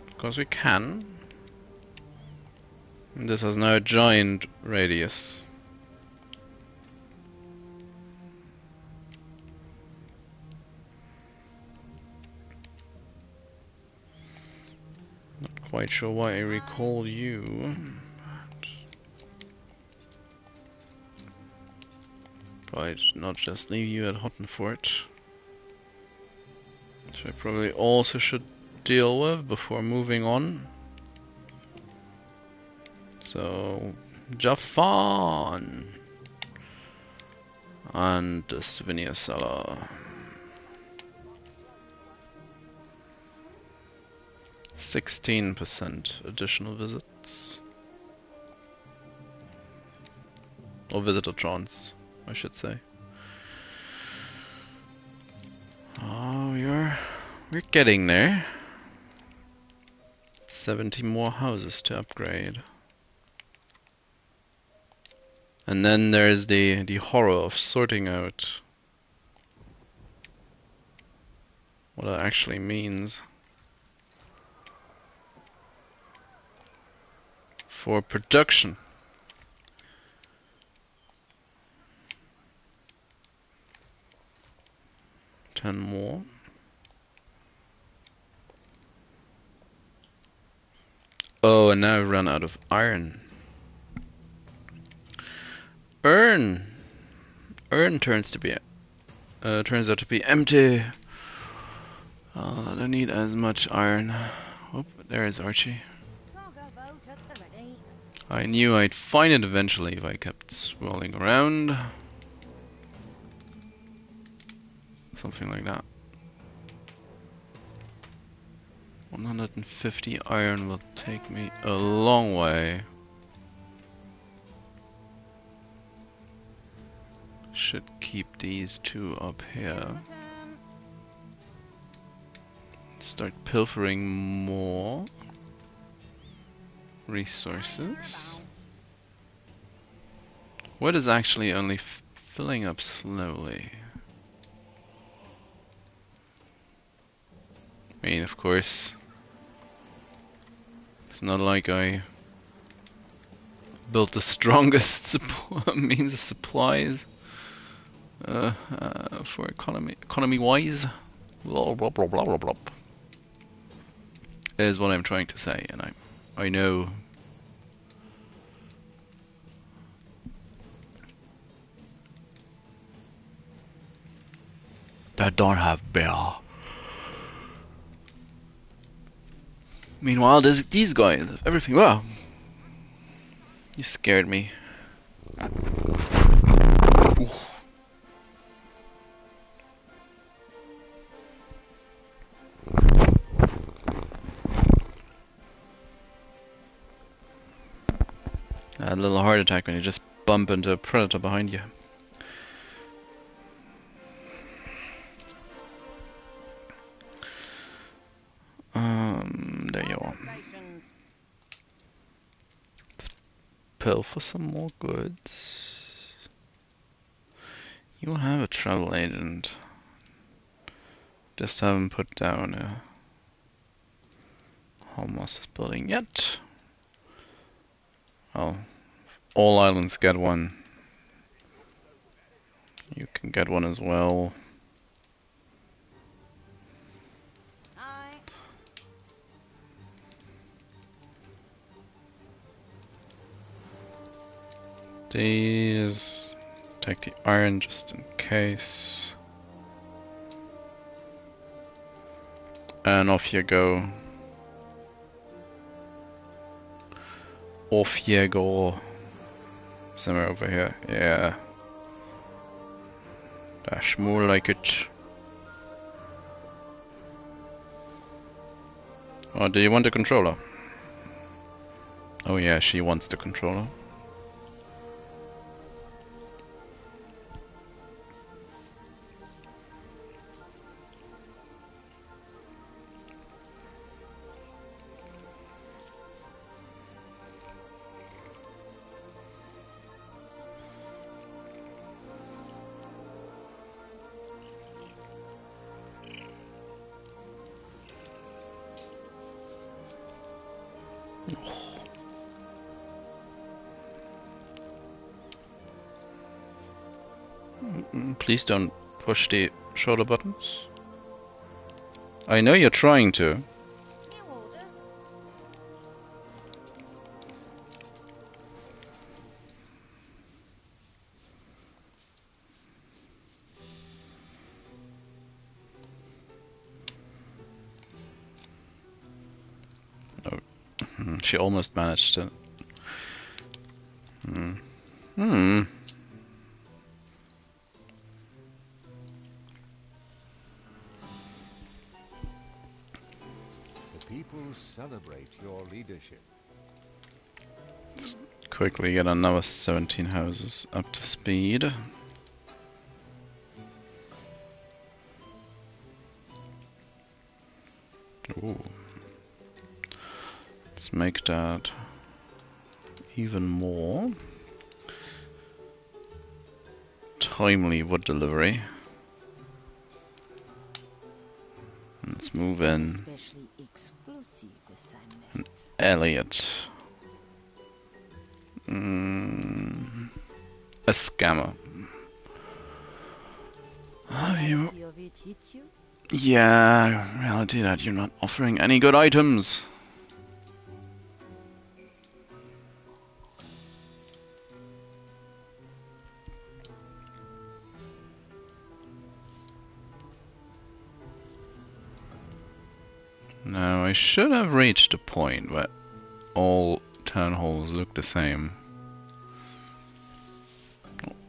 Because we can. And this has now a giant radius. Not quite sure why I recall you. But not just leave you at Hottenfort. Which I probably also should deal with before moving on. So, Japan and the souvenir seller. 16% additional visits. Or visitor chance, I should say. Oh, we're getting there. 70 more houses to upgrade. And then there's the horror of sorting out what it actually means for production. Ten more. Oh, and now I've run out of iron. Urn turns out to be empty. I don't need as much iron. Oh, there is Archie. I knew I'd find it eventually if I kept swirling around. Something like that. 150 iron will take me a long way. Should keep these two up here. Start pilfering more resources. What is actually only filling up slowly? I mean, of course, it's not like I built the strongest means of supplies for economy wise. Blah blah blah blah blah blah. Is what I'm trying to say, and I know. That don't have bear. Meanwhile, these guys have everything. Wow, you scared me. Ooh. A little heart attack when you just bump into a predator behind you. There you are. Let's pill for some more goods. You have a travel agent. Just haven't put down a Homos building yet. Well, all islands get one. You can get one as well. These, take the iron just in case. And off you go. Off you go. Somewhere over here, yeah. That's more like it. Oh, do you want the controller? Oh yeah, she wants the controller. Please don't push the shoulder buttons. I know you're trying to. Oh, she almost managed to. people celebrate your leadership. Quickly get another 17 houses up to speed. Ooh. Let's make that even more. Timely wood delivery. Let's move in Especially exclusive assignment. Elliot. A scammer. Have you? Reality of it hits you? Yeah, reality that you're not offering any good items. Now I should have reached a point where all town halls look the same.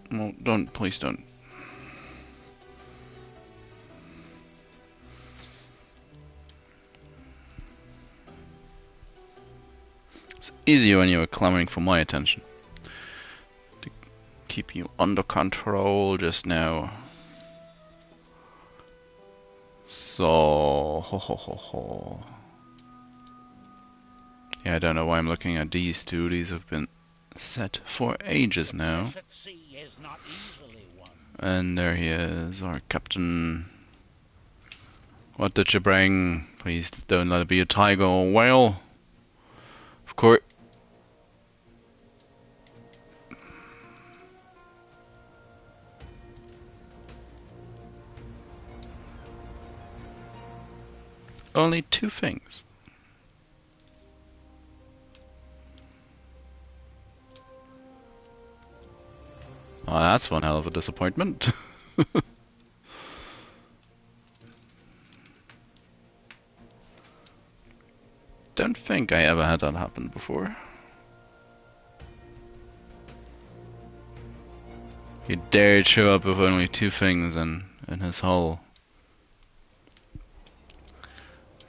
No, don't, please don't. It's easier when you are clamoring for my attention. To keep you under control just now. So, yeah, I don't know why I'm looking at these two. These have been set for ages now. Success at sea is not easily won. And there he is, our captain. What did you bring? Please don't let it be a tiger or whale. Of course. Only two things. Oh, that's one hell of a disappointment. Don't think I ever had that happen before. He dared show up with only two things in his hull.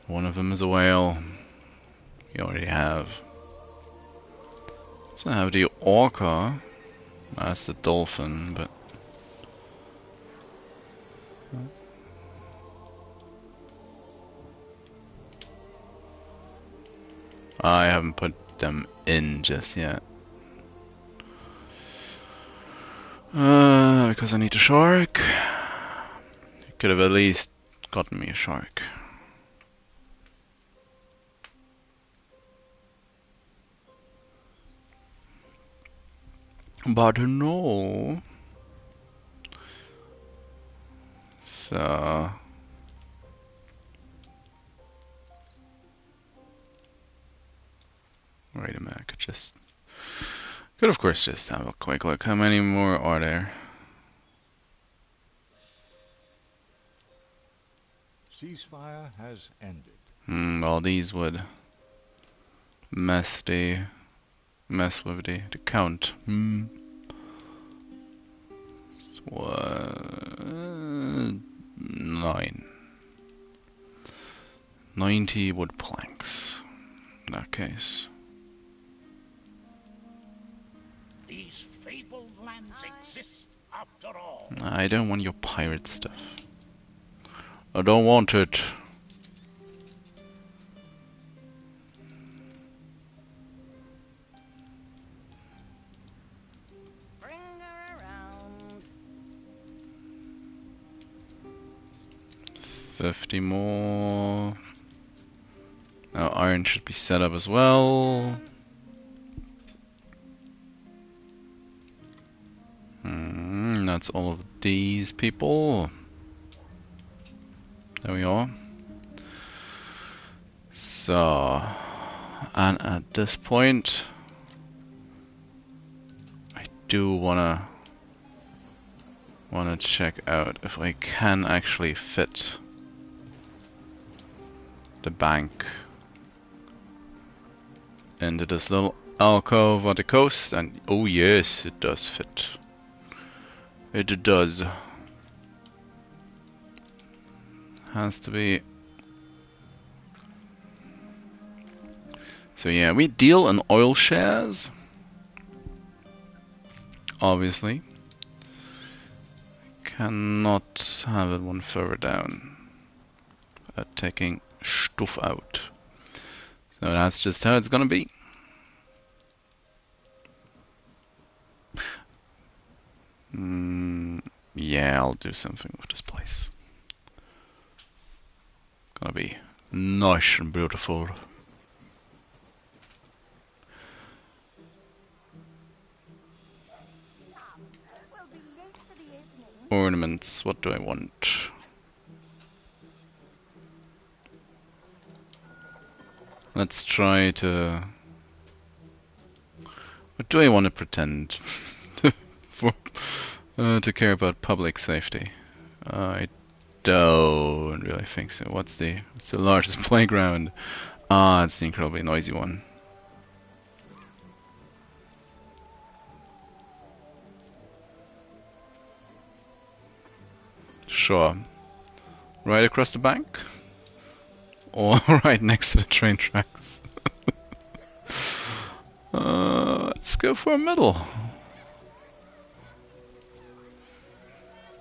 One of them is a whale. You already have. So I have the orca. That's the dolphin, but I haven't put them in just yet. Because I need a shark. You could have at least gotten me a shark. But no. So wait a minute, I could of course just have a quick look. How many more are there? Ceasefire has ended. Well, these would mess with the count. What? 90 wood planks. In that case. These fabled lands exist after all. I don't want your pirate stuff. I don't want it. Bring her around. 50 more. Now iron should be set up as well. That's all of these people. There we are. So, and at this point, I do wanna check out if I can actually fit the bank into this little alcove on the coast, and oh yes, it does fit. It does. Has to be So yeah, we deal in oil shares. Obviously. Cannot have it one further down. Taking stuff out. So that's just how it's gonna be. Yeah, I'll do something with this place. Gonna be nice and beautiful. Ornaments, what do I want? Let's try to... What do I want to pretend? For, to care about public safety. I don't really think so. What's the largest playground? Ah, it's the incredibly noisy one. Sure. Right across the bank? Or right next to the train tracks? Let's go for a middle.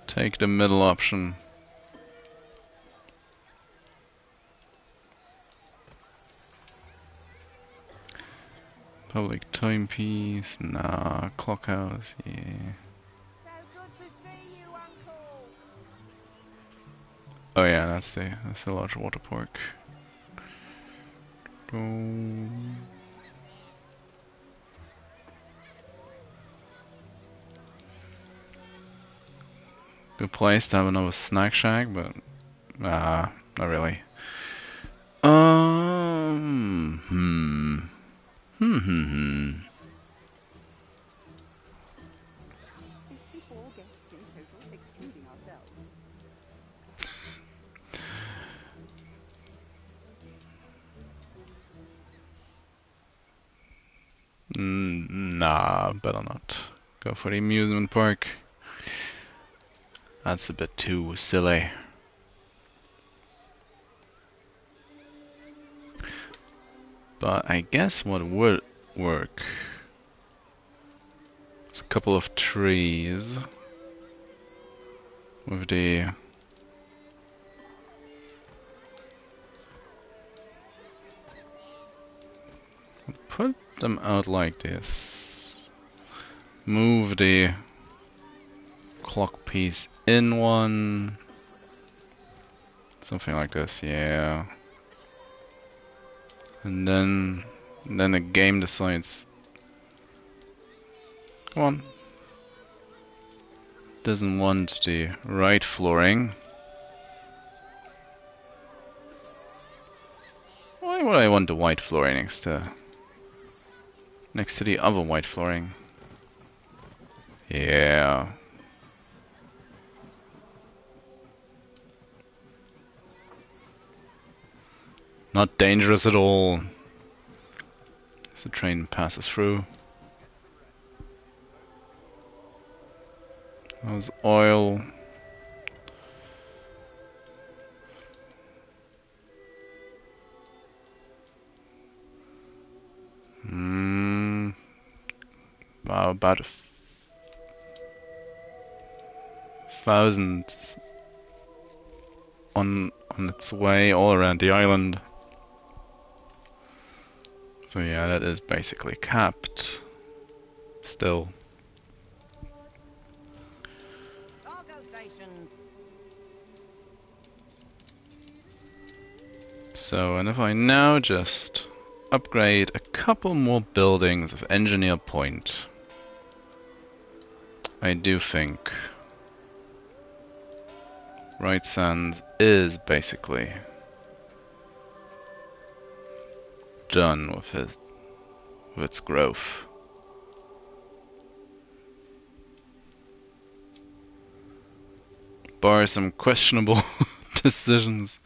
Take the middle option. Public timepiece, nah. Clockhouse, yeah. So good to see you, Uncle. Oh yeah, that's the large water park. Good place to have another snack shack, but not really. Hmm. 54 guests in total, excluding ourselves. Nah, better not. Go for the amusement park. That's a bit too silly. But I guess what would work is a couple of trees with the put them out like this. Move the clock piece in one. Something like this, yeah. And then the game decides. Come on. Doesn't want the right flooring. Why would I want the white flooring next to the other white flooring? Yeah. Not dangerous at all. As the train passes through. There's oil. Wow, about 1,000 on its way all around the island. So yeah, that is basically capped. Still. Cargo stations. So, and if I now just upgrade a couple more buildings of engineer point, I do think Right Sands is basically done with its growth. Bar some questionable decisions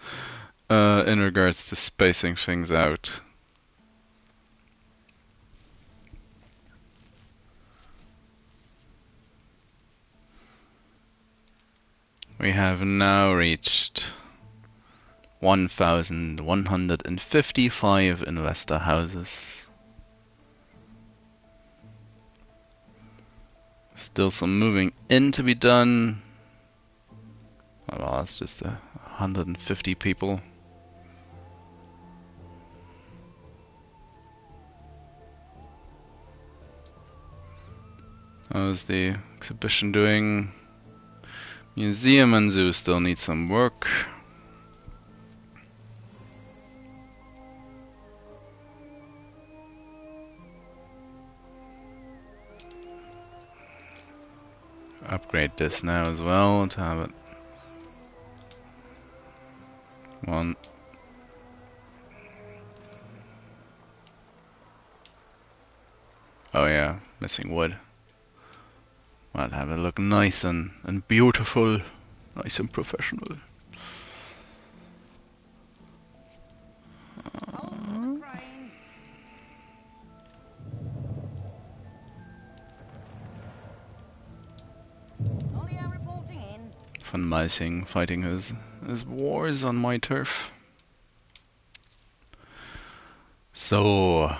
in regards to spacing things out. We have now reached 1,155 investor houses. Still some moving in to be done. Oh, well, that's just 150 people. How's the exhibition doing? Museum and zoo still need some work. Upgrade this now as well to have it one. Oh yeah, missing wood. Might have it look nice and beautiful, nice and professional. Von Meising fighting his wars on my turf. So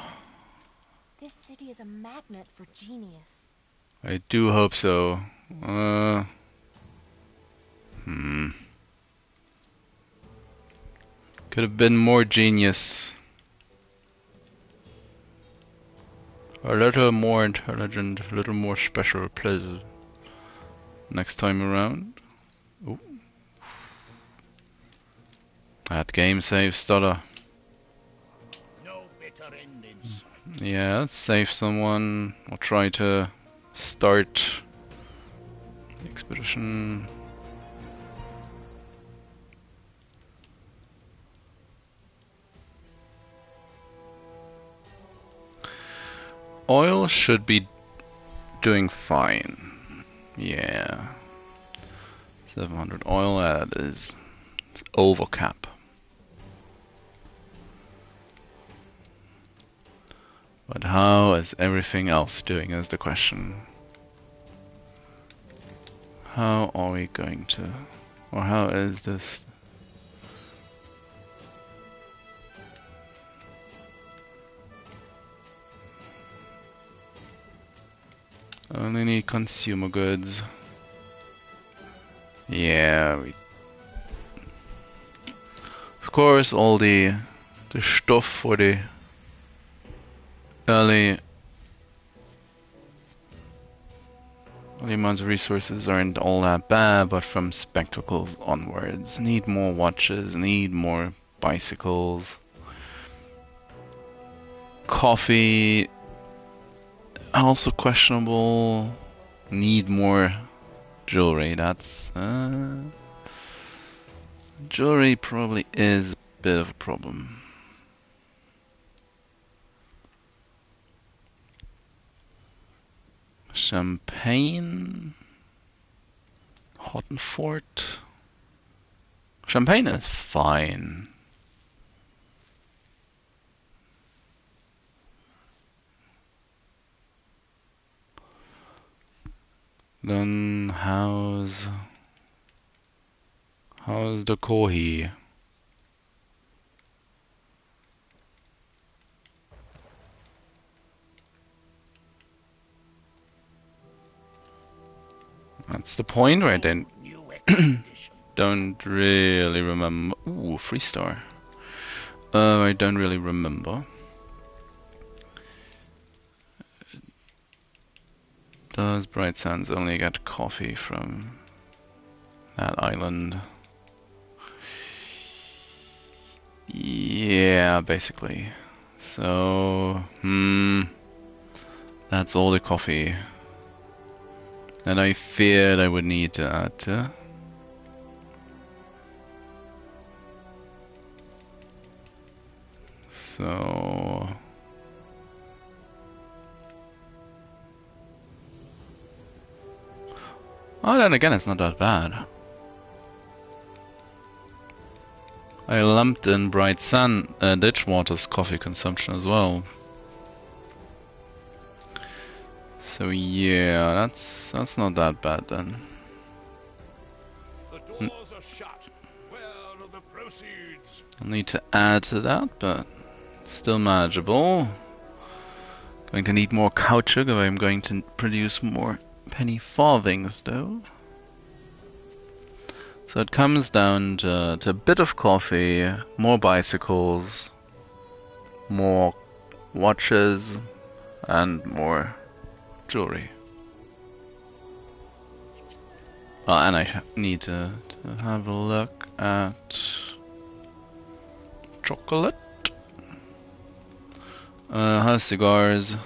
This city is a magnet for genius. I do hope so. Could have been more genius. A little more intelligent, a little more special pleasure next time around. Ooh. That game save stutter. No better end in sight. Yeah, let's save someone. I'll try to start the expedition. Oil should be doing fine. Yeah. 700 oil, that is, it's over cap. But how is everything else doing is the question. How are we going to, or how is this? Only need consumer goods. Yeah, of course all the stuff for the early amounts of resources aren't all that bad, but from spectacles onwards, need more watches, need more bicycles, coffee also questionable, need more jewelry. That's jewelry probably is a bit of a problem. Champagne, Hottenfort. Champagne is fine. Then how's the Kohi? That's the point where I don't really remember. Ooh, 3-star. I don't really remember. Does Bright Sands only get coffee from that island? Yeah, basically. So, that's all the coffee. And I feared I would need to add to. So... oh, then again, it's not that bad. I lumped in Bright Sun, Ditchwater's coffee consumption as well. So yeah, that's not that bad then. The doors are shut. Well Where are the proceeds? I'll need to add to that, but still manageable. Going to need more caoutchouc if I'm going to produce more penny farthings, though. So it comes down to a bit of coffee, more bicycles, more watches, and more jewelry. Oh, and I need to have a look at chocolate. How's cigars?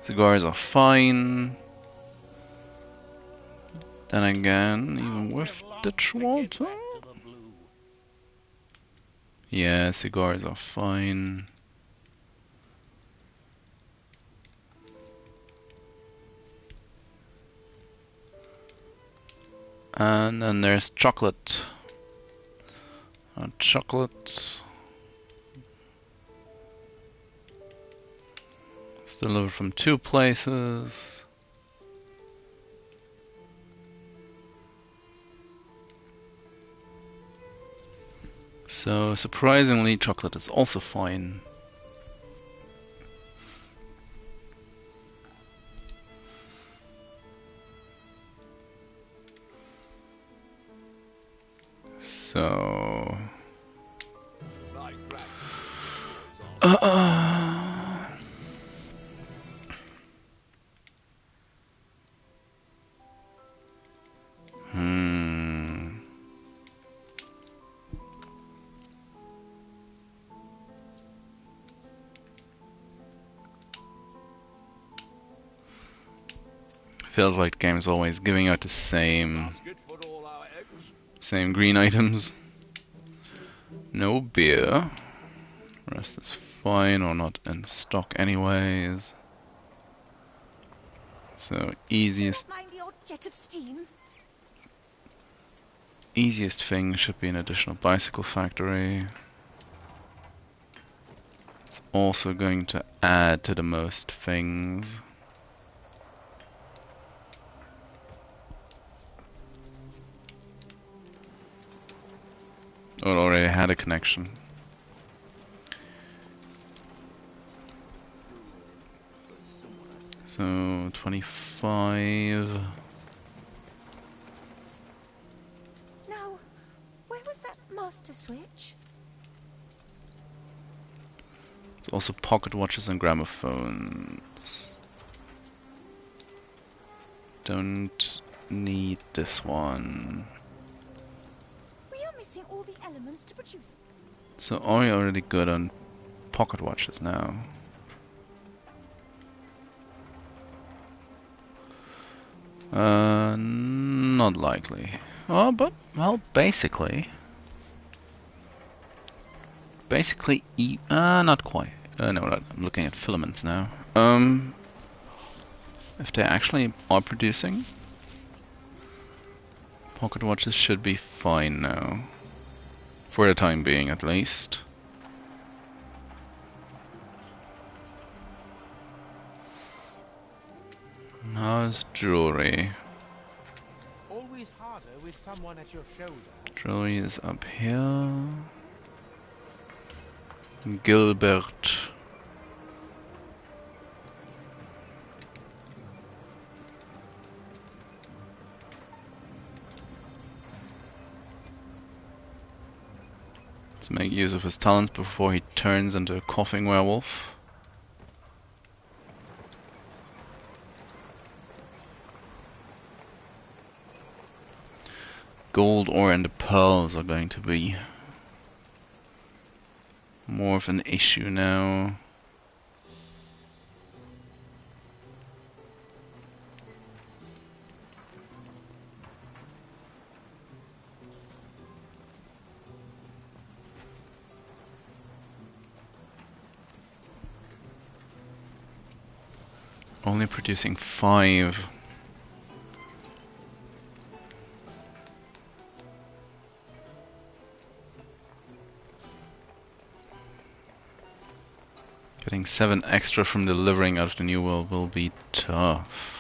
Cigars are fine. Then again, even with ditch water? Yeah, cigars are fine. And then there's chocolate. Chocolate. It's delivered from 2 places. So surprisingly, chocolate is also fine. So feels like the game's always giving out the same green items. No beer. Rest is fine or not in stock anyways. So easiest thing should be an additional bicycle factory. It's also going to add to the most things. Oh, it already had a connection. So 25. Now, where was that master switch? It's also pocket watches and gramophones. Don't need this one. We are missing all the elements to produce. So are we already good on pocket watches now? Not likely. Oh, but, well, basically, not quite. No, I'm looking at filaments now. If they actually are producing, pocket watches should be fine now. For the time being, at least. How's jewelry? Always harder with someone at your shoulder. Jewelry is up here. Gilbert. Let's make use of his talents before he turns into a coughing werewolf. Gold ore and the pearls are going to be more of an issue now. Only producing 5. Getting 7 extra from delivering out of the new world will be tough.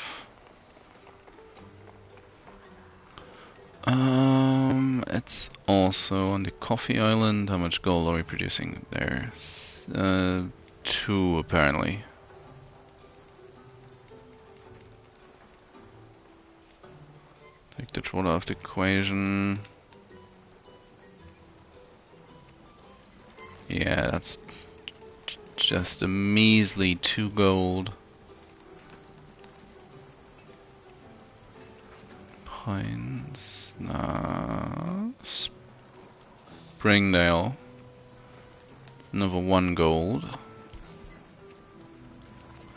It's Also on the coffee island, how much gold are we producing there? 2 apparently. Take the water off the equation. Yeah, that's just a measly 2 gold. Pines, nah. Springdale, another 1 gold.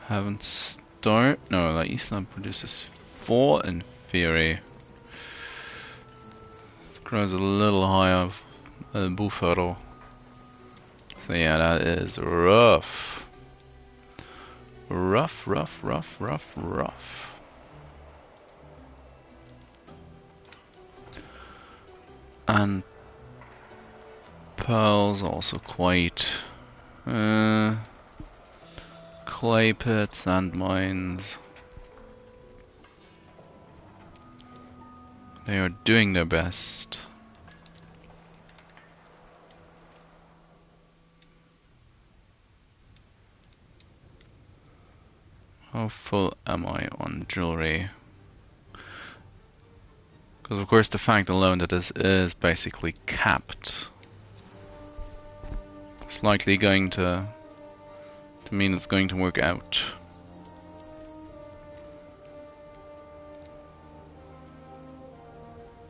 Haven't start. No, like Eastland produces 4 in theory. Grows a little higher Buffalo. So yeah, that is rough. Rough. And pearls also quite clay pits and mines. They are doing their best. How full am I on jewelry? Because of course the fact alone that this is basically capped, it's likely going to mean it's going to work out.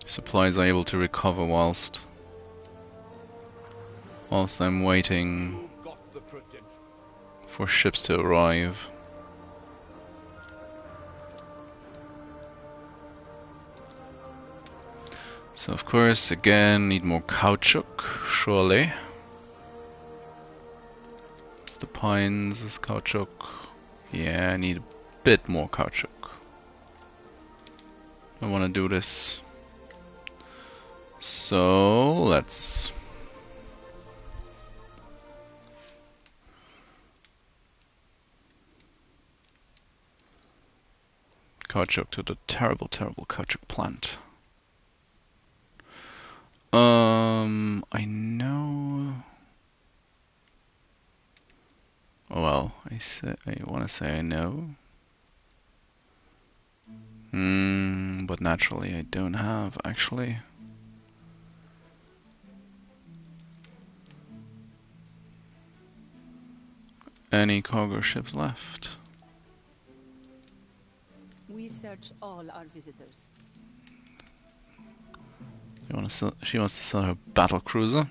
Supplies are able to recover whilst I'm waiting for ships to arrive. So of course, again, need more caoutchouc, surely. It's the pines, this caoutchouc. Yeah, I need a bit more caoutchouc. I want to do this. So, let's... caoutchouc to the terrible caoutchouc plant. I know. Oh well, I want to say I know. But naturally I don't have actually. Any cargo ships left? We search all our visitors. She wants to sell her battle cruiser.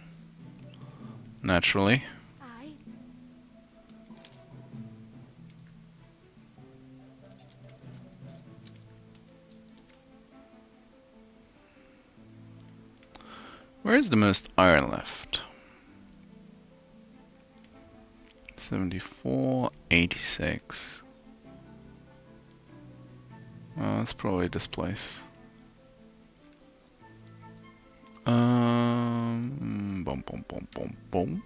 Naturally. Aye. Where is the most iron left? 74, 86. That's probably this place. Bum.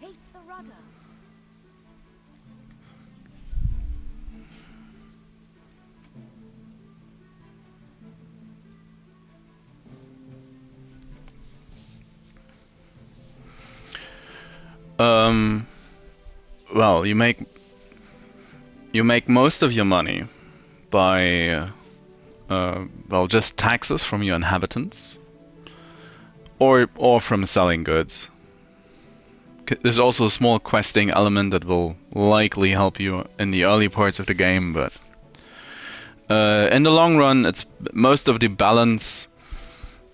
Take the rudder. Well, you make most of your money by well, just taxes from your inhabitants, or from selling goods. There's also a small questing element that will likely help you in the early parts of the game, but in the long run, it's most of the balance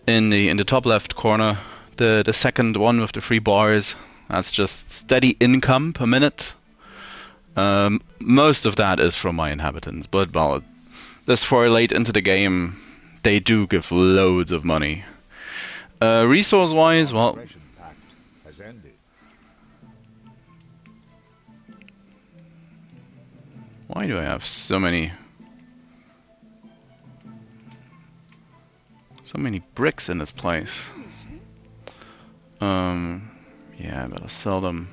in the top left corner. The second one with the 3 bars. That's just steady income per minute. Most of that is from my inhabitants, but well, this far late into the game, they do give loads of money. Resource-wise, well, has ended. why do I have so many bricks in this place? Yeah, I better sell them.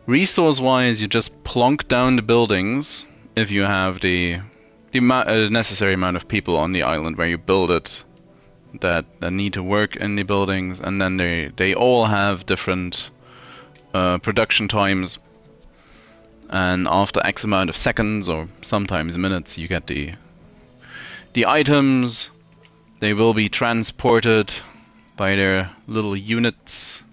Resource-wise, you just plonk down the buildings if you have the necessary amount of people on the island where you build it that need to work in the buildings, and then they all have different production times. And after X amount of seconds or sometimes minutes, you get the items. They will be transported by their little units.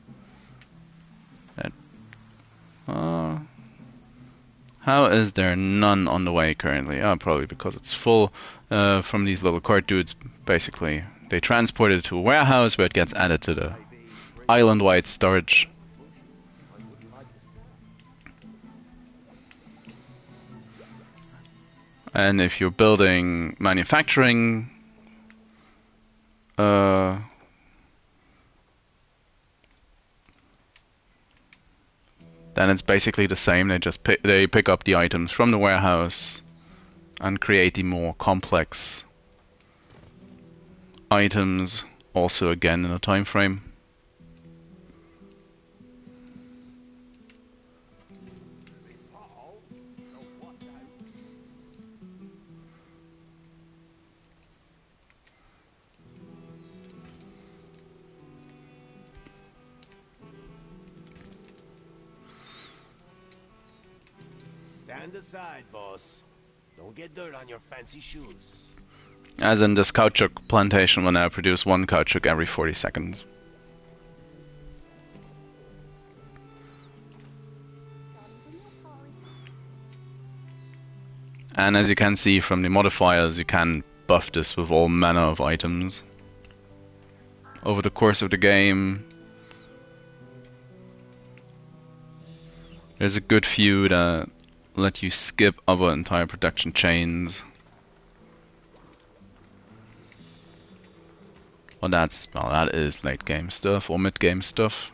How is there none on the way currently? Oh, probably because it's full from these little cart dudes. Basically, they transport it to a warehouse where it gets added to the island-wide storage. And if you're building manufacturing, then it's basically the same. They just pick up the items from the warehouse and create the more complex items, also again in a time frame. Stand aside, boss. Don't get dirt on your fancy shoes. As in, this caoutchouc plantation will now produce one caoutchouc every 40 seconds. And as you can see from the modifiers, you can buff this with all manner of items over the course of the game. There's a good few that let you skip other entire production chains. Well, that is late game stuff or mid game stuff.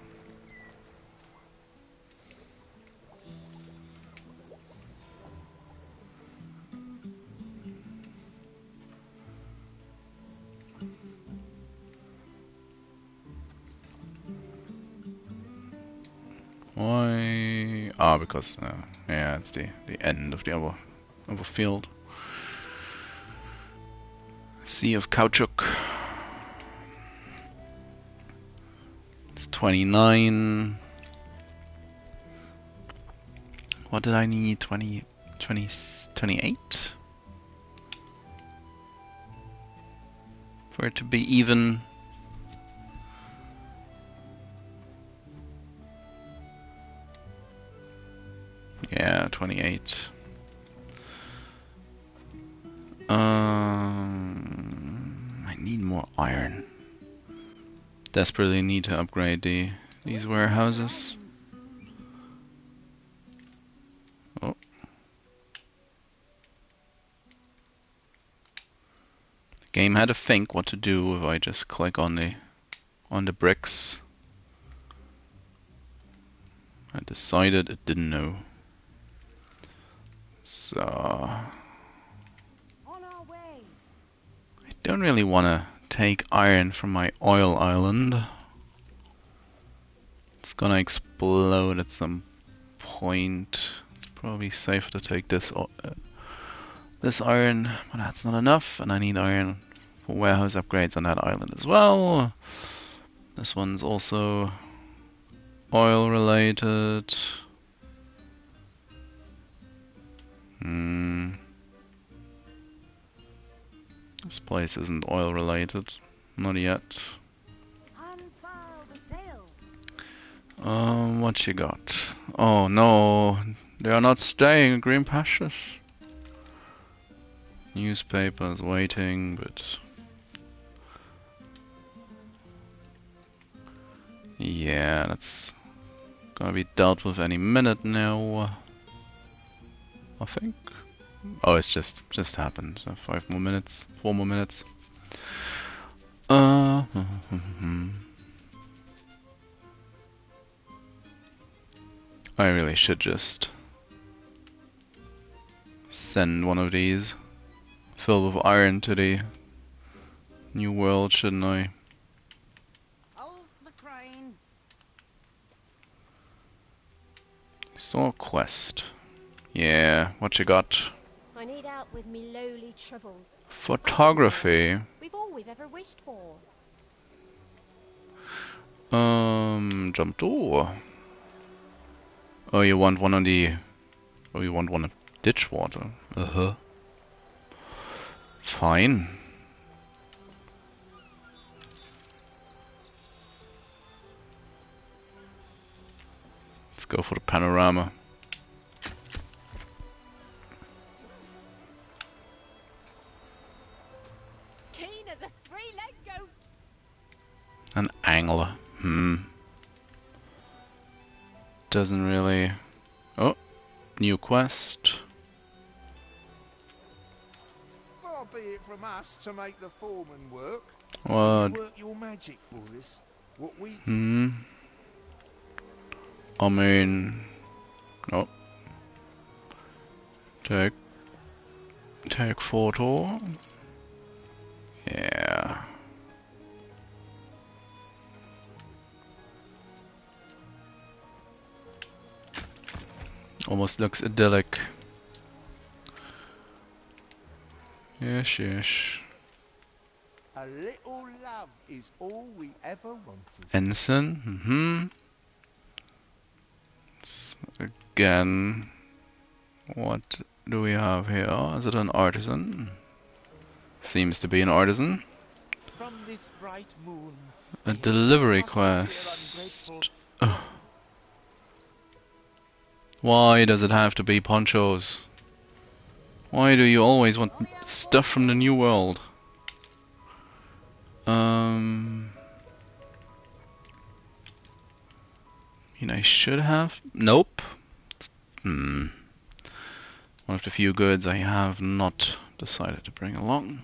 Why? Ah, because yeah, it's the end of the other field. Sea of caoutchouc. It's 29. What did I need? 28? For it to be even. Yeah, 28. I need more iron. Desperately need to upgrade these warehouses. Oh. The game had to think what to do if I just click on the bricks. I decided it didn't know. So I don't really want to take iron from my oil island. It's gonna explode at some point. It's probably safer to take this iron, but that's not enough, and I need iron for warehouse upgrades on that island as well. This one's also oil related. This place isn't oil related, not yet. What you got? Oh no, they are not staying in green pastures. Newspapers waiting, but yeah, that's gonna be dealt with any minute now. I think. Oh, it's just happened. So 5 more minutes, 4 more minutes. I really should just send one of these filled with iron to the new world, shouldn't I? So quest. Yeah, what you got? I need help with me lowly troubles. Photography. We've all we've ever wished for. Jump door. Oh, you want one on the... Oh, you want one of ditch water. Uh-huh. Fine. Let's go for the panorama. Keen as a three-legged goat. An angler. Doesn't really... Oh, new quest. Far be it from us to make the foreman work. What? You work your magic for us. What we I mean... Oh. Take photo. Yeah. Almost looks idyllic. Yes, yes. A little love is all we ever wanted. Ensign. Again, what do we have here? Is it an artisan? Seems to be an artisan. From this bright moon, A delivery quest. Ugh. Why does it have to be ponchos? Why do you always want stuff from the new world? I mean, I should have. Nope. One of the few goods I have not decided to bring along.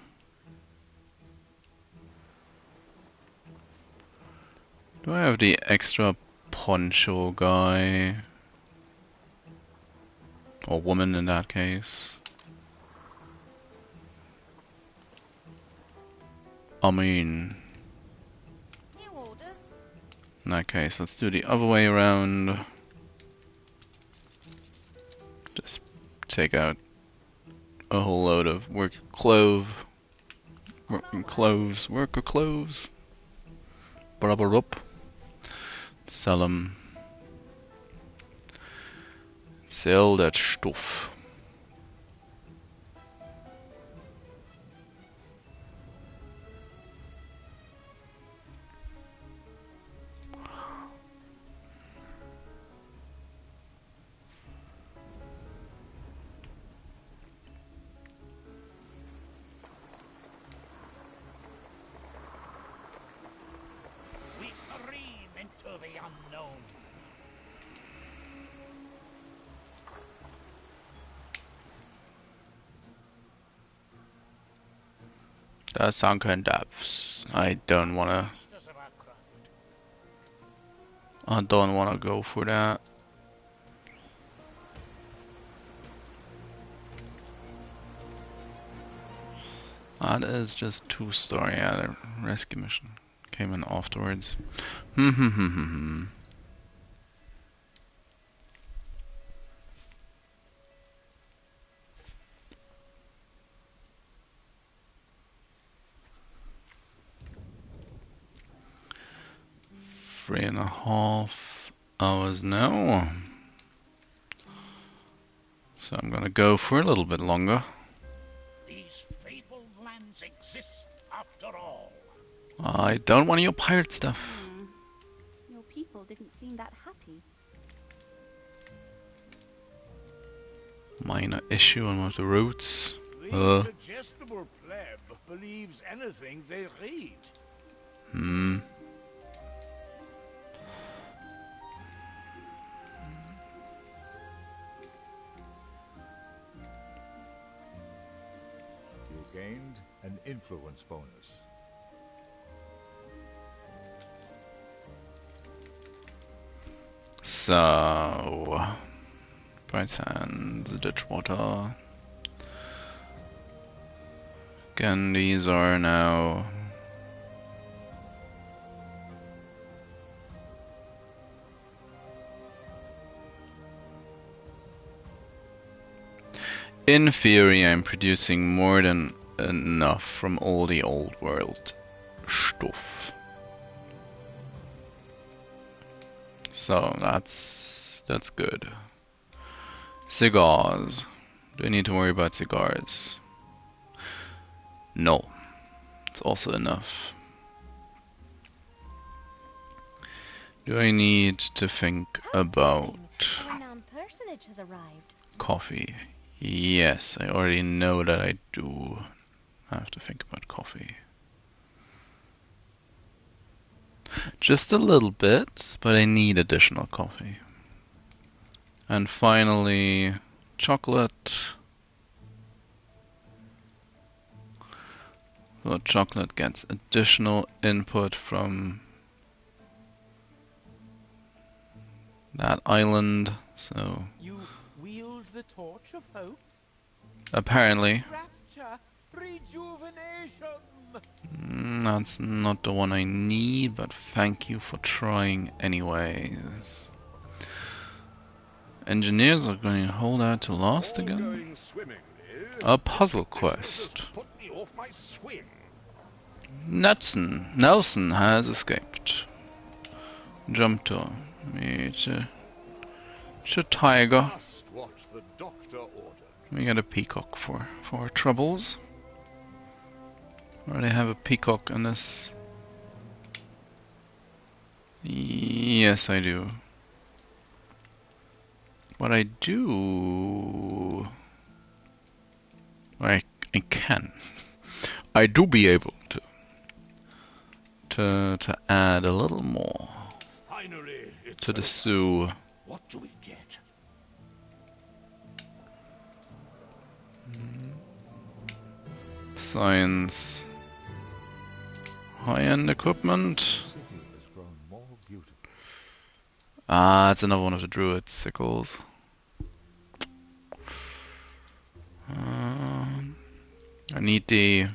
Do I have the extra poncho guy? Or woman in that case? I mean... New orders. In that case, let's do the other way around. Just take out a whole load of worker cloves. Brubber up. Sell 'em. Sell that stuff. We careen into the unknown. The sunken depths. I don't wanna go for that. That is just 2-story. Yeah, the rescue mission came in afterwards. Three and a half hours now. So I'm gonna go for a little bit longer. These fabled lands exist after all. I don't want your pirate stuff. Your people didn't seem that happy. Minor issue on one of the routes. The suggestible pleb believes anything they read. You gained an influence bonus. So, bright sands, ditch water. Again, these are now in theory, I'm producing more than enough from all the old world stuff. So that's good. Cigars. Do I need to worry about cigars? No. It's also enough. Do I need to think about A renowned personage has arrived. coffee? Yes, I already know that I do have to think about coffee. Just a little bit, but I need additional coffee. And finally, chocolate. So chocolate gets additional input from that island, so You wield the torch of hope? apparently Rapture, rejuvenation. that's not the one I need, but thank you for trying anyways. Engineers are going to hold out to last All again. going swimmingly. A puzzle This business has quest. put me off my swing. Nelson has escaped. Jump to it's a tiger. Just what the doctor ordered. We got a peacock for our troubles. Already have a peacock in this. Yes, I do. What I do, I can. I do be able to add a little more Finally, it's to the over. zoo. What do we get? Science. High-end equipment. The city has grown more beautiful. Ah, it's another one of the druid sickles. I need the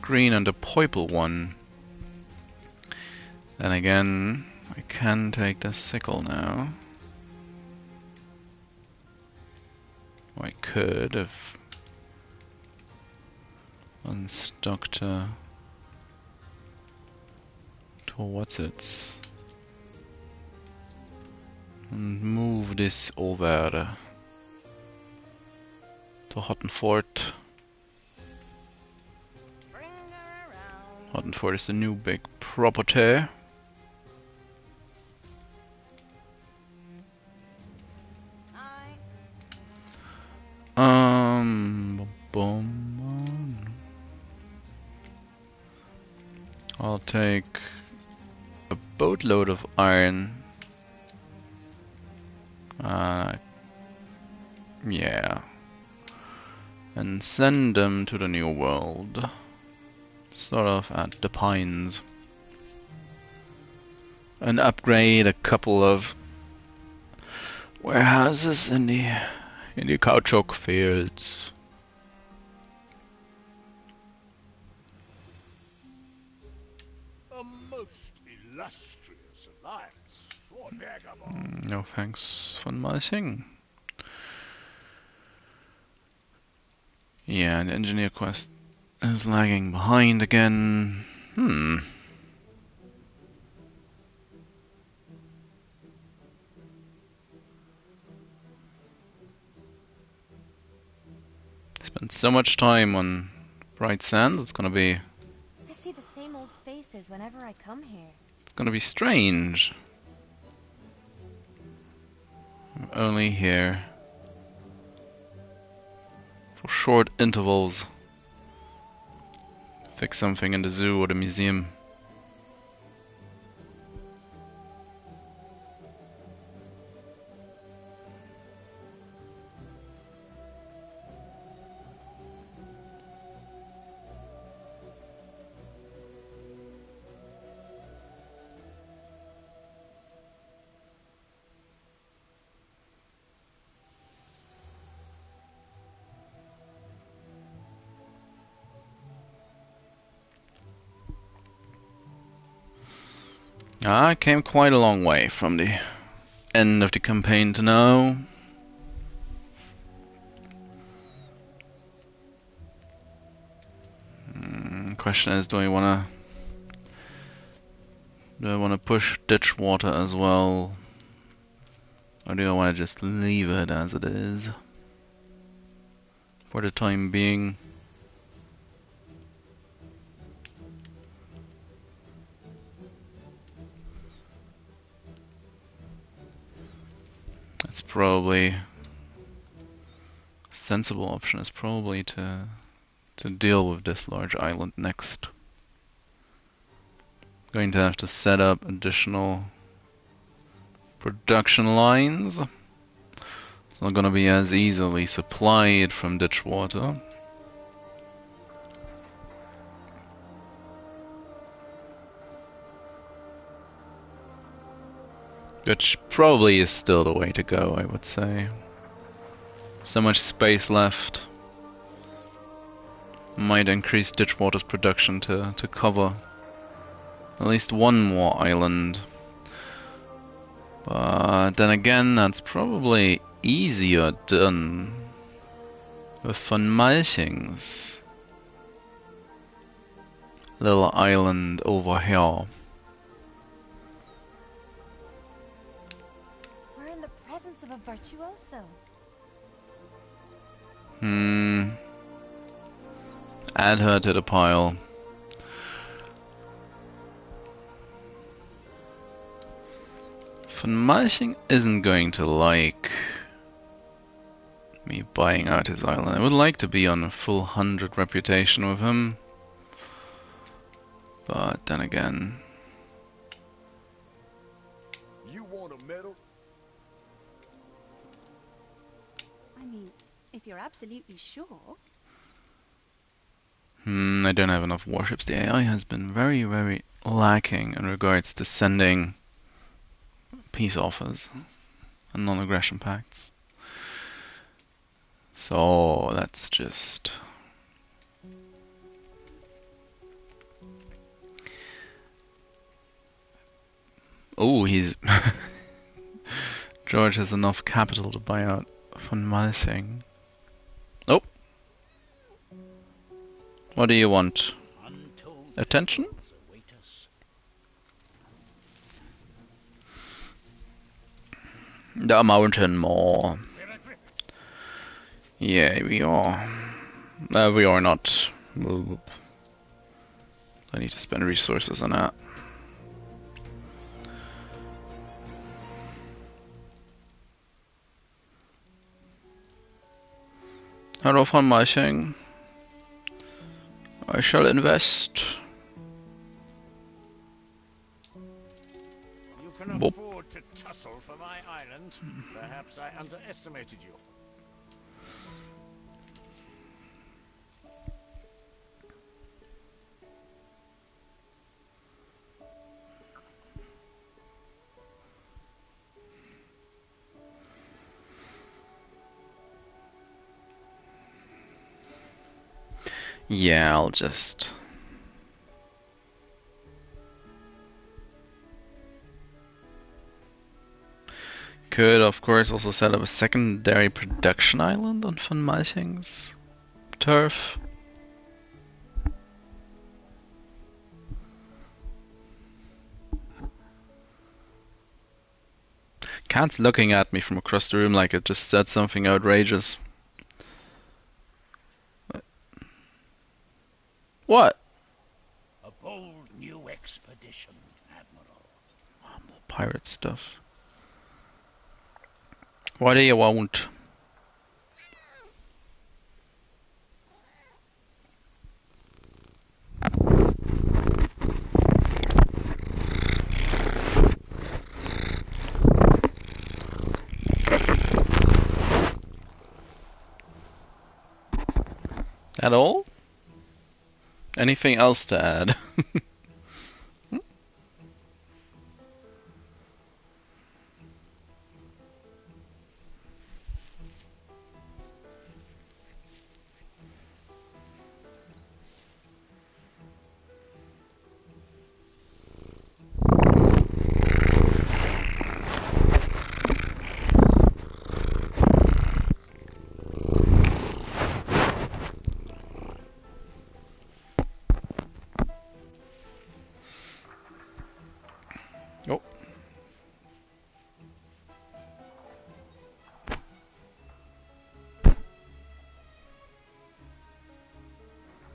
green and the purple one. Then again, I can take the sickle now. I could have unstuck to what's it, and move this over to Hottenfort. Hottenfort is the new big property. I'll take a boatload of iron. Yeah. And send them to the new world. Sort of at the Pines. And upgrade a couple of warehouses in the caoutchouc fields. A most illustrious alliance for vagabond. No thanks von Malching. Yeah, the engineer quest is lagging behind again. Spent so much time on Bright Sands, it's gonna be I see the same old faces whenever I come here. strange. I'm only here for short intervals. Fix something in the zoo or the museum. I came quite a long way from the end of the campaign to now. Question is, do I wanna push ditch water as well? Or do I wanna just leave it as it is for the time being? It's probably a sensible option is probably to deal with this large island next. Going to have to set up additional production lines. It's not going to be as easily supplied from ditch water. Which probably is still the way to go, I would say. So much space left. Might increase ditch water's production to cover at least one more island. But then again, that's probably easier done with Von Malching's little island over here. We're in the presence of a virtuoso. Add her to the pile. Von Malching isn't going to like me buying out his island. I would like to be on a full 100 reputation with him. But then again... You want a medal? I mean, if you're absolutely sure. I don't have enough warships. The AI has been very, very lacking in regards to sending peace offers and non-aggression pacts. So that's just... Oh, he's... George has enough capital to buy out Von Malching. Oh! What do you want? Attention? The mountain more. Yeah, we are. We are not. I need to spend resources on that. Hello, Von Malching. I shall invest. You can afford to tussle for my island. Perhaps I underestimated you. Yeah, I'll just... Could, of course, also set up a secondary production island on Von Malching's turf. Cat's looking at me from across the room like it just said something outrageous. What? A bold new expedition, Admiral. More pirate stuff. What do you want? At all? Anything else to add?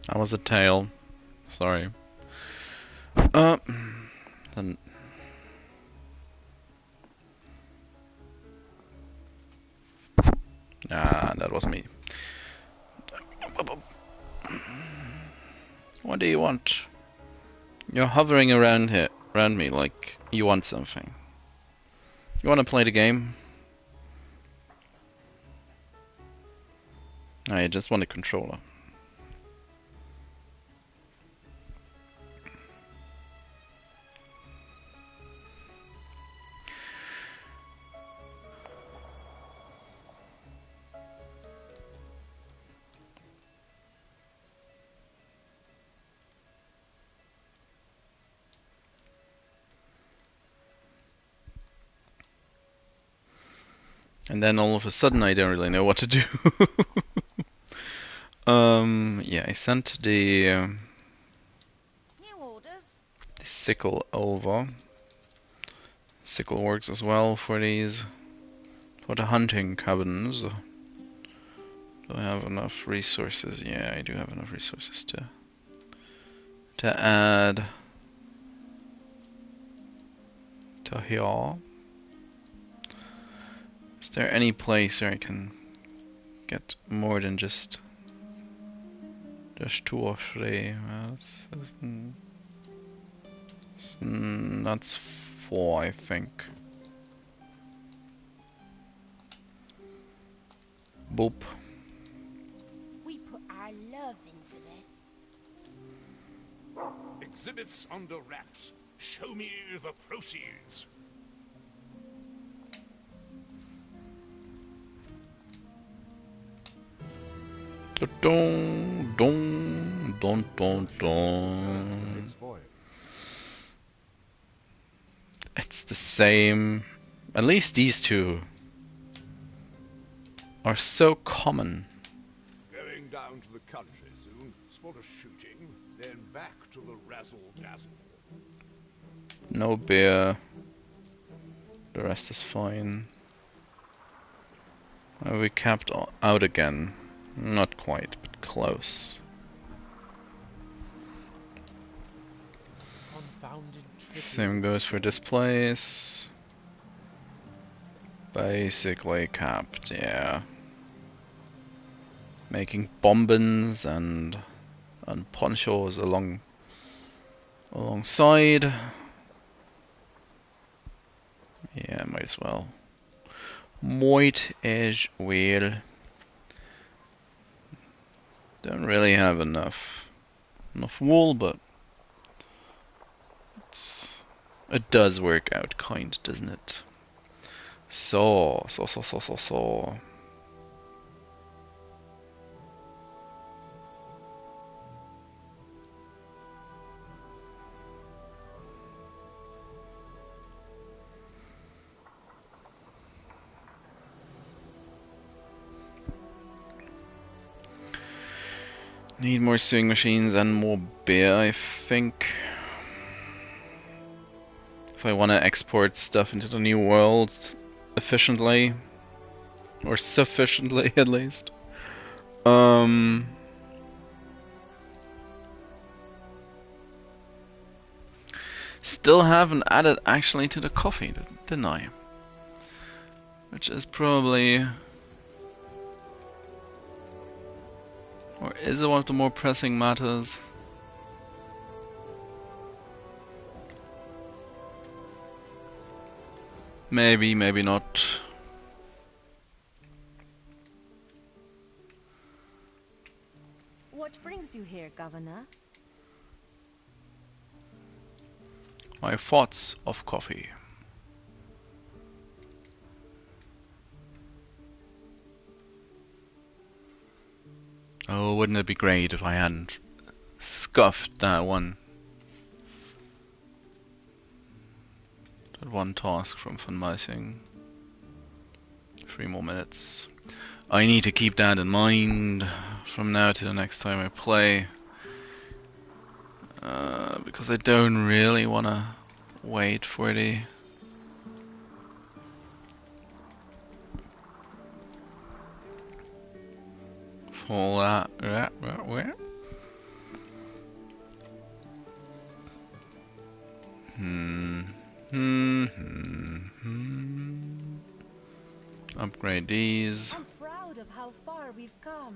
That was a tail. Sorry. Then that was me. What do you want? You're hovering around me like you want something. You want to play the game? I just want a controller. And then all of a sudden I don't really know what to do. Yeah, I sent the New orders. sickle over. Sickle works as well for the hunting cabins. Do I have enough resources? Yeah, I do have enough resources to add to here. Is there any place where I can get more than just 2 or 3? That's 4, I think. Boop. We put our love into this. Exhibits under wraps. Show me the proceeds. Dun, dun, dun, dun, dun. It's the same. At least these two are so common. Going down to the country soon. Spot a shooting, then back to the razzle-dazzle. No beer. The rest is fine. Are we capped out again? Not quite, but close. Same goes for this place. Basically capped, yeah. Making bombins and ponchos alongside. Yeah, might as well. Might as well. Don't really have enough wool, but it does work out, doesn't it? So. Need more sewing machines and more beer, I think. If I want to export stuff into the new world efficiently. Or sufficiently, at least. Still haven't added actually to the coffee, didn't I? Which is probably... Or is it one of the more pressing matters? Maybe, maybe not. What brings you here, Governor? My thoughts of coffee. Oh, wouldn't it be great if I hadn't scuffed that one task from finalizing. 3 more minutes. I need to keep that in mind from now to the next time I play. Because I don't really want to wait for the... for that. Hmm. Hmm. Hmm. Hmm. Upgrade these. I'm proud of how far we've come.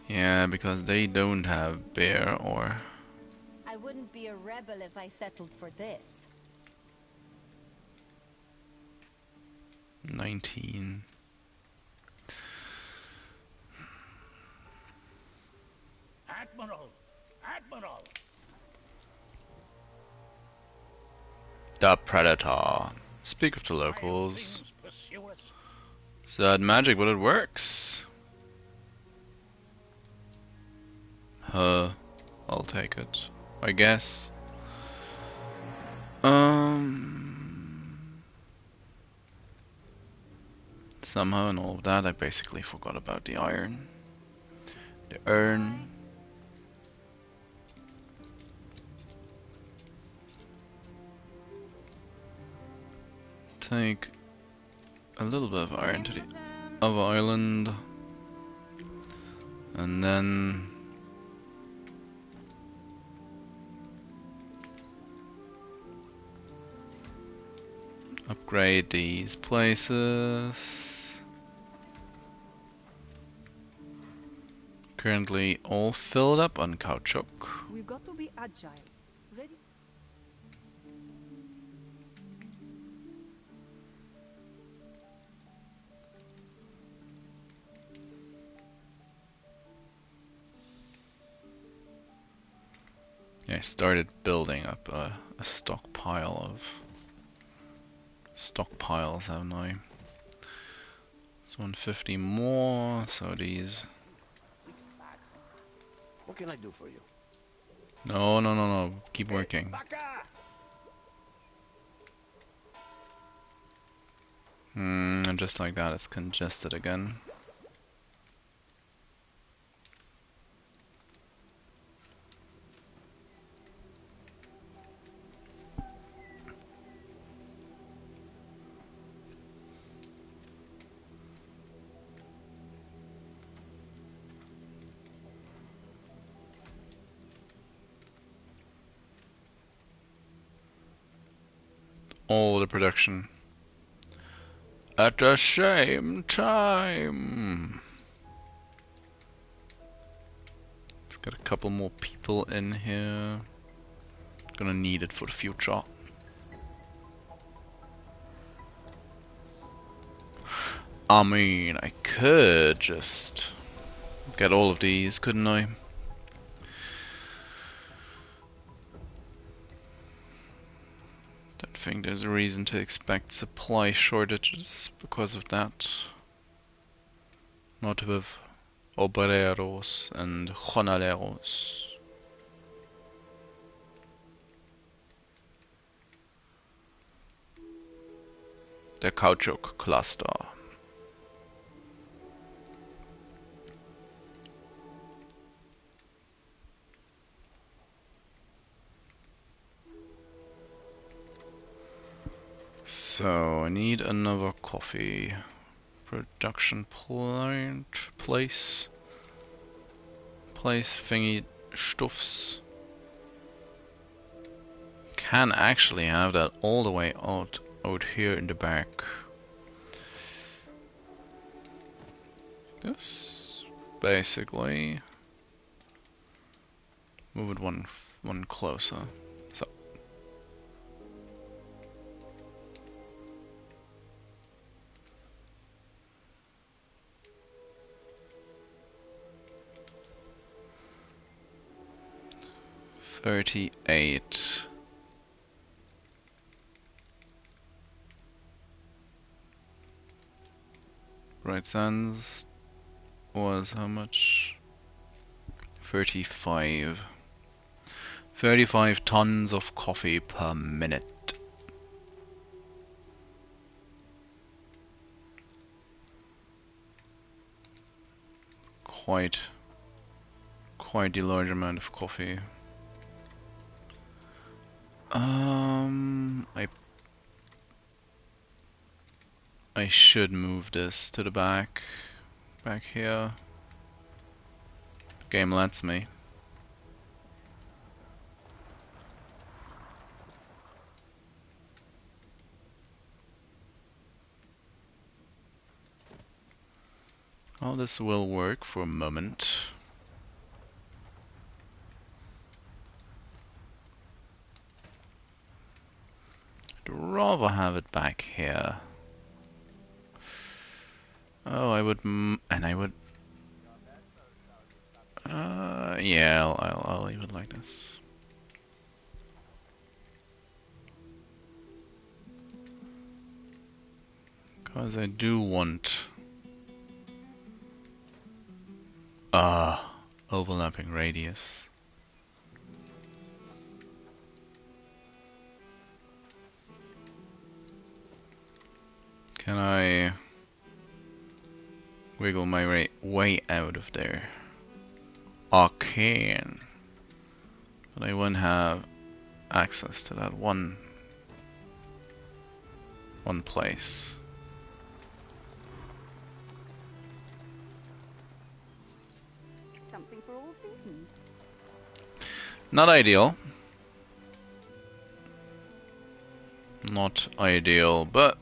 Yeah, because they don't have bear or I wouldn't be a rebel if I settled for this. 19. Admiral! Admiral! The Predator. Speak of the locals. Is that magic, but it works? I'll take it, I guess. Somehow in all of that, I basically forgot about the iron. The urn. Take a little bit of iron to the other island. And then upgrade these places. Currently all filled up on caoutchouc. We've got to be agile. Ready? I started building up a stockpile of stockpiles, haven't I? It's 150 more, so these. What can I do for you? No, no, no, no. Keep working. And just like that, it's congested again. All the production at the same time. Let's get a couple more people in here. Gonna need it for the future. I mean, I could just get all of these, couldn't I? Don't think there's a reason to expect supply shortages because of that. Not with obreros and jornaleros. The caoutchouc cluster. So I need another coffee production place thingy stuffs. Can actually have that all the way out here in the back. This basically move it one closer. So. $38. Right sands was how much? 35. 35 tons of coffee per minute. Quite a large amount of coffee. I should move this to the back here. Game lets me. Well, this will work for a moment. I'd rather have it back here. Oh, I would, and I would. Yeah, I'll leave it like this. Because I do want overlapping radius. Can I wiggle my way out of there? I can, but I won't have access to that one place. Something for all seasons. Not ideal. Not ideal, but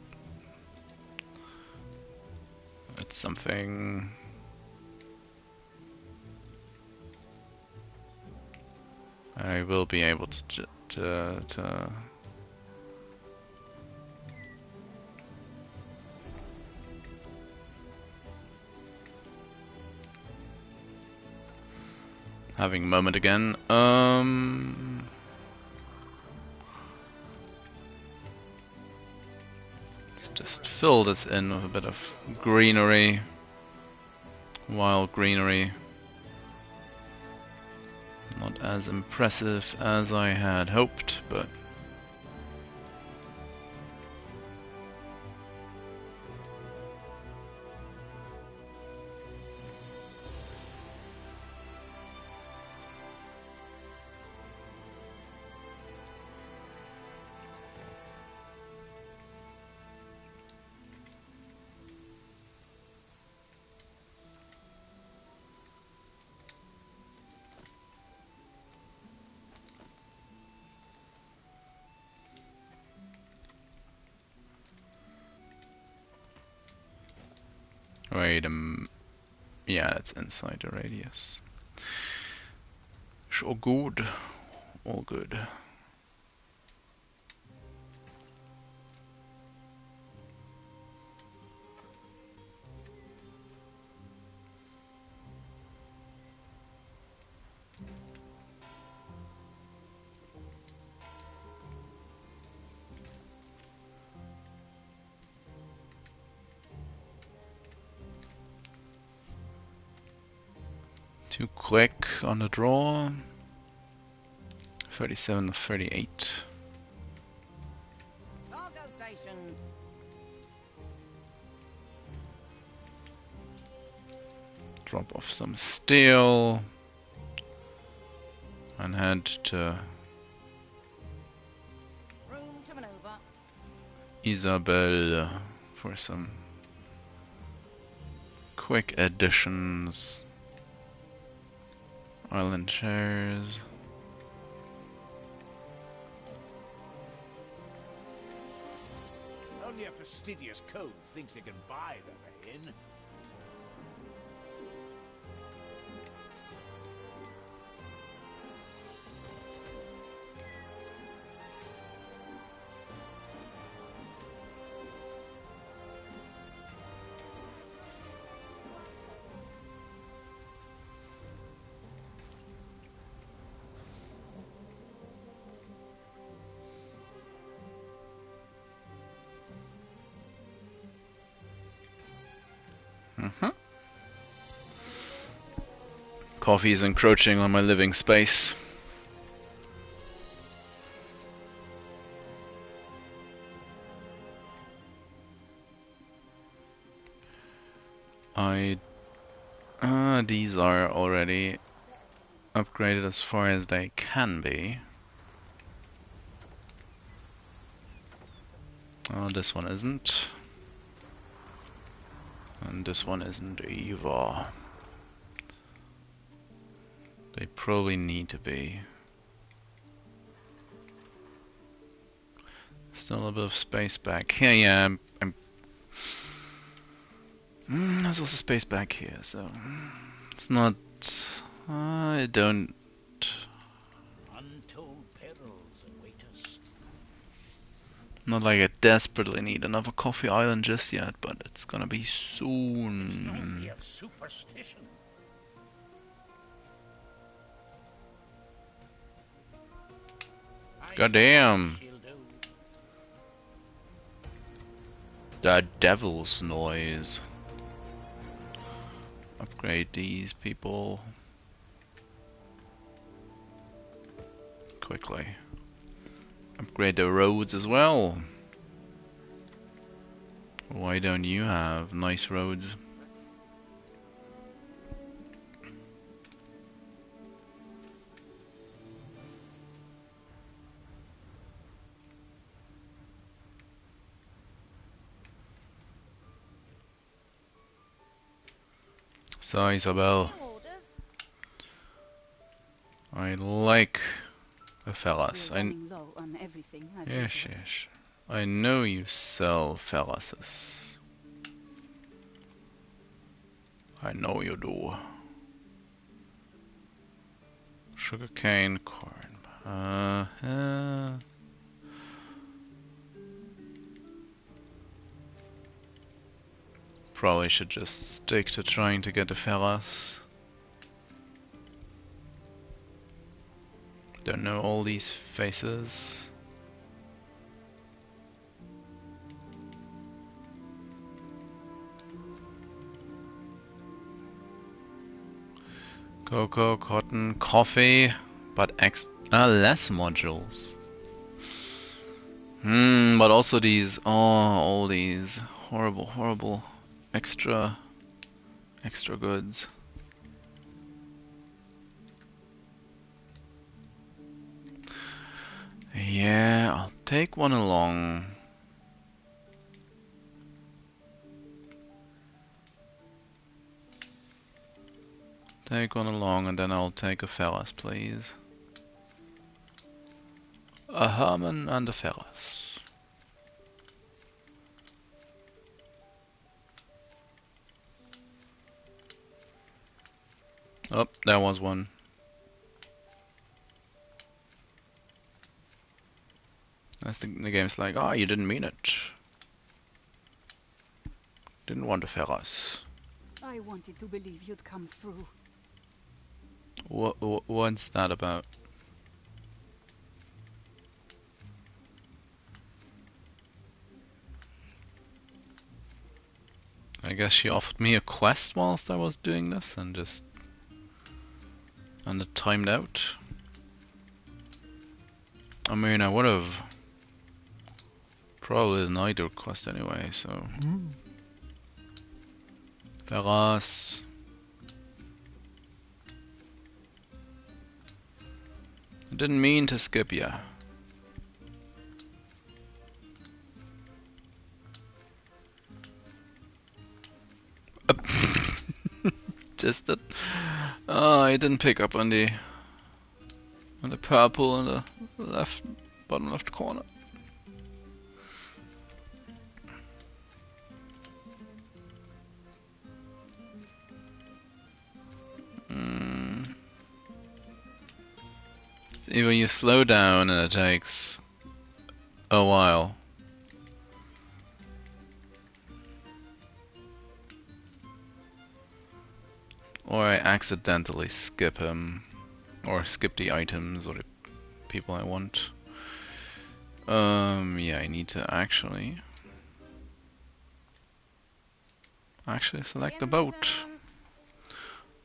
it's something. I will be able to having a moment again. Let's just fill this in with a bit of greenery, wild greenery. Not as impressive as I had hoped, but wait yeah, it's inside the radius. Sure, good. All good. Too quick on the draw. 37 to 38. Cargo stations. Drop off some steel and head to Room to maneuver. Isabel for some quick additions. Island chairs. Only a fastidious cove thinks they can buy their way in. Coffee is encroaching on my living space. These are already upgraded as far as they can be. Oh, this one isn't. And this one isn't either. They probably need to be. Still a bit of space back here. Yeah, There's also space back here, so it's not. I don't. Untold perils await us. Not like I desperately need another coffee island just yet, but it's gonna be soon. It's no mere superstition. Goddamn! That devil's noise. Upgrade these people quickly. Upgrade the roads as well. Why don't you have nice roads? So Isabel, I like the fellas. Low on everything, as Yes, usual. yes. I know you sell fellases. I know you do. Sugarcane, corn. Probably should just stick to trying to get the fellas. Don't know all these faces. Cocoa, cotton, coffee, but less modules. But also these, all these horrible extra goods. Yeah, I'll take one along. Take one along and then I'll take a fellas, please. A Herman and a fellas. Oh, there was one. I think the game's like, oh, you didn't mean it. Didn't want a fellas. I wanted to believe you'd come through. What's that about? I guess she offered me a quest whilst I was doing this and just... and it timed out. I mean, I would have probably denied the request anyway, so... Fellas. I didn't mean to skip ya. Just that. Oh, I didn't pick up on the purple in the left bottom left corner. Even you slow down and it takes a while. Or I accidentally skip him. Or skip the items or the people I want. Yeah, I need to actually select the boat.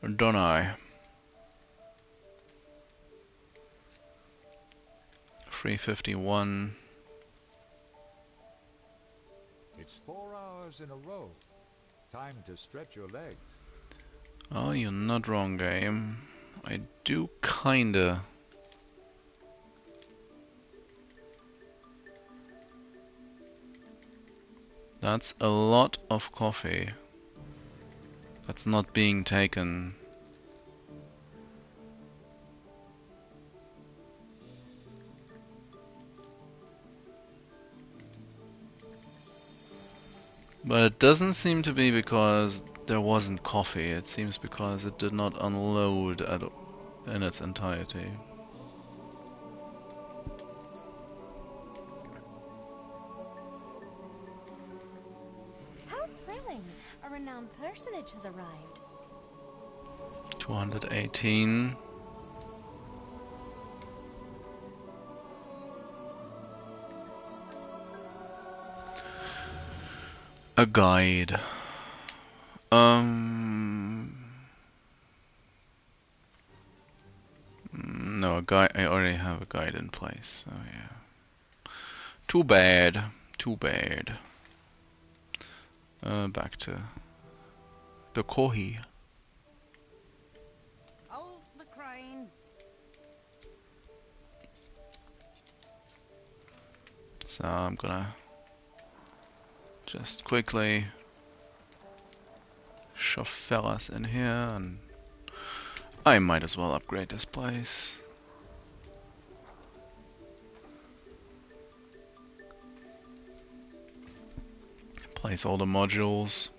Or don't I? 351. It's 4 hours in a row. Time to stretch your legs. Oh, you're not wrong, game. I do kinda. That's a lot of coffee. That's not being taken. But it doesn't seem to be because there wasn't coffee. It seems because it did not unload in its entirety. How thrilling! A renowned personage has arrived. 218. A guide. No, a guide. I already have a guide in place. So yeah. Too bad. Too bad. Back to the Kohi. Hold the crane. So I'm gonna just quickly shove fellas in here, and I might as well upgrade this place. Place all the modules.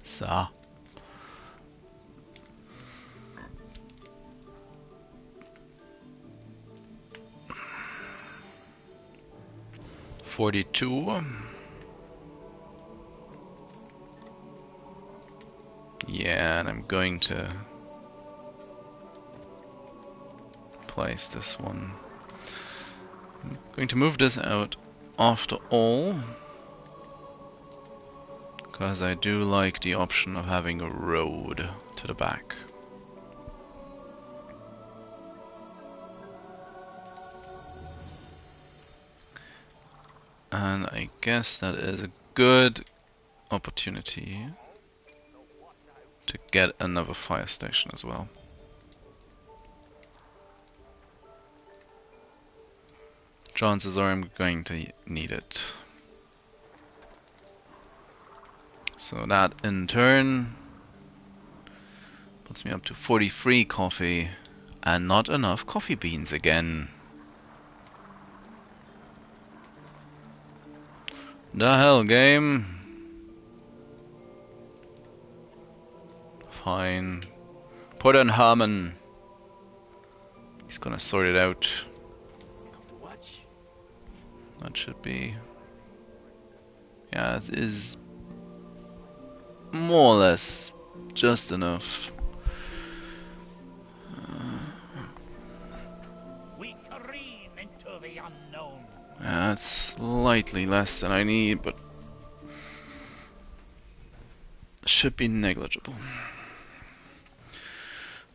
So. $42. Yeah, and I'm going to place this one. I'm going to move this out after all, because I do like the option of having a road to the back. And I guess that is a good opportunity to get another fire station as well. Chances are I'm going to need it. So that in turn puts me up to 43 coffee and not enough coffee beans again. The hell, game? Fine. Put in Herman. He's gonna sort it out. That should be... yeah, it is more or less just enough. We careen into the unknown. That's slightly less than I need, but should be negligible.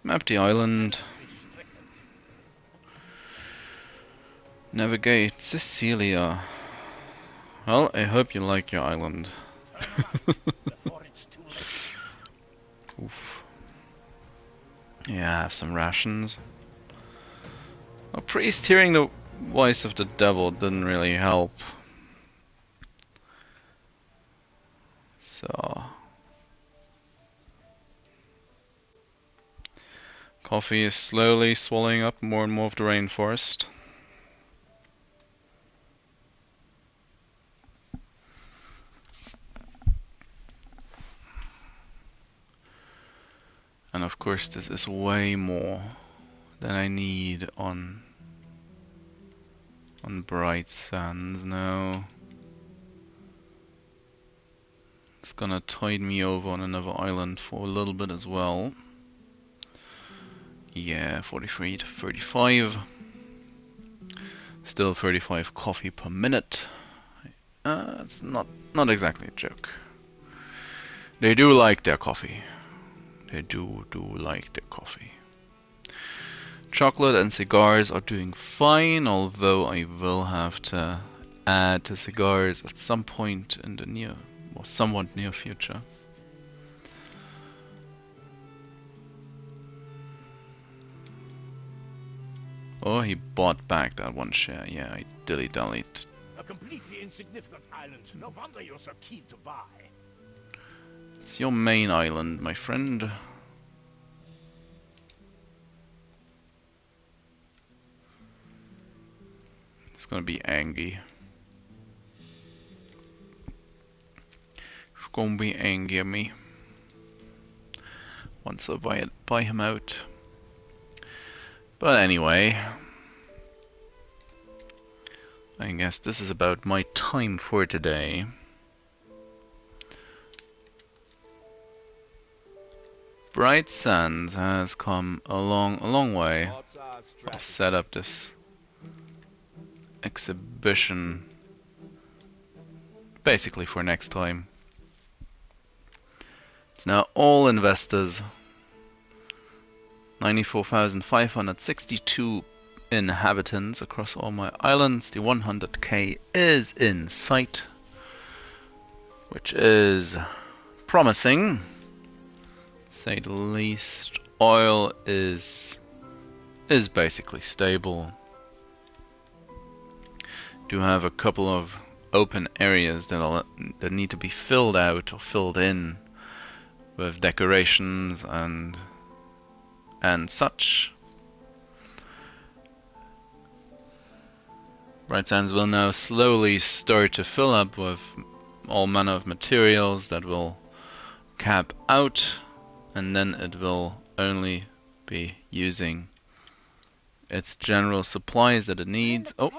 Map the island. Navigate Sicilia. Well, I hope you like your island. Oof. Yeah, have some rations. A priest hearing the voice of the devil didn't really help. So... coffee is slowly swallowing up more and more of the rainforest. And of course this is way more than I need on Bright Sands now. It's gonna tide me over on another island for a little bit as well. Yeah, 43 to 35. Still 35 coffee per minute. It's not exactly a joke. They do like their coffee. They do like their coffee. Chocolate and cigars are doing fine, although I will have to add to cigars at some point in the near, or somewhat near future. Oh, he bought back that one share. Yeah, I dilly-dallied. A completely insignificant island. No wonder you're so keen to buy. It's your main island, my friend. He's gonna be angry. He's gonna be angry at me once I buy him out. But anyway, I guess this is about my time for today. Bright Sands has come a long way. I'll set up this exhibition basically for next time. It's now all investors. 94,562 inhabitants across all my islands. The 100k is in sight, which is promising, say the least. Oil is basically stable. Do have a couple of open areas that need to be filled out or filled in with decorations and such. Bright Sands will now slowly start to fill up with all manner of materials that will cap out, and then it will only be using its general supplies that it needs. Oh,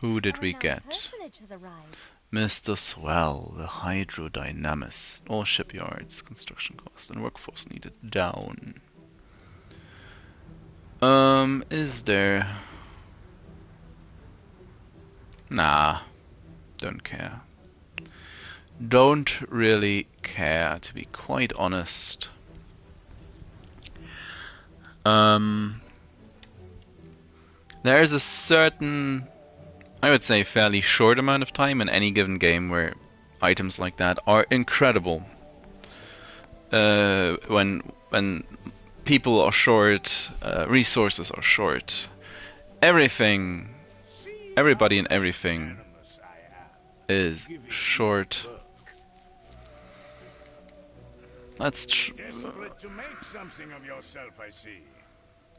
who did we get? Mr. Swell, the hydrodynamist. All shipyards, construction cost, and workforce needed down. Is there? Nah, don't care. Don't really care, to be quite honest. There's a certain, I would say, fairly short amount of time in any given game where items like that are incredible. When people are short, resources are short. Everybody and everything is short. That's desperate to make something of yourself, I see.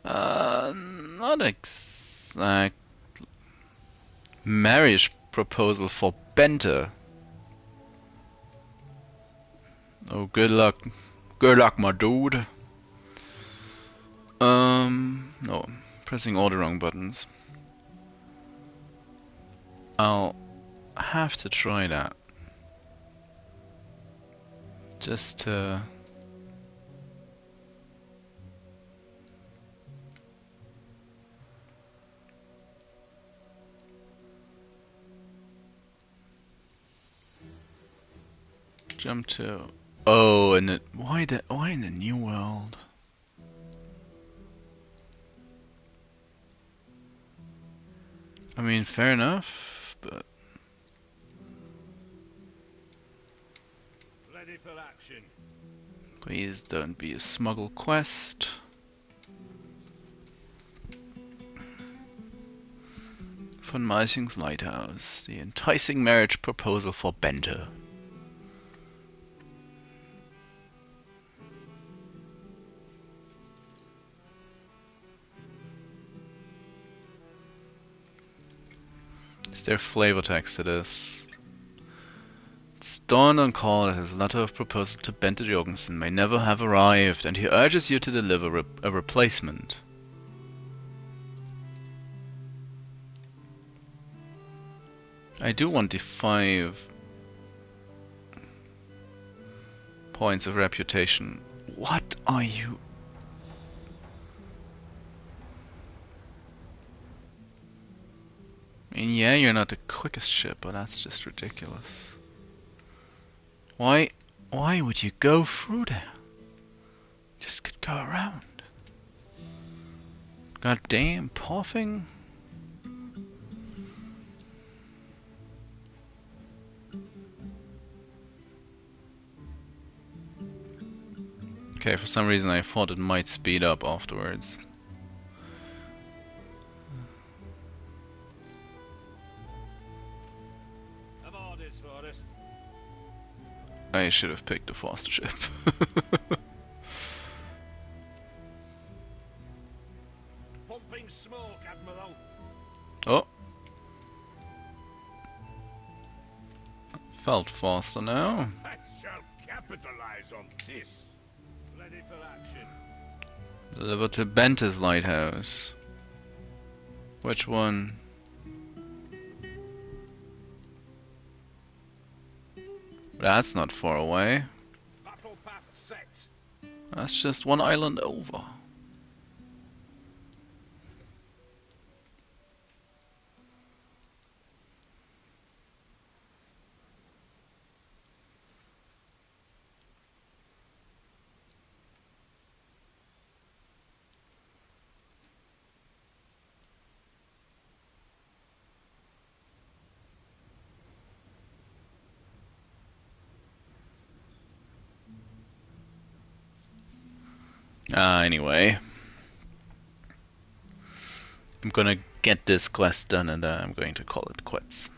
Not exact. Marriage proposal for Bente. Oh, good luck. Good luck, my dude. No, pressing all the wrong buttons. I'll have to try that. Just to... jump to... Oh, and why in the new world? I mean, fair enough, but... Ready for action. Please don't be a smuggle quest. Von Meising's Lighthouse. The enticing marriage proposal for Bente. Is there flavor text to this? It's dawned on Carl that his letter of proposal to Bente Jorgensen may never have arrived, and he urges you to deliver a replacement. I do want the 5 points of reputation. What are you? I mean, yeah, you're not the quickest ship, but that's just ridiculous. Why would you go through there? Just could go around. God damn, puffing. Okay, for some reason I thought it might speed up afterwards. I should have picked a faster ship. Pumping smoke, Admiral. Oh. Felt faster now. I shall capitalize on this. Ready for action. Deliver to Bentis Lighthouse. Which one? That's not far away. Battle path set. That's just one island over. Anyway. I'm gonna get this quest done and then I'm going to call it quits.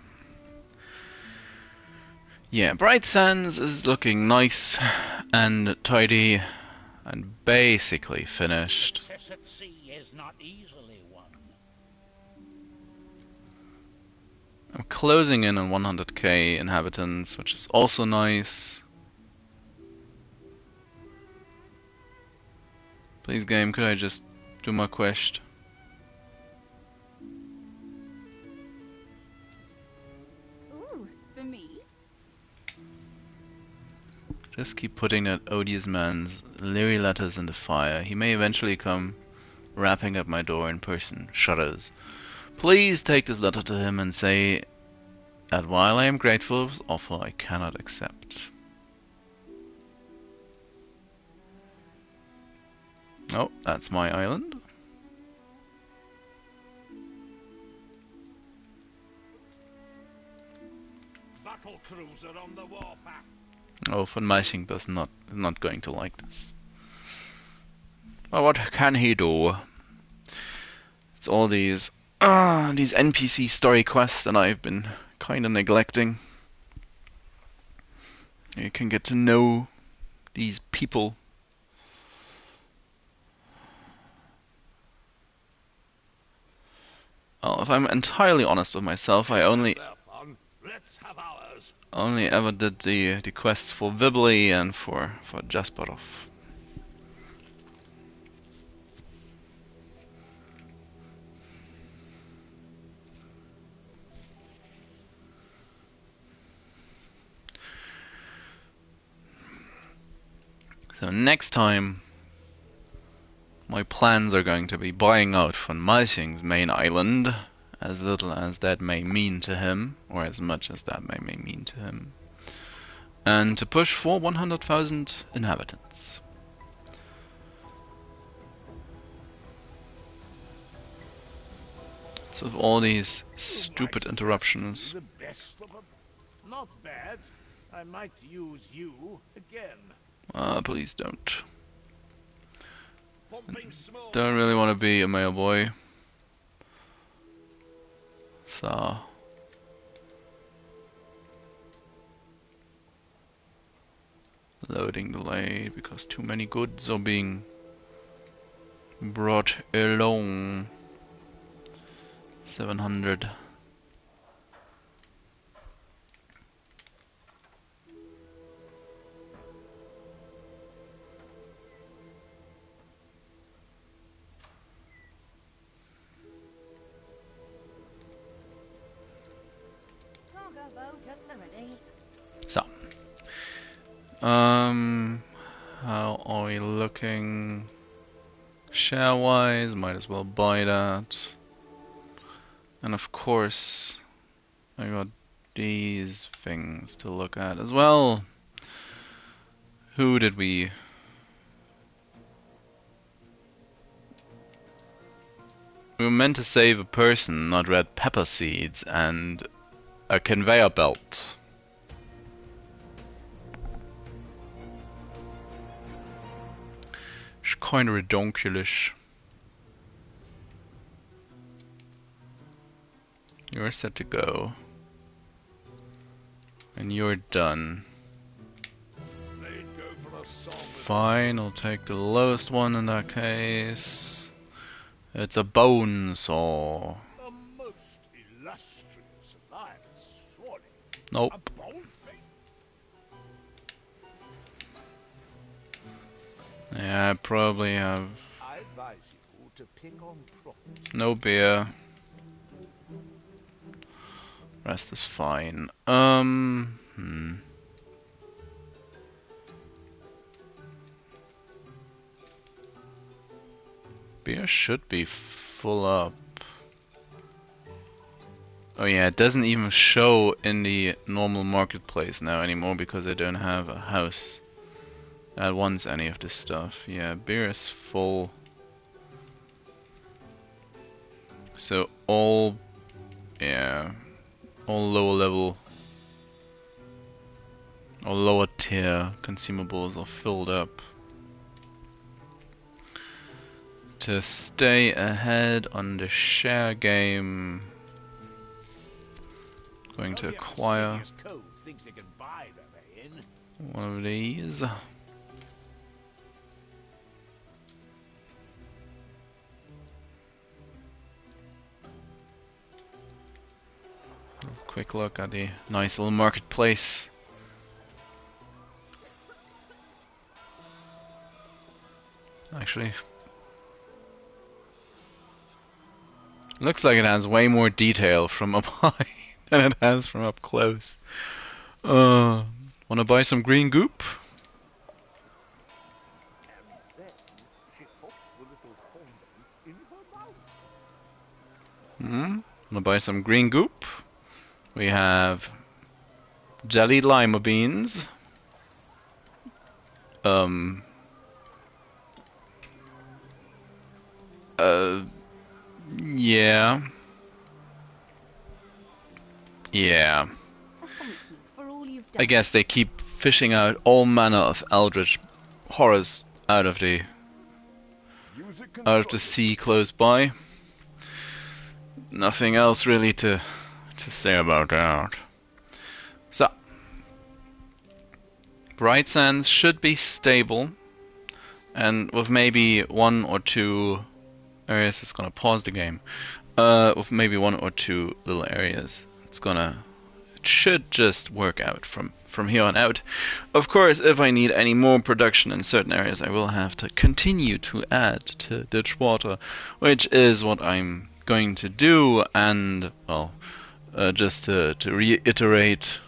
Yeah, Bright Sands is looking nice and tidy and basically finished. Success at sea is not easily won. I'm closing in on 100k inhabitants, which is also nice. Please game, could I just do my quest? Ooh, for me? Just keep putting that odious man's leery letters in the fire. He may eventually come rapping at my door in person. Shudders. Please take this letter to him and say that while I am grateful for his offer, I cannot accept. Oh, that's my island. Battle cruiser on the warpath. Oh, von Meising does not going to like this. Well, what can he do? It's all these NPC story quests that I've been kind of neglecting. You can get to know these people. Well, if I'm entirely honest with myself, I only ever did the quests for Vibley and for Jasperov. So next time, my plans are going to be buying out von Meising's main island, as little as that may mean to him, or as much as that may mean to him, and to push for 100,000 inhabitants. So with all these stupid interruptions. The best of them. Not bad. I might use you again. Please don't. Don't really want to be a male boy. So loading delayed because too many goods are being brought along. 700. So, how are we looking share-wise? Might as well buy that. And of course, I got these things to look at as well. Who did we... We were meant to save a person, not red pepper seeds, and a conveyor belt. It's kind of redonkulous. You're set to go. And you're done. Fine, I'll take the lowest one in that case. It's a bone saw. A most Nope. Yeah, I probably have I advise you to pick on profit. no beer. Rest is fine. Beer should be full up. Oh yeah, it doesn't even show in the normal marketplace now anymore because I don't have a house that wants any of this stuff. Yeah, beer is full. So all lower level or lower tier consumables are filled up. To stay ahead on the share game, going to acquire one of these. Quick look at the nice little marketplace. Actually, looks like it has way more detail from up high than it has from up close. Wanna buy some green goop? Wanna buy some green goop? We have jellied lima beans. Yeah. Yeah. Thank you for all you've done. I guess they keep fishing out all manner of eldritch horrors out of the sea close by. Nothing else really to say about that. So, Bright Sands should be stable, and with maybe one or two areas, it's gonna pause the game. With maybe one or two little areas, it should just work out from here on out. Of course, if I need any more production in certain areas, I will have to continue to add to Ditchwater, which is what I'm going to do. And well, just to reiterate,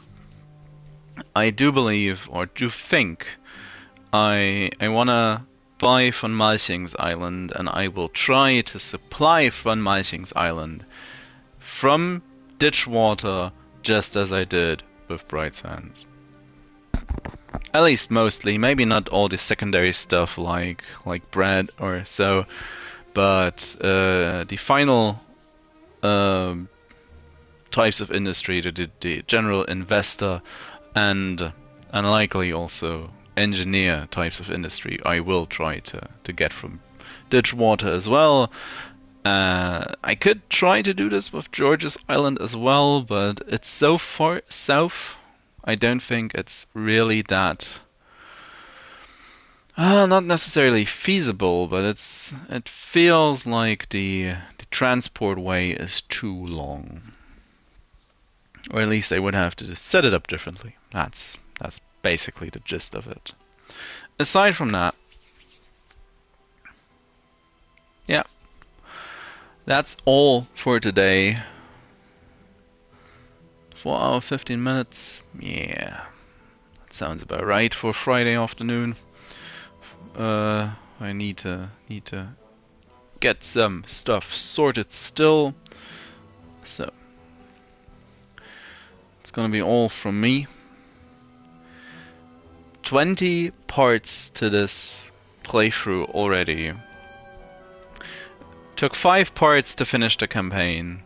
I do believe or do think I wanna buy Von Malching's Island, and I will try to supply Von Malching's Island from Ditchwater, just as I did with Bright Sands. At least mostly, maybe not all the secondary stuff like bread or so, but the final types of industry, the general investor and likely also engineer types of industry, I will try to get from Ditchwater as well. I could try to do this with George's Island as well, but it's so far south, I don't think it's really that not necessarily feasible, but it feels like the transport way is too long. Or at least they would have to set it up differently. That's basically the gist of it. Aside from that, yeah, that's all for today. 4 hours 15 minutes. Yeah, that sounds about right for Friday afternoon. I need to get some stuff sorted still. So it's gonna be all from me. 20 parts to this playthrough already. Took 5 parts to finish the campaign.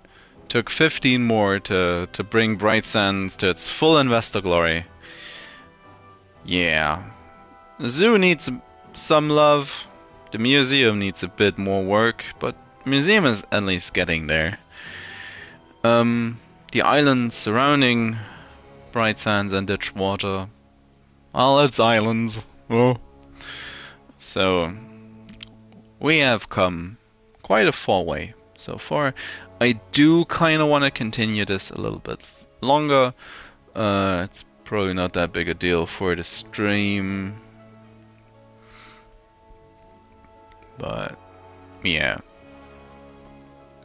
Took 15 more to bring Bright Sands to its full investor glory. Yeah. The zoo needs some love. The museum needs a bit more work, but the museum is at least getting there. The islands surrounding Bright Sands and Ditchwater, well, it's islands. Oh. So we have come quite a far way so far. I do kind of want to continue this a little bit longer, It's probably not that big a deal for the stream. But yeah.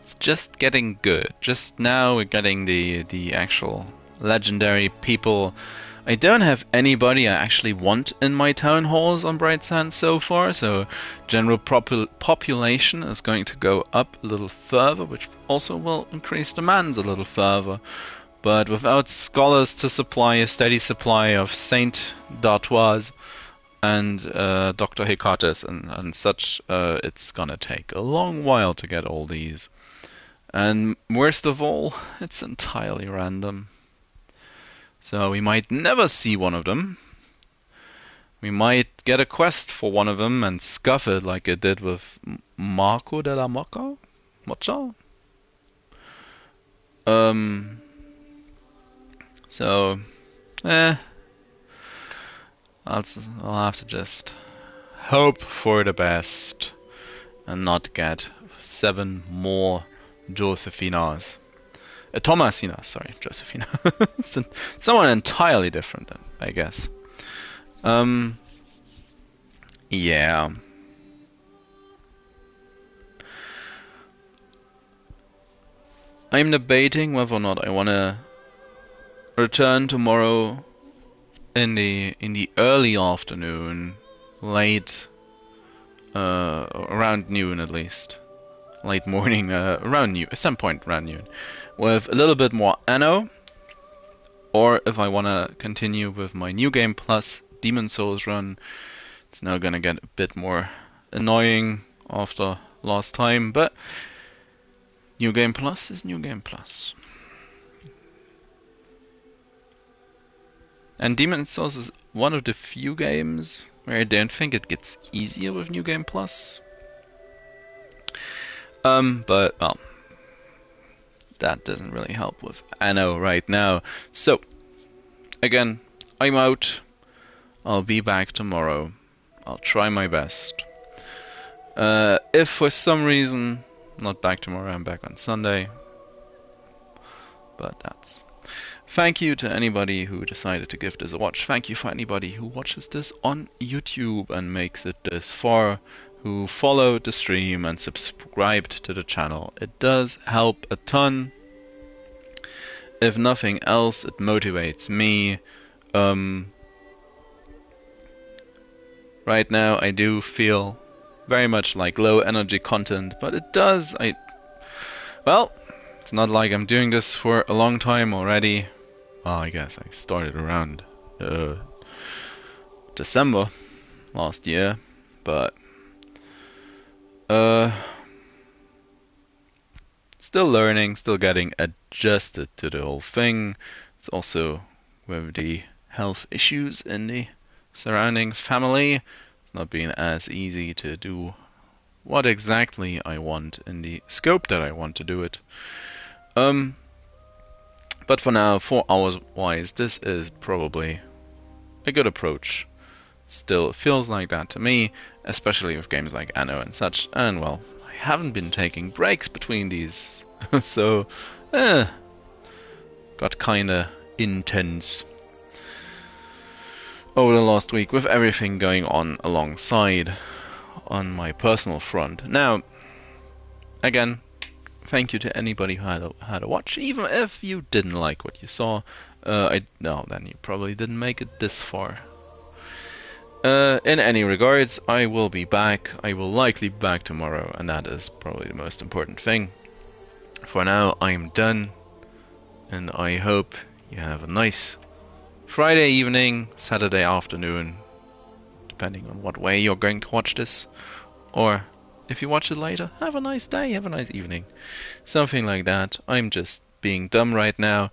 It's just getting good. Just now we're getting the actual legendary people. I don't have anybody I actually want in my town halls on Bright Sands so far, so general population is going to go up a little further, which also will increase demands a little further. But without scholars to supply a steady supply of Saint d'Artois and Dr. Hecates and such, it's gonna take a long while to get all these. And worst of all, it's entirely random. So we might never see one of them. We might get a quest for one of them and scuff it like it did with Marco de la Mocha? So, I'll have to just hope for the best and not get 7 more Josephinas. Thomasina, sorry, Josephina. Someone entirely different, then, I guess. Yeah. I'm debating whether or not I want to return tomorrow in the early afternoon, late, around noon at least. Late morning, around noon, at some point around noon, with a little bit more Anno, or if I want to continue with my New Game Plus Demon Souls run. It's now gonna get a bit more annoying after last time, but New Game Plus is New Game Plus. And Demon Souls is one of the few games where I don't think it gets easier with New Game Plus. But, well, that doesn't really help with Anno right now. So, again, I'm out. I'll be back tomorrow. I'll try my best. If for some reason I'm not back tomorrow, I'm back on Sunday. But that's... Thank you to anybody who decided to give this a watch. Thank you for anybody who watches this on YouTube and makes it this far, who followed the stream and subscribed to the channel. It does help a ton. If nothing else, it motivates me. Right now I do feel very much like low energy content, but it does, well, it's not like I'm doing this for a long time already. Well, I guess I started around December last year, but still learning, still getting adjusted to the whole thing. It's also with the health issues in the surrounding family. It's not been as easy to do what exactly I want in the scope that I want to do it. But for now, 4 hours wise, this is probably a good approach. Still, it feels like that to me, especially with games like Anno and such. And well, I haven't been taking breaks between these, so got kinda intense over the last week with everything going on alongside on my personal front. Now, again, thank you to anybody who had a watch, even if you didn't like what you saw. Then you probably didn't make it this far. In any regards, I will be back. I will likely be back tomorrow, and that is probably the most important thing. For now, I'm done, and I hope you have a nice Friday evening, Saturday afternoon, depending on what way you're going to watch this, or if you watch it later, have a nice day, have a nice evening, something like that. I'm just being dumb right now,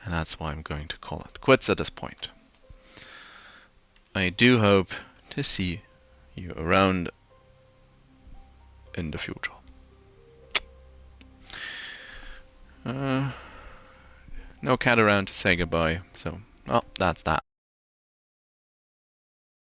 and that's why I'm going to call it quits at this point. I do hope to see you around in the future. No cat around to say goodbye, so, well, that's that.